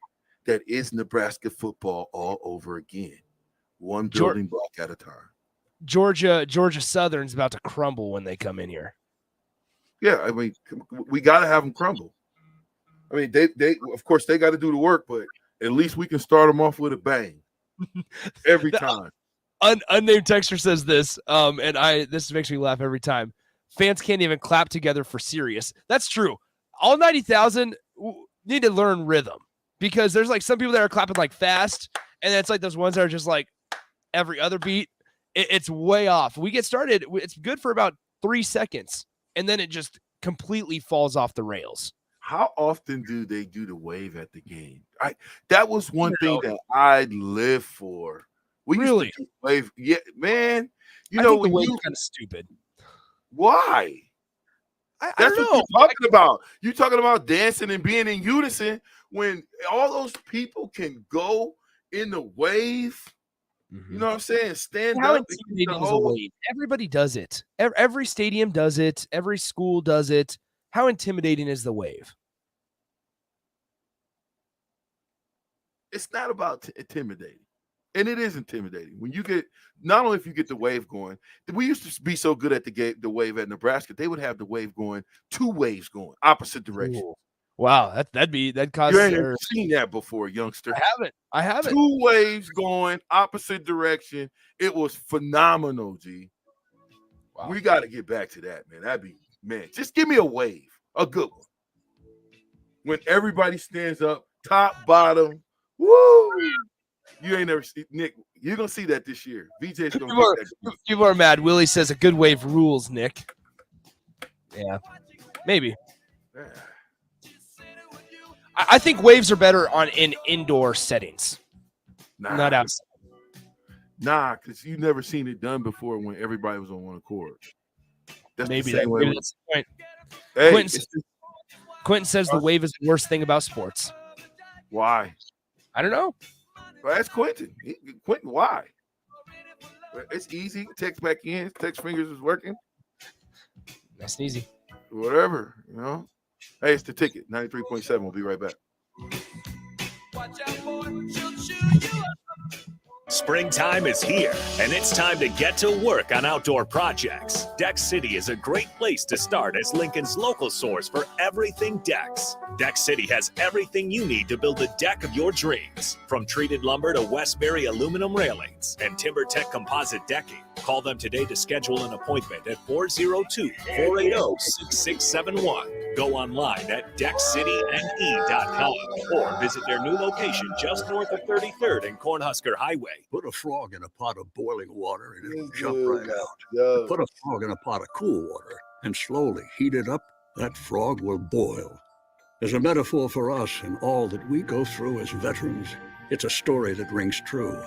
Speaker 1: that is Nebraska football all over again. One building block at a time.
Speaker 5: Georgia Southern's about to crumble when they come in here.
Speaker 1: Yeah, I mean, we got to have them crumble. I mean, they of course they got to do the work, but at least we can start them off with a bang every time.
Speaker 5: Unnamed texter says this, and this makes me laugh every time. Fans can't even clap together for serious. That's true. All 90,000 need to learn rhythm, because there's like some people that are clapping like fast, and it's like those ones that are just like every other beat. It's way off. We get started. It's good for about 3 seconds, and then it just completely falls off the rails.
Speaker 1: How often do they do the wave at the game? That was one thing that I live for. We
Speaker 5: really
Speaker 1: used to do wave. Yeah, man.
Speaker 5: I think the wave is kind of stupid.
Speaker 1: Why? That's what you're talking about. You're talking about dancing and being in unison when all those people can go in the wave. You know what I'm saying? Stand
Speaker 5: How
Speaker 1: up.
Speaker 5: intimidating is a wave? Everybody does it. Every stadium does it. Every school does it. How intimidating is the wave?
Speaker 1: It's not about intimidating. And it is intimidating when you get, not only if you get the wave going. We used to be so good at the wave at Nebraska. They would have the wave going, 2 waves going opposite direction.
Speaker 5: Ooh. Wow, that'd cause.
Speaker 1: You ain't seen that before, youngster.
Speaker 5: I haven't.
Speaker 1: 2 waves going opposite direction. It was phenomenal, G. Wow. We got to get back to that, man. Just give me a wave, a good one. When everybody stands up, top, bottom, woo! You ain't never seen Nick. You're gonna see that this year. VJ's gonna get that.
Speaker 5: People are mad. Willie says a good wave rules, Nick. Yeah, maybe.
Speaker 1: Yeah.
Speaker 5: I think waves are better in indoor settings, not outside.
Speaker 1: Nah, because you never seen it done before when everybody was on one accord. That's
Speaker 5: maybe
Speaker 1: that's
Speaker 5: the point.
Speaker 1: Hey,
Speaker 5: Quentin says the wave is the worst thing about sports.
Speaker 1: Why?
Speaker 5: I don't know.
Speaker 1: Well, that's Quentin. Quentin, why? It's easy. Text back in. Text fingers is working.
Speaker 5: Nice and easy.
Speaker 1: Whatever, you know. Hey, it's the ticket. 93.7. We'll be right back.
Speaker 2: Springtime is here, and it's time to get to work on outdoor projects. Deck City is a great place to start as Lincoln's local source for everything decks. Deck City has everything you need to build the deck of your dreams. From treated lumber to Westbury aluminum railings and TimberTech composite decking. Call them today to schedule an appointment at 402-480-6671. Go online at deckcityne.com or visit their new location just north of 33rd and Cornhusker Highway.
Speaker 14: Put a frog in a pot of boiling water and it'll jump right out. Put a frog in a pot of cool water and slowly heat it up. That frog will boil. As a metaphor for us and all that we go through as veterans, it's a story that rings true.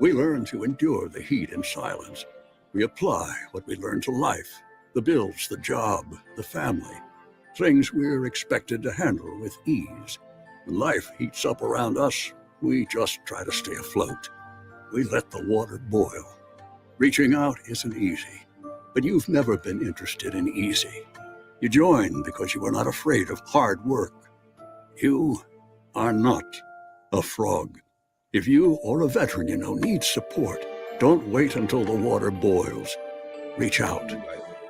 Speaker 14: We learn to endure the heat in silence. We apply what we learn to life, the bills, the job, the family, things we're expected to handle with ease. When life heats up around us, we just try to stay afloat. We let the water boil. Reaching out isn't easy, but you've never been interested in easy. You joined because you were not afraid of hard work. You are not a frog. If you or a veteran you know needs support, don't wait until the water boils. Reach out.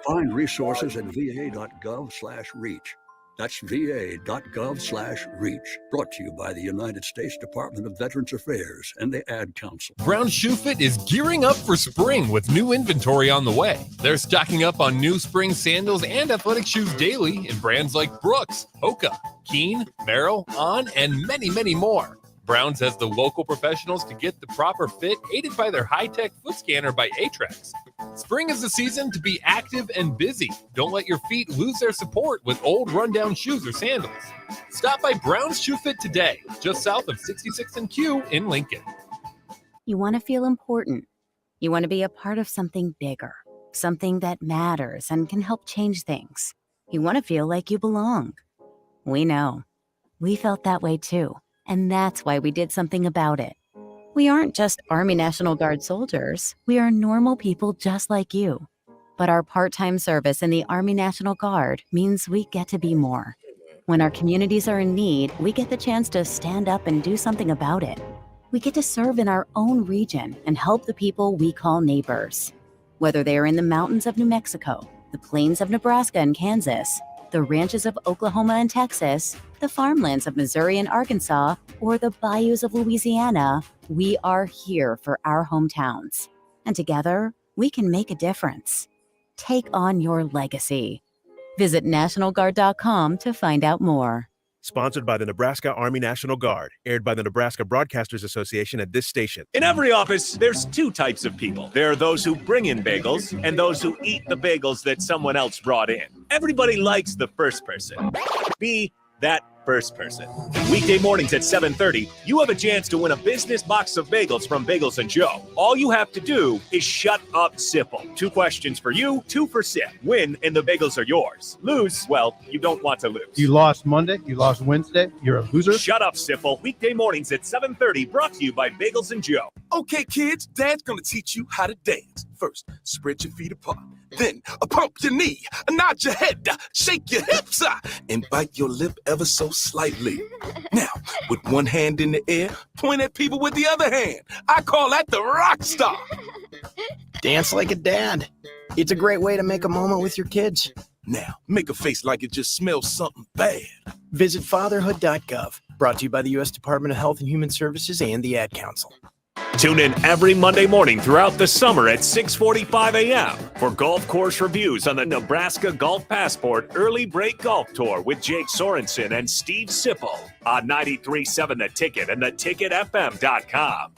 Speaker 14: Find resources at va.gov/reach. That's va.gov/reach. Brought to you by the United States Department of Veterans Affairs and the Ad Council.
Speaker 21: Brown Shoe Fit is gearing up for spring with new inventory on the way. They're stocking up on new spring sandals and athletic shoes daily in brands like Brooks, Hoka, Keen, Merrell, On, and many, many more. Browns has the local professionals to get the proper fit, aided by their high-tech foot scanner by Atrax. Spring is the season to be active and busy. Don't let your feet lose their support with old rundown shoes or sandals. Stop by Brown's Shoe Fit today, just south of 66th and Q in Lincoln.
Speaker 4: You want to feel important. You want to be a part of something bigger, something that matters and can help change things. You want to feel like you belong. We know. We felt that way too. And that's why we did something about it. We aren't just Army National Guard soldiers. We are normal people just like you. But our part-time service in the Army National Guard means we get to be more. When our communities are in need, we get the chance to stand up and do something about it. We get to serve in our own region and help the people we call neighbors. Whether they are in the mountains of New Mexico, the plains of Nebraska and Kansas, the ranches of Oklahoma and Texas, the farmlands of Missouri and Arkansas, or the bayous of Louisiana, we are here for our hometowns. And together, we can make a difference. Take on your legacy. Visit NationalGuard.com to find out more.
Speaker 6: Sponsored by the Nebraska Army National Guard. Aired by the Nebraska Broadcasters Association at this station.
Speaker 2: In every office, there's two types of people. There are those who bring in bagels and those who eat the bagels that someone else brought in. Everybody likes the first person. Be that first person. Weekday mornings at 7:30, you have a chance to win a business box of bagels from Bagels & Joe. All you have to do is shut up, Sipple. 2 questions for you, 2 for Sip. Win, and the bagels are yours. Lose, well, you don't want to lose.
Speaker 8: You lost Monday, you lost Wednesday, you're a loser.
Speaker 2: Shut up, Sipple. Weekday mornings at 7:30, brought to you by Bagels & Joe.
Speaker 16: Okay, kids, Dad's gonna teach you how to dance. First, spread your feet apart. Then, pump your knee, nod your head, shake your hips, and bite your lip ever so slightly. Now, with one hand in the air, point at people with the other hand. I call that the rock star.
Speaker 19: Dance like a dad. It's a great way to make a moment with your kids.
Speaker 16: Now, make a face like it just smells something bad.
Speaker 19: Visit fatherhood.gov. Brought to you by the U.S. Department of Health and Human Services and the Ad Council.
Speaker 2: Tune in every Monday morning throughout the summer at 6:45 a.m. for golf course reviews on the Nebraska Golf Passport Early Break Golf Tour with Jake Sorensen and Steve Sipple on 93.7 The Ticket and theticketfm.com.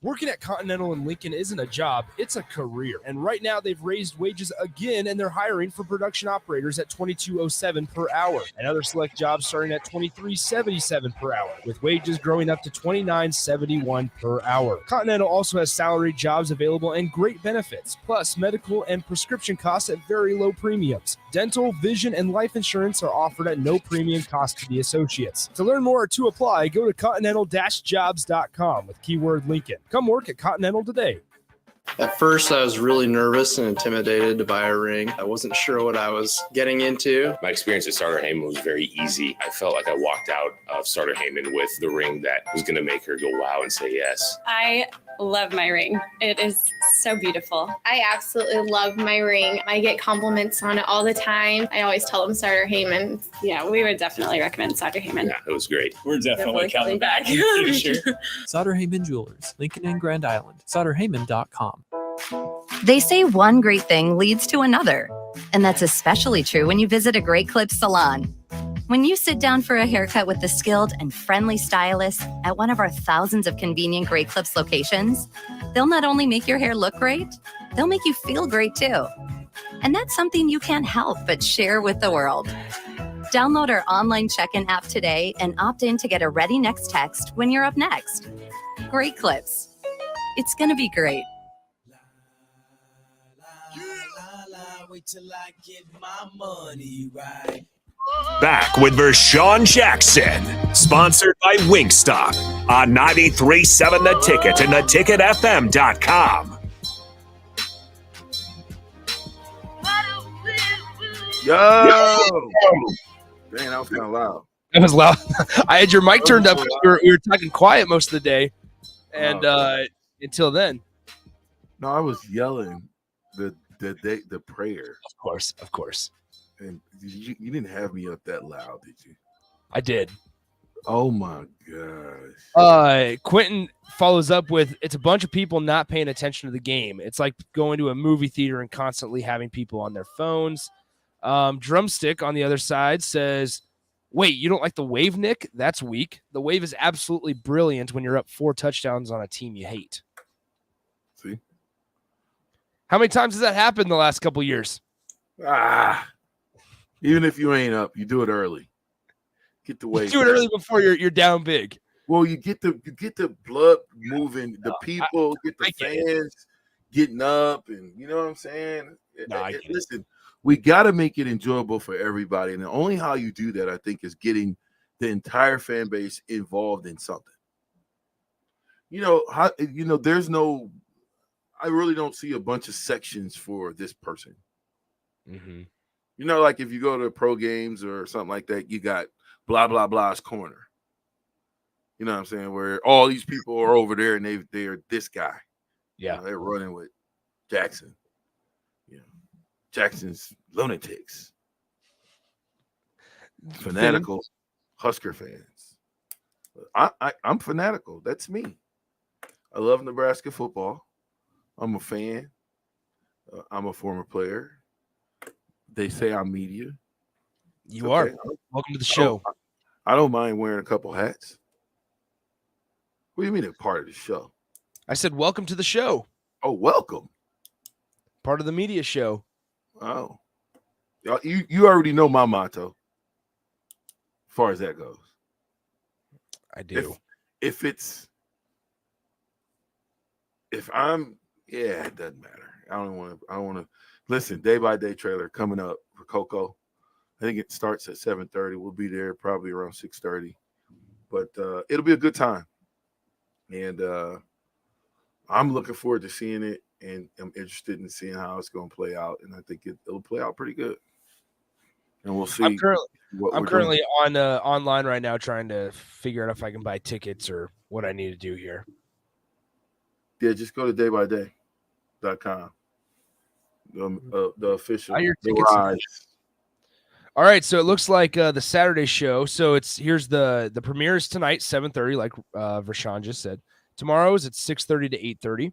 Speaker 5: Working at Continental in Lincoln isn't a job, it's a career. And right now they've raised wages again and they're hiring for production operators at $22.07 per hour and other select jobs starting at $23.77 per hour, with wages growing up to $29.71 per hour. Continental also has salaried jobs available and great benefits, plus medical and prescription costs at very low premiums. Dental, vision, and life insurance are offered at no premium cost to the associates. To learn more or to apply, go to continental-jobs.com with keyword Lincoln. Come work at Continental today.
Speaker 19: At first, I was really nervous and intimidated to buy a ring. I wasn't sure what I was getting into.
Speaker 3: My experience at Starter Heyman was very easy. I felt like I walked out of Starter Heyman with the ring that was going to make her go wow and say yes.
Speaker 17: I love my ring. It is so beautiful.
Speaker 20: I absolutely love my ring. I get compliments on it all the time. I always tell them Starter Heyman.
Speaker 17: Yeah, we would definitely recommend Starter Heyman.
Speaker 3: Yeah, it was great.
Speaker 22: We're definitely coming back in the future. Sauter Heyman Jewelers, Lincoln and Grand Island. SauterHeyman.com.
Speaker 4: They say one great thing leads to another, and that's especially true when you visit a Great Clips salon. When you sit down for a haircut with the skilled and friendly stylist at one of our thousands of convenient Great Clips locations, they'll not only make your hair look great, they'll make you feel great too. And that's something you can't help but share with the world. Download our online check-in app today and opt in to get a Ready Next text when you're up next. Great Clips. It's going to be great.
Speaker 24: Wait till I get my money right.
Speaker 2: Back with Vershan Jackson, sponsored by Wingstop on 93.7 The Ticket and theticketfm.com.
Speaker 1: Yo! Dang, that was kind of loud.
Speaker 5: That was loud. I had your mic turned up. We were talking quiet most of the day, and until then.
Speaker 1: No, I was yelling the prayer.
Speaker 5: Of course.
Speaker 1: And you didn't have me up that loud, did you?
Speaker 5: I did.
Speaker 1: Oh my gosh.
Speaker 5: Quentin follows up with, it's a bunch of people not paying attention to the game. It's like going to a movie theater and constantly having people on their phones. Drumstick on the other side says, wait, you don't like the Wave, Nick? That's weak. The Wave is absolutely brilliant when you're up 4 touchdowns on a team you hate.
Speaker 1: See?
Speaker 5: How many times has that happened in the last couple years?
Speaker 1: Even if you ain't up, you do it early. Get the Wave.
Speaker 5: Do it early before you're down big.
Speaker 1: Well, you get the blood moving, the people, get the fans getting up, and you know what I'm saying? Listen, we got to make it enjoyable for everybody, and the only how you do that, I think, is getting the entire fan base involved in something. There's no. I really don't see a bunch of sections for this person.
Speaker 5: Mm-hmm.
Speaker 1: Like if you go to pro games or something like that, you got blah, blah, blah's corner. You know what I'm saying? Where all these people are over there and they're this guy.
Speaker 5: Yeah.
Speaker 1: They're running with Jackson. Jackson's lunatics. Fanatical Husker fans. I'm fanatical. That's me. I love Nebraska football. I'm a fan. I'm a former player. They say I'm media.
Speaker 5: You are. Welcome to the show.
Speaker 1: I don't mind wearing a couple hats. What do you mean a part of the show?
Speaker 5: I said welcome to the show.
Speaker 1: Oh, welcome.
Speaker 5: Part of the media show.
Speaker 1: Oh. You already know my motto. As far as that goes.
Speaker 5: I do.
Speaker 1: If it doesn't matter. I don't want to listen. Day by day trailer coming up for Coco. I think it starts at 7:30. We'll be there probably around 6:30. But it'll be a good time. And I'm looking forward to seeing it, and I'm interested in seeing how it's going to play out. And I think it'll play out pretty good. And we'll see.
Speaker 5: I'm currently on online right now trying to figure out if I can buy tickets or what I need to do here.
Speaker 1: Yeah, just go to daybyday.com. The official garage.
Speaker 5: All right, so it looks like the Saturday show. So here's the premiere is tonight, 7:30, like Vershan just said. Tomorrow's it's 6:30 to 8:30,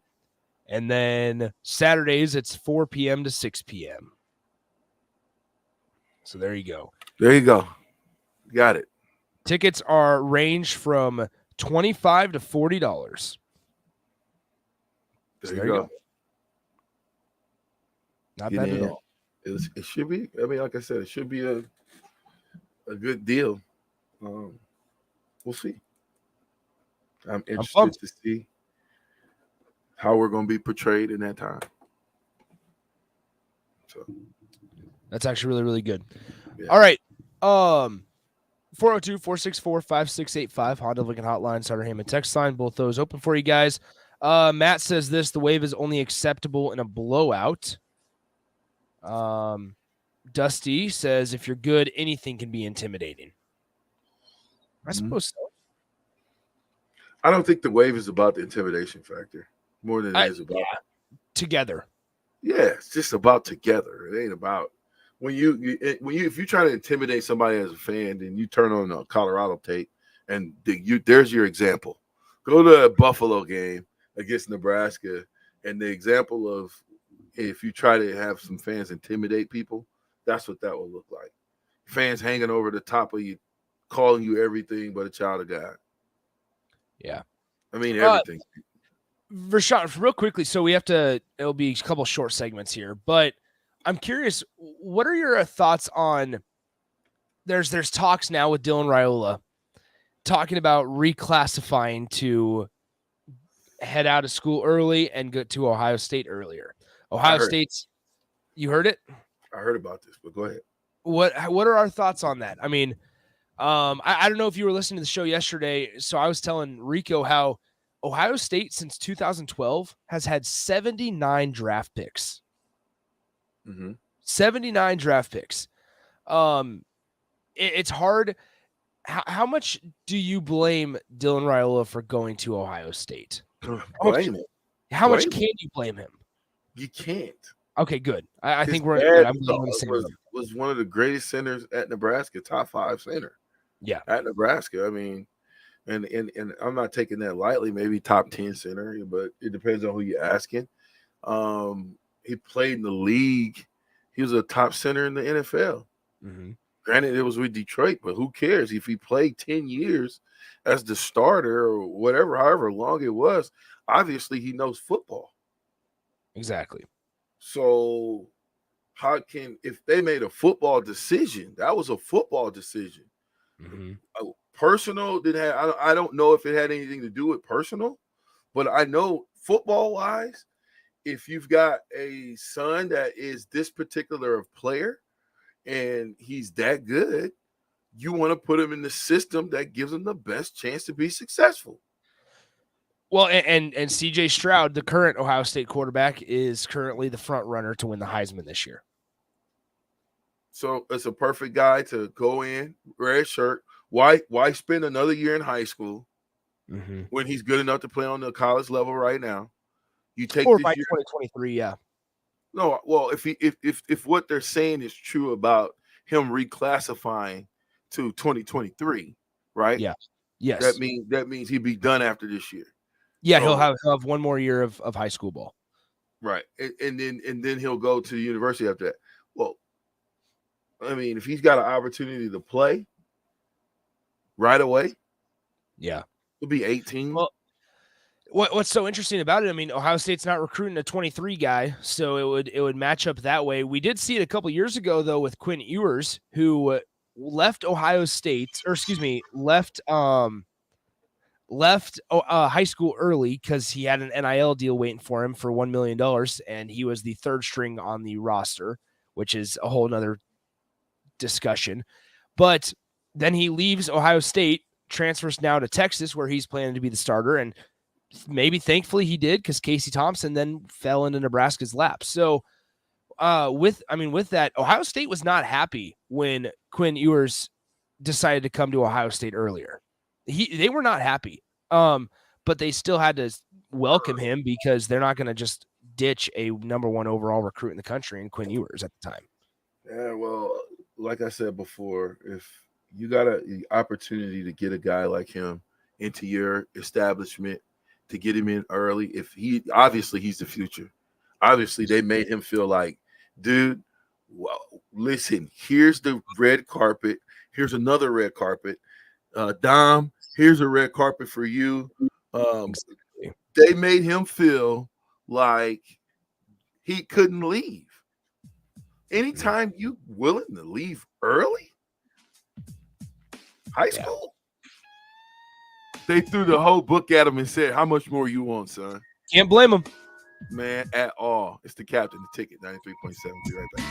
Speaker 5: and then Saturdays it's 4 p.m. to 6 p.m. So there you go.
Speaker 1: There you go. Got it.
Speaker 5: Tickets are range from $25 to $40.
Speaker 1: There you go.
Speaker 5: Not bad at all.
Speaker 1: It should be. I mean, like I said, it should be a good deal. We'll see. I'm interested to see how we're going to be portrayed in that time. So
Speaker 5: that's actually really, really good.
Speaker 1: Yeah.
Speaker 5: All right. 402-464-5685, Honda Lincoln Hotline, Starter Heyman text line. Both those open for you guys. Matt says this: the wave is only acceptable in a blowout. Dusty says, if you're good, anything can be intimidating. I suppose so.
Speaker 1: I don't think the wave is about the intimidation factor more than it is about
Speaker 5: together.
Speaker 1: Yeah, it's just about together. It ain't about when you if you try to intimidate somebody as a fan, then you turn on a Colorado tape and there's your example. Go to a Buffalo game against Nebraska, and the example of if you try to have some fans intimidate people, that's what that will look like. Fans hanging over the top of you, calling you everything but a child of God.
Speaker 5: Yeah.
Speaker 1: I mean, everything.
Speaker 5: Vershan, real quickly, so it'll be a couple short segments here, but I'm curious, what are your thoughts on, there's talks now with Dylan Raiola talking about reclassifying to head out of school early and go to Ohio State earlier. Ohio State's, you heard it?
Speaker 1: I heard about this, but go ahead.
Speaker 5: What are our thoughts on that? I mean, I don't know if you were listening to the show yesterday. So I was telling Rico how Ohio State since 2012 has had 79 draft picks. 79 draft picks. It's hard. How much do you blame Dylan Raiola for going to Ohio State? How much can you blame him?
Speaker 1: You can't.
Speaker 5: Okay, good. I think we're
Speaker 1: good.
Speaker 5: I'm on the same level.
Speaker 1: Was one of the greatest centers at Nebraska, top 5 center.
Speaker 5: Yeah,
Speaker 1: at Nebraska. I mean, and I'm not taking that lightly. Maybe top 10 center, but it depends on who you're asking. He played in the league. He was a top center in the NFL. Granted, it was with Detroit, but who cares if he played 10 years as the starter or whatever, however long it was? Obviously, he knows football.
Speaker 5: Exactly.
Speaker 1: So how can, if they made a football decision, that was a football decision. Personal didn't have, I don't know if it had anything to do with personal, but I know football wise, if you've got a son that is this particular player and he's that good, you want to put him in the system that gives him the best chance to be successful.
Speaker 5: Well, and CJ Stroud, the current Ohio State quarterback, is currently the front runner to win the Heisman this year.
Speaker 1: So it's a perfect guy to go in, red shirt. Why spend another year in high school when he's good enough to play on the college level right now? You take
Speaker 5: or
Speaker 1: this
Speaker 5: by
Speaker 1: year,
Speaker 5: 2023, yeah.
Speaker 1: No, well, if what they're saying is true about him reclassifying to 2023, right?
Speaker 5: Yeah. Yes.
Speaker 1: That means he'd be done after this year.
Speaker 5: Yeah, so, he'll have one more year of high school ball.
Speaker 1: Right. And then he'll go to the university after that. Well, I mean, if he's got an opportunity to play right away,
Speaker 5: yeah,
Speaker 1: he'll be 18.
Speaker 5: Well, what's so interesting about it? I mean, Ohio State's not recruiting a 23 guy, so it would match up that way. We did see it a couple years ago though with Quinn Ewers, who left Ohio State, or excuse me, left high school early because he had an NIL deal waiting for him for $1 million, and he was the third string on the roster, which is a whole nother discussion. But then he leaves Ohio State, transfers now to Texas, where he's planning to be the starter, and maybe thankfully he did, because Casey Thompson then fell into Nebraska's lap. So with that, Ohio State was not happy when Quinn Ewers decided to come to Ohio State earlier. They were not happy, but they still had to welcome him because they're not going to just ditch a number 1 overall recruit in the country in Quinn Ewers at the time.
Speaker 1: Yeah, well, like I said before, if you got an opportunity to get a guy like him into your establishment, to get him in early, obviously he's the future. Obviously, they made him feel like, dude, well, listen, here's the red carpet. Here's another red carpet. Dom, here's a red carpet for you. They made him feel like he couldn't leave. Anytime you willing to leave early, high school, they threw the whole book at him and said, how much more you want, son?
Speaker 5: Can't blame him.
Speaker 1: Man, at all. It's the captain, the ticket, 93.7. Be right back.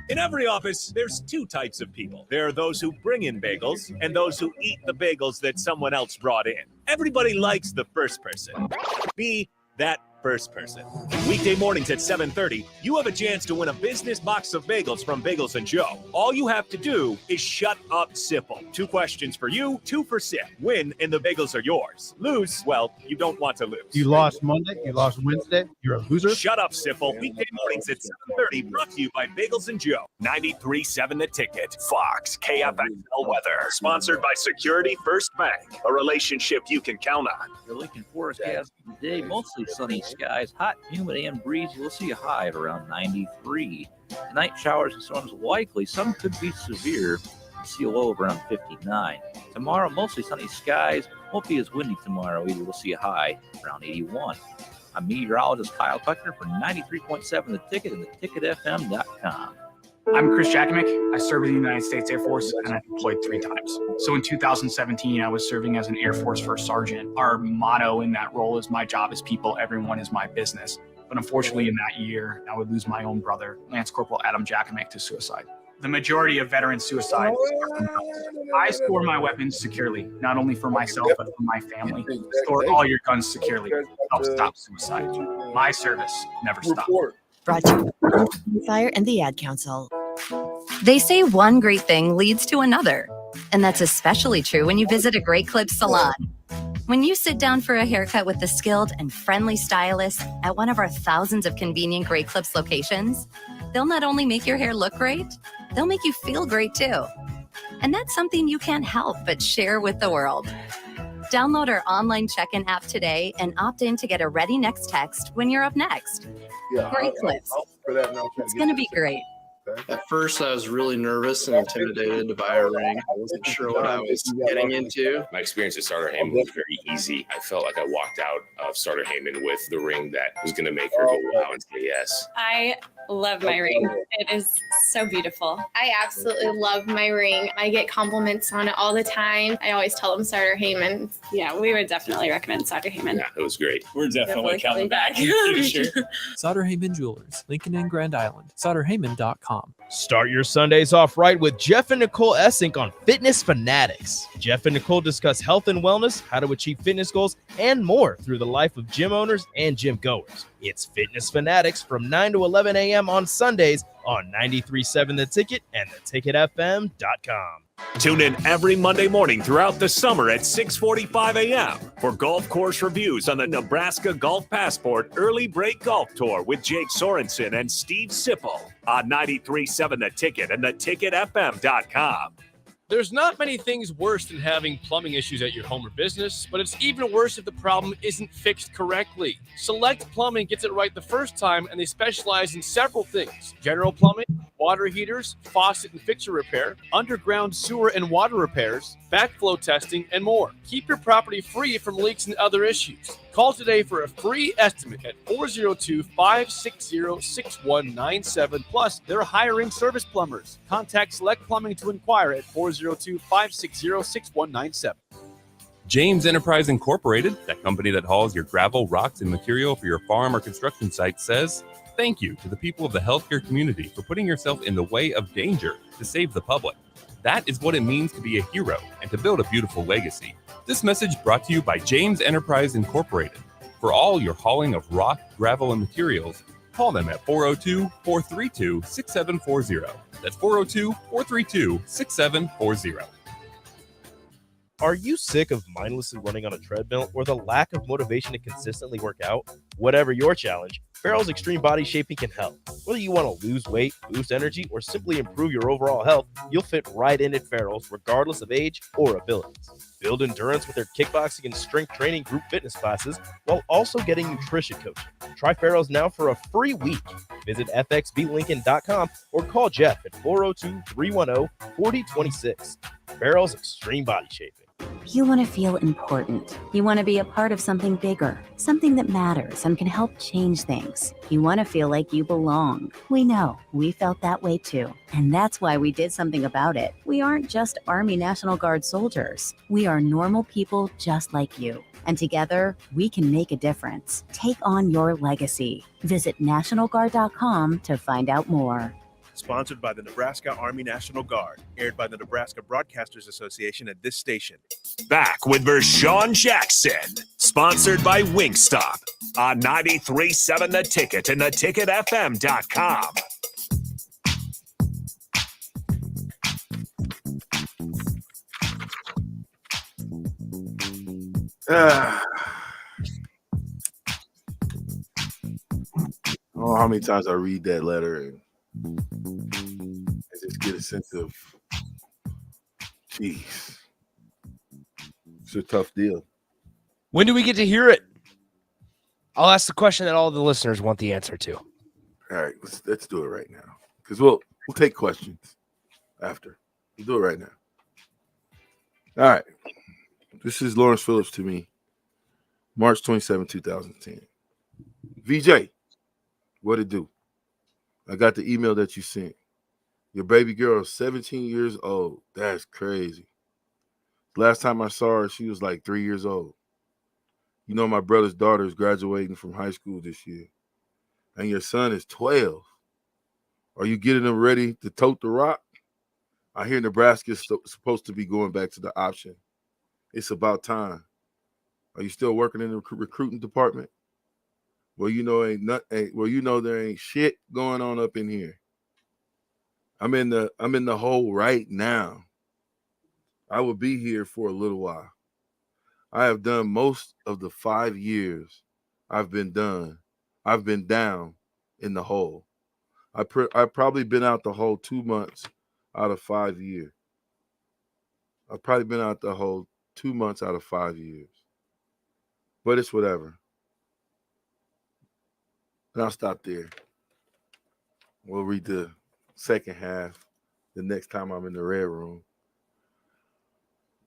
Speaker 2: In every office, there's two types of people. There are those who bring in bagels and those who eat the bagels that someone else brought in. Everybody likes the first person. Be that first person. Weekday mornings at 7:30, you have a chance to win a business box of bagels from Bagels and Joe. All you have to do is shut up, Sipple. 2 questions for you, 2 for Sip. Win, and the bagels are yours. Lose, well, you don't want to lose.
Speaker 8: You lost Monday, you lost Wednesday, you're a loser.
Speaker 2: Shut up, Sipple. Weekday mornings at 7:30, brought to you by Bagels and Joe. 93.7 The Ticket. Fox, KFXL weather. Sponsored by Security First Bank. A relationship you can count on.
Speaker 9: You're looking forecast today, mostly sunny skies, hot, humid, and breezy. We'll see a high at around 93. Tonight, showers and storms likely. Some could be severe. We'll see a low of around 59. Tomorrow, mostly sunny skies. Won't be as windy tomorrow either. We'll see a high around 81. I'm meteorologist Kyle Tucker for 93.7 The Ticket and theticketfm.com.
Speaker 10: I'm Chris Jackamick. I served in the United States Air Force and I deployed 3 times. So in 2017, I was serving as an Air Force First Sergeant. Our motto in that role is my job is people, everyone is my business. But unfortunately in that year, I would lose my own brother, Lance Corporal Adam Jackamick, to suicide. The majority of veteran suicides are from guns. I store my weapons securely, not only for myself, but for my family. Store all your guns securely. Help stop suicide. My service never stops.
Speaker 11: Brought to you by Fire and the Ad Council.
Speaker 4: They say one great thing leads to another. And that's especially true when you visit a Great Clips salon. When you sit down for a haircut with the skilled and friendly stylist at one of our thousands of convenient Great Clips locations, they'll not only make your hair look great, they'll make you feel great too. And that's something you can't help but share with the world. Download our online check-in app today and opt in to get a Ready Next text when you're up next. Great Clips. It's going to be great.
Speaker 23: At first, I was really nervous and intimidated to buy a ring. I wasn't sure what I was getting into.
Speaker 3: My experience at Starter Heyman was very easy. I felt like I walked out of Starter Heyman with the ring that was going to make her go wow and say yes.
Speaker 17: I love my ring. It is so beautiful.
Speaker 20: I absolutely love my ring. I get compliments on it all the time. I always tell them Starter Heyman.
Speaker 17: Yeah, we would definitely recommend Starter Heyman.
Speaker 3: Yeah, it was great.
Speaker 7: We're definitely coming back.
Speaker 22: Sauter Heyman Jewelers, Lincoln and Grand Island. SauterHeyman.com.
Speaker 5: Start your Sundays off right with Jeff and Nicole Essink on Fitness Fanatics. Jeff and Nicole discuss health and wellness, how to achieve fitness goals, and more through the life of gym owners and gym goers. It's Fitness Fanatics from 9 to 11 a.m. on Sundays on 93.7 The Ticket and theticketfm.com.
Speaker 2: Tune in every Monday morning throughout the summer at 6:45 a.m. for golf course reviews on the Nebraska Golf Passport Early Break Golf Tour with Jake Sorensen and Steve Sipple on 93.7 The Ticket and theticketfm.com.
Speaker 5: There's not many things worse than having plumbing issues at your home or business, but it's even worse if the problem isn't fixed correctly. Select Plumbing gets it right the first time, and they specialize in several things: general plumbing, water heaters, faucet and fixture repair, underground sewer and water repairs, backflow testing, and more. Keep your property free from leaks and other issues. Call today for a free estimate at 402-560-6197. Plus, they're hiring service plumbers. Contact Select Plumbing to inquire at 402-560-6197.
Speaker 21: James Enterprise Incorporated, that company that hauls your gravel, rocks, and material for your farm or construction site, says thank you to the people of the healthcare community for putting yourself in the way of danger to save the public. That is what it means to be a hero and to build a beautiful legacy. This message brought to you by James Enterprise Incorporated. For all your hauling of rock, gravel, and materials, call them at 402-432-6740. That's 402-432-6740.
Speaker 25: Are you sick of mindlessly running on a treadmill or the lack of motivation to consistently work out? Whatever your challenge, Farrell's Extreme Body Shaping can help. Whether you want to lose weight, boost energy, or simply improve your overall health, you'll fit right in at Farrell's regardless of age or abilities. Build endurance with their kickboxing and strength training group fitness classes while also getting nutrition coaching. Try Farrell's now for a free week. Visit fxblincoln.com or call Jeff at 402-310-4026. Farrell's Extreme Body Shaping.
Speaker 4: You want to feel important. You want to be a part of something bigger, something that matters and can help change things. You want to feel like you belong. We know. We felt that way too. And that's why we did something about it. We aren't just Army National Guard soldiers. We are normal people just like you. And together, we can make a difference. Take on your legacy. Visit NationalGuard.com to find out more.
Speaker 6: Sponsored by the Nebraska Army National Guard. Aired by the Nebraska Broadcasters Association at this station.
Speaker 2: Back with Vershan Jackson. Sponsored by Wingstop on 93.7 The Ticket and theticketfm.com.
Speaker 1: I don't know how many times I read that letter and I just get a sense of, geez, it's a tough deal.
Speaker 5: When do we get to hear it? I'll ask the question that all the listeners want the answer to.
Speaker 1: All right, let's do it right now because we'll take questions after. We'll do it right now. All right. This is Lawrence Phillips to me, March 27, 2010. VJ, what it do? I got the email that you sent. Your baby girl is 17 years old. That's crazy. Last time I saw her, she was like 3 years old. You know my brother's daughter is graduating from high school this year. And your son is 12. Are you getting them ready to tote the rock? I hear Nebraska is supposed to be going back to the option. It's about time. Are you still working in the recruiting department? Well, you know there ain't shit going on up in here. I'm in the hole right now. I will be here for a little while. I have done most of the 5 years I've been down in the hole. I've probably been out the hole 2 months out of 5 years. I've probably been out the hole 2 months out of 5 years. But it's whatever. And I'll stop there. We'll read the second half the next time I'm in the red room.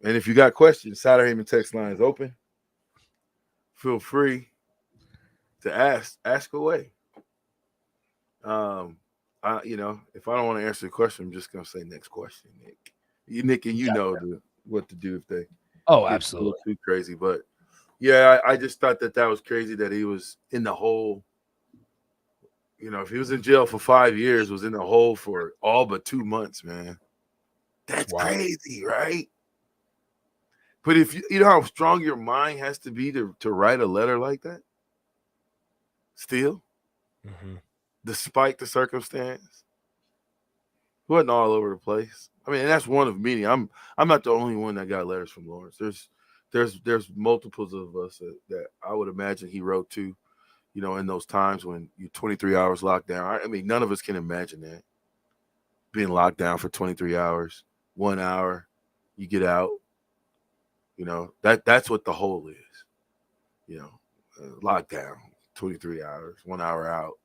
Speaker 1: And if you got questions, Saturday Haven text line is open. Feel free to ask away. If I don't want to answer the question, I'm just gonna say next question, Nick. Nick, and you know what to do if they
Speaker 5: absolutely
Speaker 1: too crazy. But yeah, I just thought that was crazy that he was in the hole. You know, if he was in jail for 5 years, was in the hole for all but 2 months, man. That's crazy, right? But if you know how strong your mind has to be to write a letter like that, still, despite the circumstance, wasn't all over the place. I mean, and that's one of many. I'm not the only one that got letters from Lawrence. There's multiples of us that I would imagine he wrote to, you know, in those times when you're 23 hours locked down. I mean, none of us can imagine that, being locked down for 23 hours, 1 hour, you get out. You know, that's what the hole is. You know, lockdown, 23 hours, 1 hour out.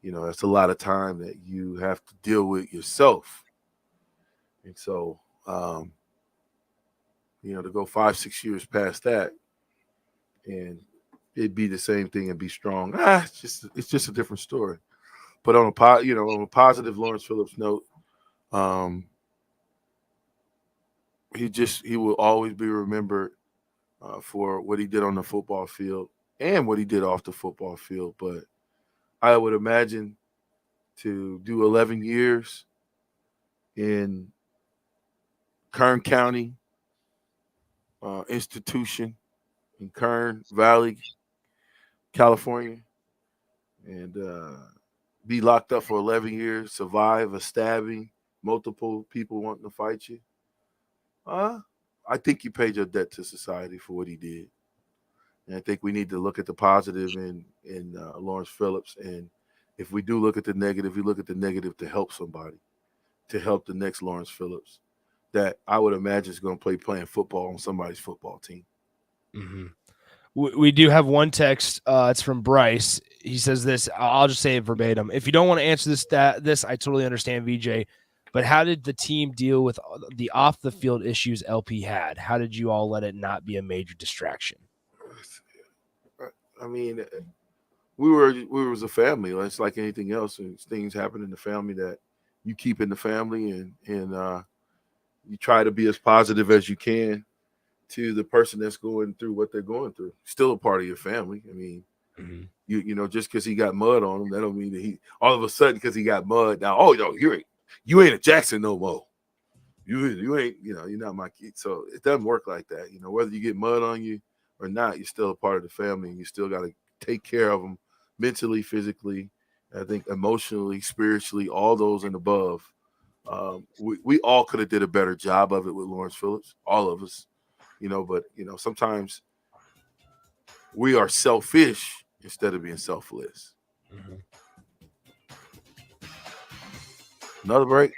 Speaker 1: You know, that's a lot of time that you have to deal with yourself. And so, to go 5-6 years past that and it'd be the same thing and be strong. It's just a different story. But on a positive Lawrence Phillips note, he will always be remembered for what he did on the football field and what he did off the football field. But I would imagine to do 11 years in Kern County institution in Kern Valley, California, and be locked up for 11 years, survive a stabbing, multiple people wanting to fight you. I think you paid your debt to society for what he did. And I think we need to look at the positive in Lawrence Phillips. And if we do look at the negative, we look at the negative to help somebody, to help the next Lawrence Phillips that I would imagine is going to playing football on somebody's football team.
Speaker 5: Mm-hmm. We do have one text. It's from Bryce. He says this. I'll just say it verbatim. If you don't want to answer this, I totally understand, VJ. But how did the team deal with the off-the-field issues LP had? How did you all let it not be a major distraction?
Speaker 1: I mean, we was a family. It's like anything else. And things happen in the family that you keep in the family, and you try to be as positive as you can to the person that's going through what they're going through. Still a part of your family. I mean, You know, just because he got mud on him, that don't mean that he all of a sudden because he got mud now. Oh no, you ain't a Jackson no more. You ain't, you know, you're not my kid. So it doesn't work like that. You know, whether you get mud on you or not, you're still a part of the family, and you still got to take care of them mentally, physically, I think emotionally, spiritually, all those and above. We all could have did a better job of it with Lawrence Phillips, all of us, you know, but, you know, sometimes we are selfish instead of being selfless. Another break?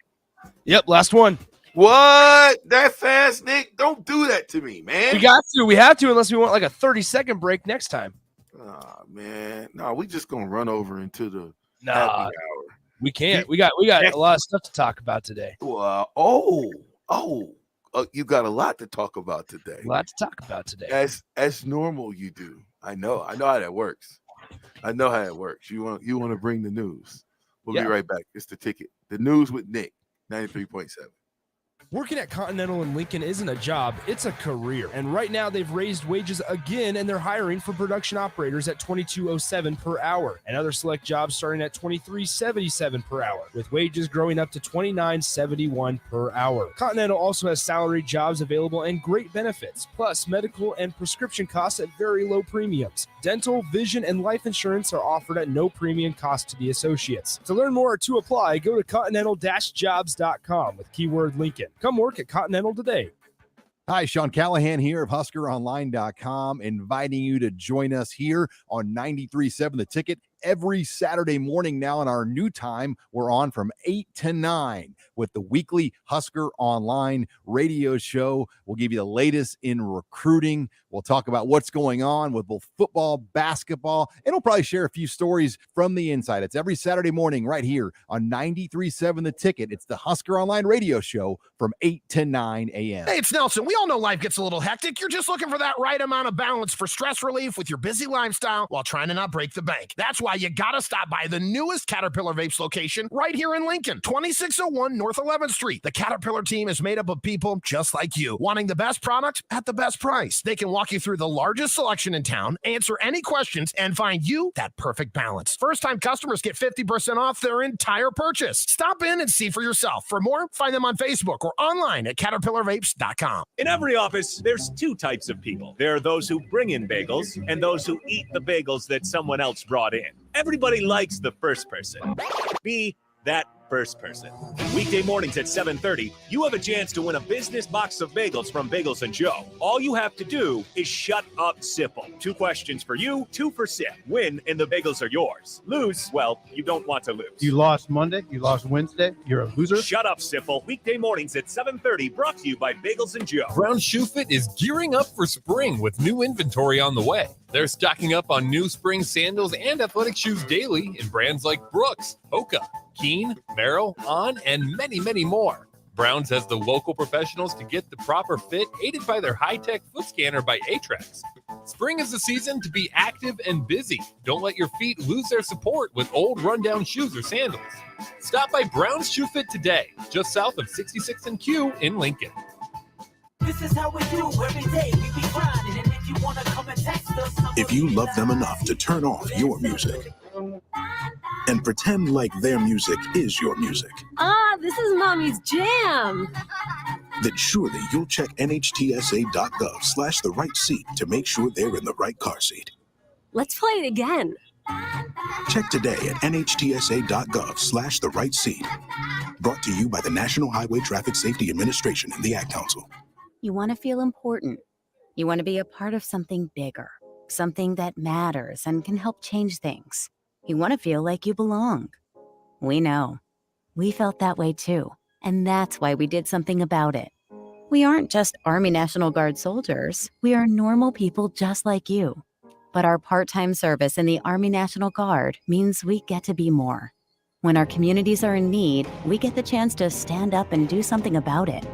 Speaker 5: Yep, last one.
Speaker 1: What? That fast, Nick? Don't do that to me, man.
Speaker 5: We got to. We have to, unless we want like a 30-second break next time.
Speaker 1: Oh, man. No, we just going to run over into the happy hour.
Speaker 5: We can't. We got a lot of stuff to talk about today.
Speaker 1: Well, you got a lot to talk about today.
Speaker 5: A lot to talk about today.
Speaker 1: As normal, you do. I know how that works. You want to bring the news. We'll be right back. It's the ticket. The news with Nick, 93.7.
Speaker 5: Working at Continental in Lincoln isn't a job, it's a career. And right now they've raised wages again, and they're hiring for production operators at $22.07 per hour, and other select jobs starting at $23.77 per hour, with wages growing up to $29.71 per hour. Continental also has salaried jobs available and great benefits, plus medical and prescription costs at very low premiums. Dental, vision, and life insurance are offered at no premium cost to the associates. To learn more or to apply, go to continental-jobs.com with keyword Lincoln. Come work at Continental today.
Speaker 12: Hi, Sean Callahan here of HuskerOnline.com, inviting you to join us here on 93.7 The Ticket every Saturday morning now in our new time. We're on from 8 to 9 with the weekly Husker Online radio show. We'll give you the latest in recruiting. We'll talk about what's going on with both football, basketball, and we'll probably share a few stories from the inside. It's every Saturday morning right here on 93.7 The Ticket. It's the Husker Online radio show from 8 to 9 a.m.
Speaker 13: Hey, it's Nelson. We all know life gets a little hectic. You're just looking for that right amount of balance for stress relief with your busy lifestyle while trying to not break the bank. That's why you got to stop by the newest Caterpillar Vapes location right here in Lincoln, 2601 North 11th Street. The Caterpillar team is made up of people just like you, wanting the best product at the best price. They can walk you through the largest selection in town, answer any questions, and find you that perfect balance. First-time customers get 50% off their entire purchase. Stop in and see for yourself. For more, find them on Facebook or online at CaterpillarVapes.com.
Speaker 14: In every office, there's two types of people. There are those who bring in bagels and those who eat the bagels that someone else brought in. Everybody likes the first person. Be that first person. Weekday mornings at 7:30, you have a chance to win a business box of bagels from Bagels & Joe. All you have to do is shut up, Sipple. 2 questions for you, 2 for Sip. Win, and the bagels are yours. Lose, well, you don't want to lose.
Speaker 8: You lost Monday, you lost Wednesday, you're a loser.
Speaker 14: Shut up, Sipple. Weekday mornings at 7:30, brought to you by Bagels & Joe.
Speaker 21: Brown Shoe Fit is gearing up for spring with new inventory on the way. They're stocking up on new spring sandals and athletic shoes daily in brands like Brooks, Hoka, Keen, Merrill, On, and many, many more. Browns has the local professionals to get the proper fit, aided by their high-tech foot scanner by Atrax. Spring is the season to be active and busy. Don't let your feet lose their support with old rundown shoes or sandals. Stop by Brown's Shoe Fit today, just south of 66th and Q in Lincoln.
Speaker 24: This is how we do every day. We be grinding, and if you wanna come and text us,
Speaker 15: if you love them enough to turn off your music and pretend like their music is your music,
Speaker 18: this is Mommy's jam.
Speaker 15: then surely you'll check nhtsa.gov/the right seat to make sure they're in the right car seat.
Speaker 18: Let's play it again.
Speaker 15: Check today at nhtsa.gov/the right seat. Brought to you by the National Highway Traffic Safety Administration and the Ad Council.
Speaker 4: You want to feel important. You want to be a part of something bigger, something that matters and can help change things. You want to feel like you belong. We know. We felt that way too, and that's why we did something about it. We aren't just Army National Guard soldiers. We are normal people just like you. But our part-time service in the Army National Guard means we get to be more. When our communities are in need, we get the chance to stand up and do something about it.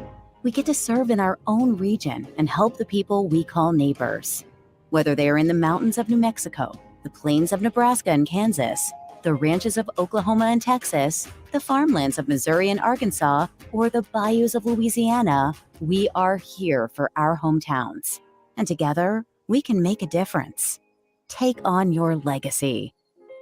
Speaker 4: We get to serve in our own region and help the people we call neighbors. Whether they are in the mountains of New Mexico, the plains of Nebraska and Kansas, the ranches of Oklahoma and Texas, the farmlands of Missouri and Arkansas, or the bayous of Louisiana, we are here for our hometowns. And together, we can make a difference. take on your legacy.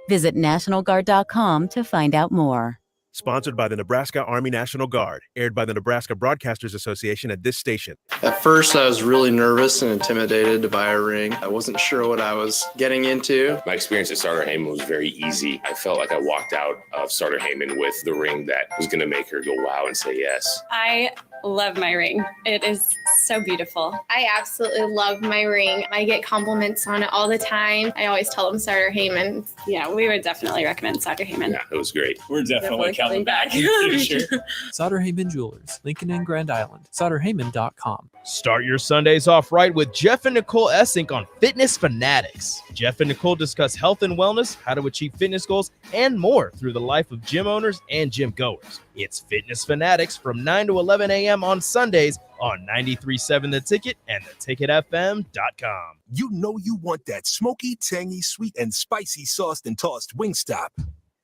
Speaker 4: Visit NationalGuard.com to find out more.
Speaker 6: Sponsored by the Nebraska Army National Guard, aired by the Nebraska Broadcasters Association at this station.
Speaker 23: At first, I was really nervous and intimidated to buy a ring. I wasn't sure what I was getting into.
Speaker 3: My experience at Starter Heyman was very easy. I felt like I walked out of Starter Heyman with the ring that was going to make her go wow and say yes.
Speaker 17: I love my ring. It is so beautiful.
Speaker 20: I absolutely love my ring. I get compliments on it all the time. I always tell them Starter Heyman.
Speaker 17: Yeah, we would definitely recommend Starter Heyman.
Speaker 3: Yeah, it was great.
Speaker 14: We're definitely coming back.
Speaker 22: Sutter Heyman Jewelers, Lincoln and Grand Island. SutterHeyman.com.
Speaker 7: Start your Sundays off right with Jeff and Nicole Essink on Fitness Fanatics. Jeff and Nicole discuss health and wellness, how to achieve fitness goals, and more through the life of gym owners and gym goers. It's Fitness Fanatics from 9 to 11 a.m. on Sundays on 93.7 The Ticket and theticketfm.com.
Speaker 9: You know you want that smoky, tangy, sweet, and spicy sauced and tossed Wingstop,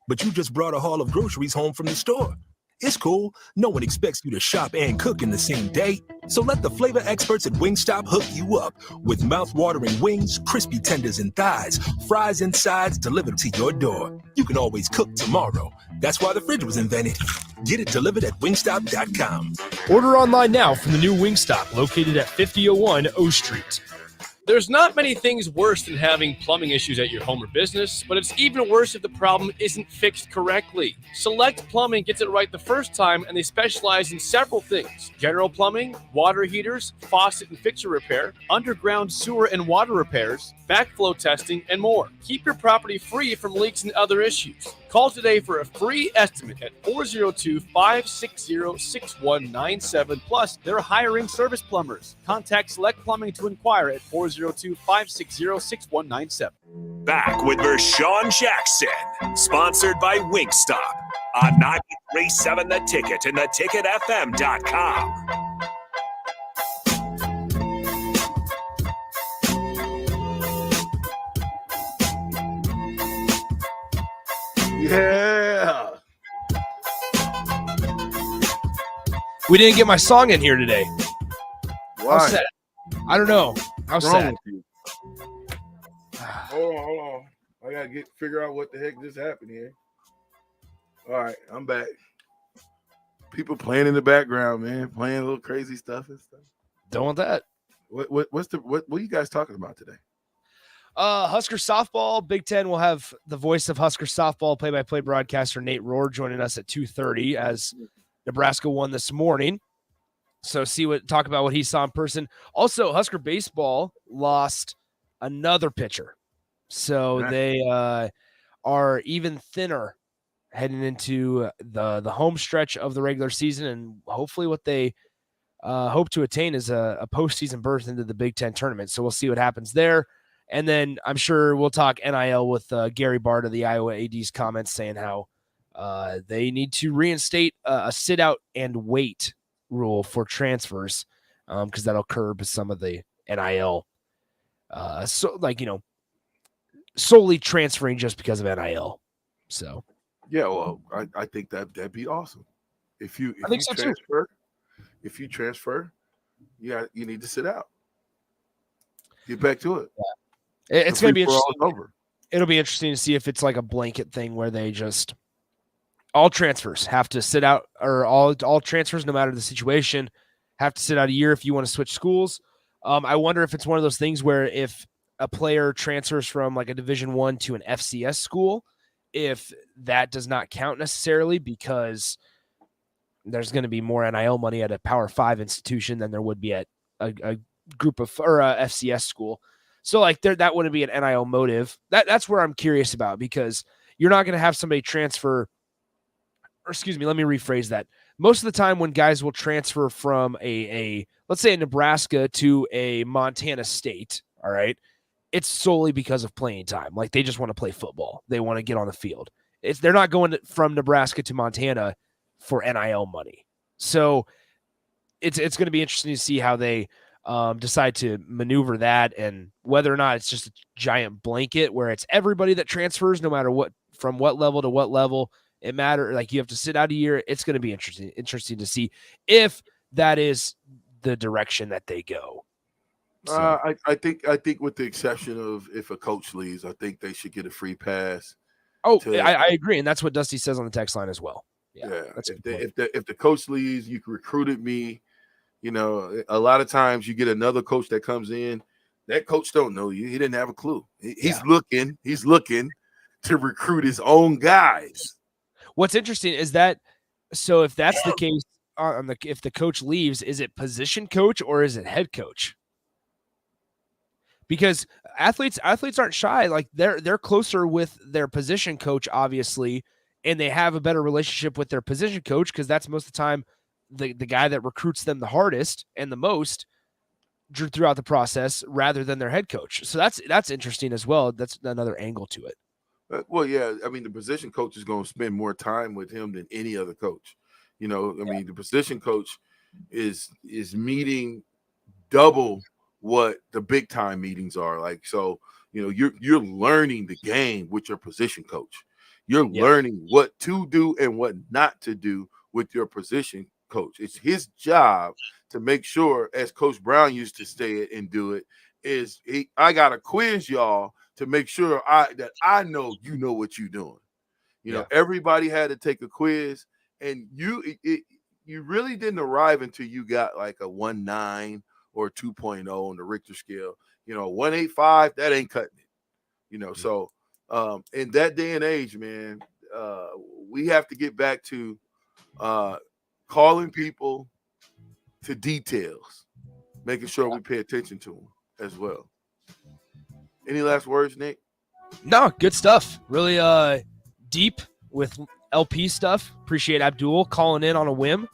Speaker 9: but you just brought a haul of groceries home from the store. It's cool. No one expects you to shop and cook in the same day. So let the flavor experts at Wingstop hook you up with mouth-watering wings, crispy tenders and thighs, fries and sides delivered to your door. You can always cook tomorrow. That's why the fridge was invented. Get it delivered at wingstop.com.
Speaker 7: Order online now from the new Wingstop located at 5001 O Street.
Speaker 10: There's not many things worse than having plumbing issues at your home or business, but it's even worse if the problem isn't fixed correctly. Select Plumbing gets it right the first time, and they specialize in several things: general plumbing, water heaters, faucet and fixture repair, underground sewer and water repairs, backflow testing, and more. Keep your property free from leaks and other issues. Call today for a free estimate at 402-560-6197. Plus, they're hiring service plumbers. Contact Select Plumbing to inquire at 402-560-6197.
Speaker 2: Back with Vershan Jackson, sponsored by Wingstop on 93.7 The Ticket and theticketfm.com.
Speaker 1: Yeah.
Speaker 5: We didn't get my song in here today.
Speaker 1: Why?
Speaker 5: How sad. I don't know. How
Speaker 1: What's wrong
Speaker 5: sad.
Speaker 1: with you? Hold on. I gotta figure out what the heck just happened here. All right, I'm back. People playing in the background, man, playing a little crazy stuff and stuff.
Speaker 5: Don't want that.
Speaker 1: What are you guys talking about today?
Speaker 5: Husker softball, Big Ten will have the voice of Husker softball play-by-play broadcaster Nate Rohr joining us at 2:30 as Nebraska won this morning. So talk about what he saw in person. Also, Husker baseball lost another pitcher. So they are even thinner heading into the home stretch of the regular season, and hopefully what they hope to attain is a postseason berth into the Big Ten tournament. So we'll see what happens there. And then I'm sure we'll talk NIL with Gary Bart of the Iowa AD's comments saying how they need to reinstate a sit-out and wait rule for transfers because that'll curb some of the NIL. Solely transferring just because of NIL. So,
Speaker 1: yeah, well, I think that'd be awesome. If you transfer, yeah, you need to sit out. Get back to it.
Speaker 5: Yeah. It's going to be interesting.
Speaker 1: Over.
Speaker 5: It'll be interesting to see if it's like a blanket thing where they just all transfers have to sit out, or all transfers, no matter the situation, have to sit out a year if you want to switch schools. I wonder if it's one of those things where if a player transfers from like a Division I to an FCS school, if that does not count necessarily because there's going to be more NIL money at a Power 5 institution than there would be at a group of or a FCS school. So like that wouldn't be an NIL motive. That's where I'm curious about, because you're not going to have somebody transfer, or excuse me, let me rephrase that. Most of the time when guys will transfer from a let's say a Nebraska to a Montana State, all right, it's solely because of playing time. Like they just want to play football. They want to get on the field. They're not going from Nebraska to Montana for NIL money. So it's going to be interesting to see how they decide to maneuver that, and whether or not it's just a giant blanket where it's everybody that transfers, no matter what, from what level to what level it matters. Like you have to sit out a year. It's going to be interesting to see if that is the direction that they go. So.
Speaker 1: I think with the exception of if a coach leaves, I think they should get a free pass.
Speaker 5: Oh, I agree, and that's what Dusty says on the text line as well.
Speaker 1: Yeah, if the coach leaves, you recruited me. You know, a lot of times you get another coach that comes in. That coach don't know you. He didn't have a clue. He's looking to recruit his own guys.
Speaker 5: What's interesting is that, so if that's the case, if the coach leaves, is it position coach or is it head coach? Because athletes aren't shy. Like they're closer with their position coach, obviously, and they have a better relationship with their position coach because that's most of the time the guy that recruits them the hardest and the most throughout the process rather than their head coach. So that's interesting as well. That's another angle to it.
Speaker 1: Well, yeah, I mean, the position coach is going to spend more time with him than any other coach. You know, I mean, the position coach is meeting double what the big time meetings are like. So, you know, you're learning the game with your position coach. You're learning what to do and what not to do with your position coach. It's his job to make sure, as Coach Brown used to say it and do it, I got to quiz y'all to make sure that I know you know what you're doing. You know, everybody had to take a quiz, and you really didn't arrive until you got like a 1.9 or 2.0 on the Richter scale. You know, 1.85, that ain't cutting it. You know, so in that day and age, man, we have to get back to calling people to details, making sure we pay attention to them as well. Any last words, Nick?
Speaker 5: No, good stuff. Really deep with LP stuff. Appreciate Abdul calling in on a whim.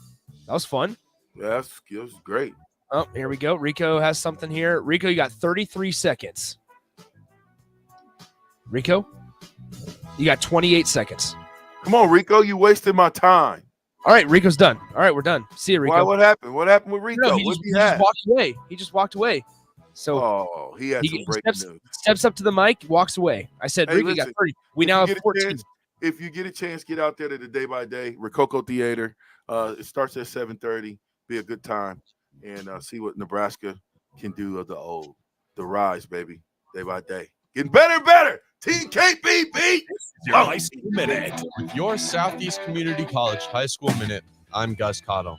Speaker 5: That was fun.
Speaker 1: Yeah, it was great.
Speaker 5: Oh, here we go. Rico has something here. Rico, you got 33 seconds. Rico, you got 28 seconds.
Speaker 1: Come on, Rico. You wasted my time.
Speaker 5: All right, Rico's done. All right, we're done. See you, Rico.
Speaker 1: Why? What happened? What happened with Rico?
Speaker 5: No, he just walked away. He just walked away. So
Speaker 1: he had some breaking news.
Speaker 5: Steps up to the mic, walks away. I said, Rico, you got 30. We now have 14.
Speaker 1: If you get a chance, get out there to the Day by Day Rococo Theater. It starts at 7:30. Be a good time and see what Nebraska can do of the rise, baby. Day by day, getting better and better. TKBB.
Speaker 11: Your high school minute with your Southeast Community College High School Minute. I'm Gus Cottle.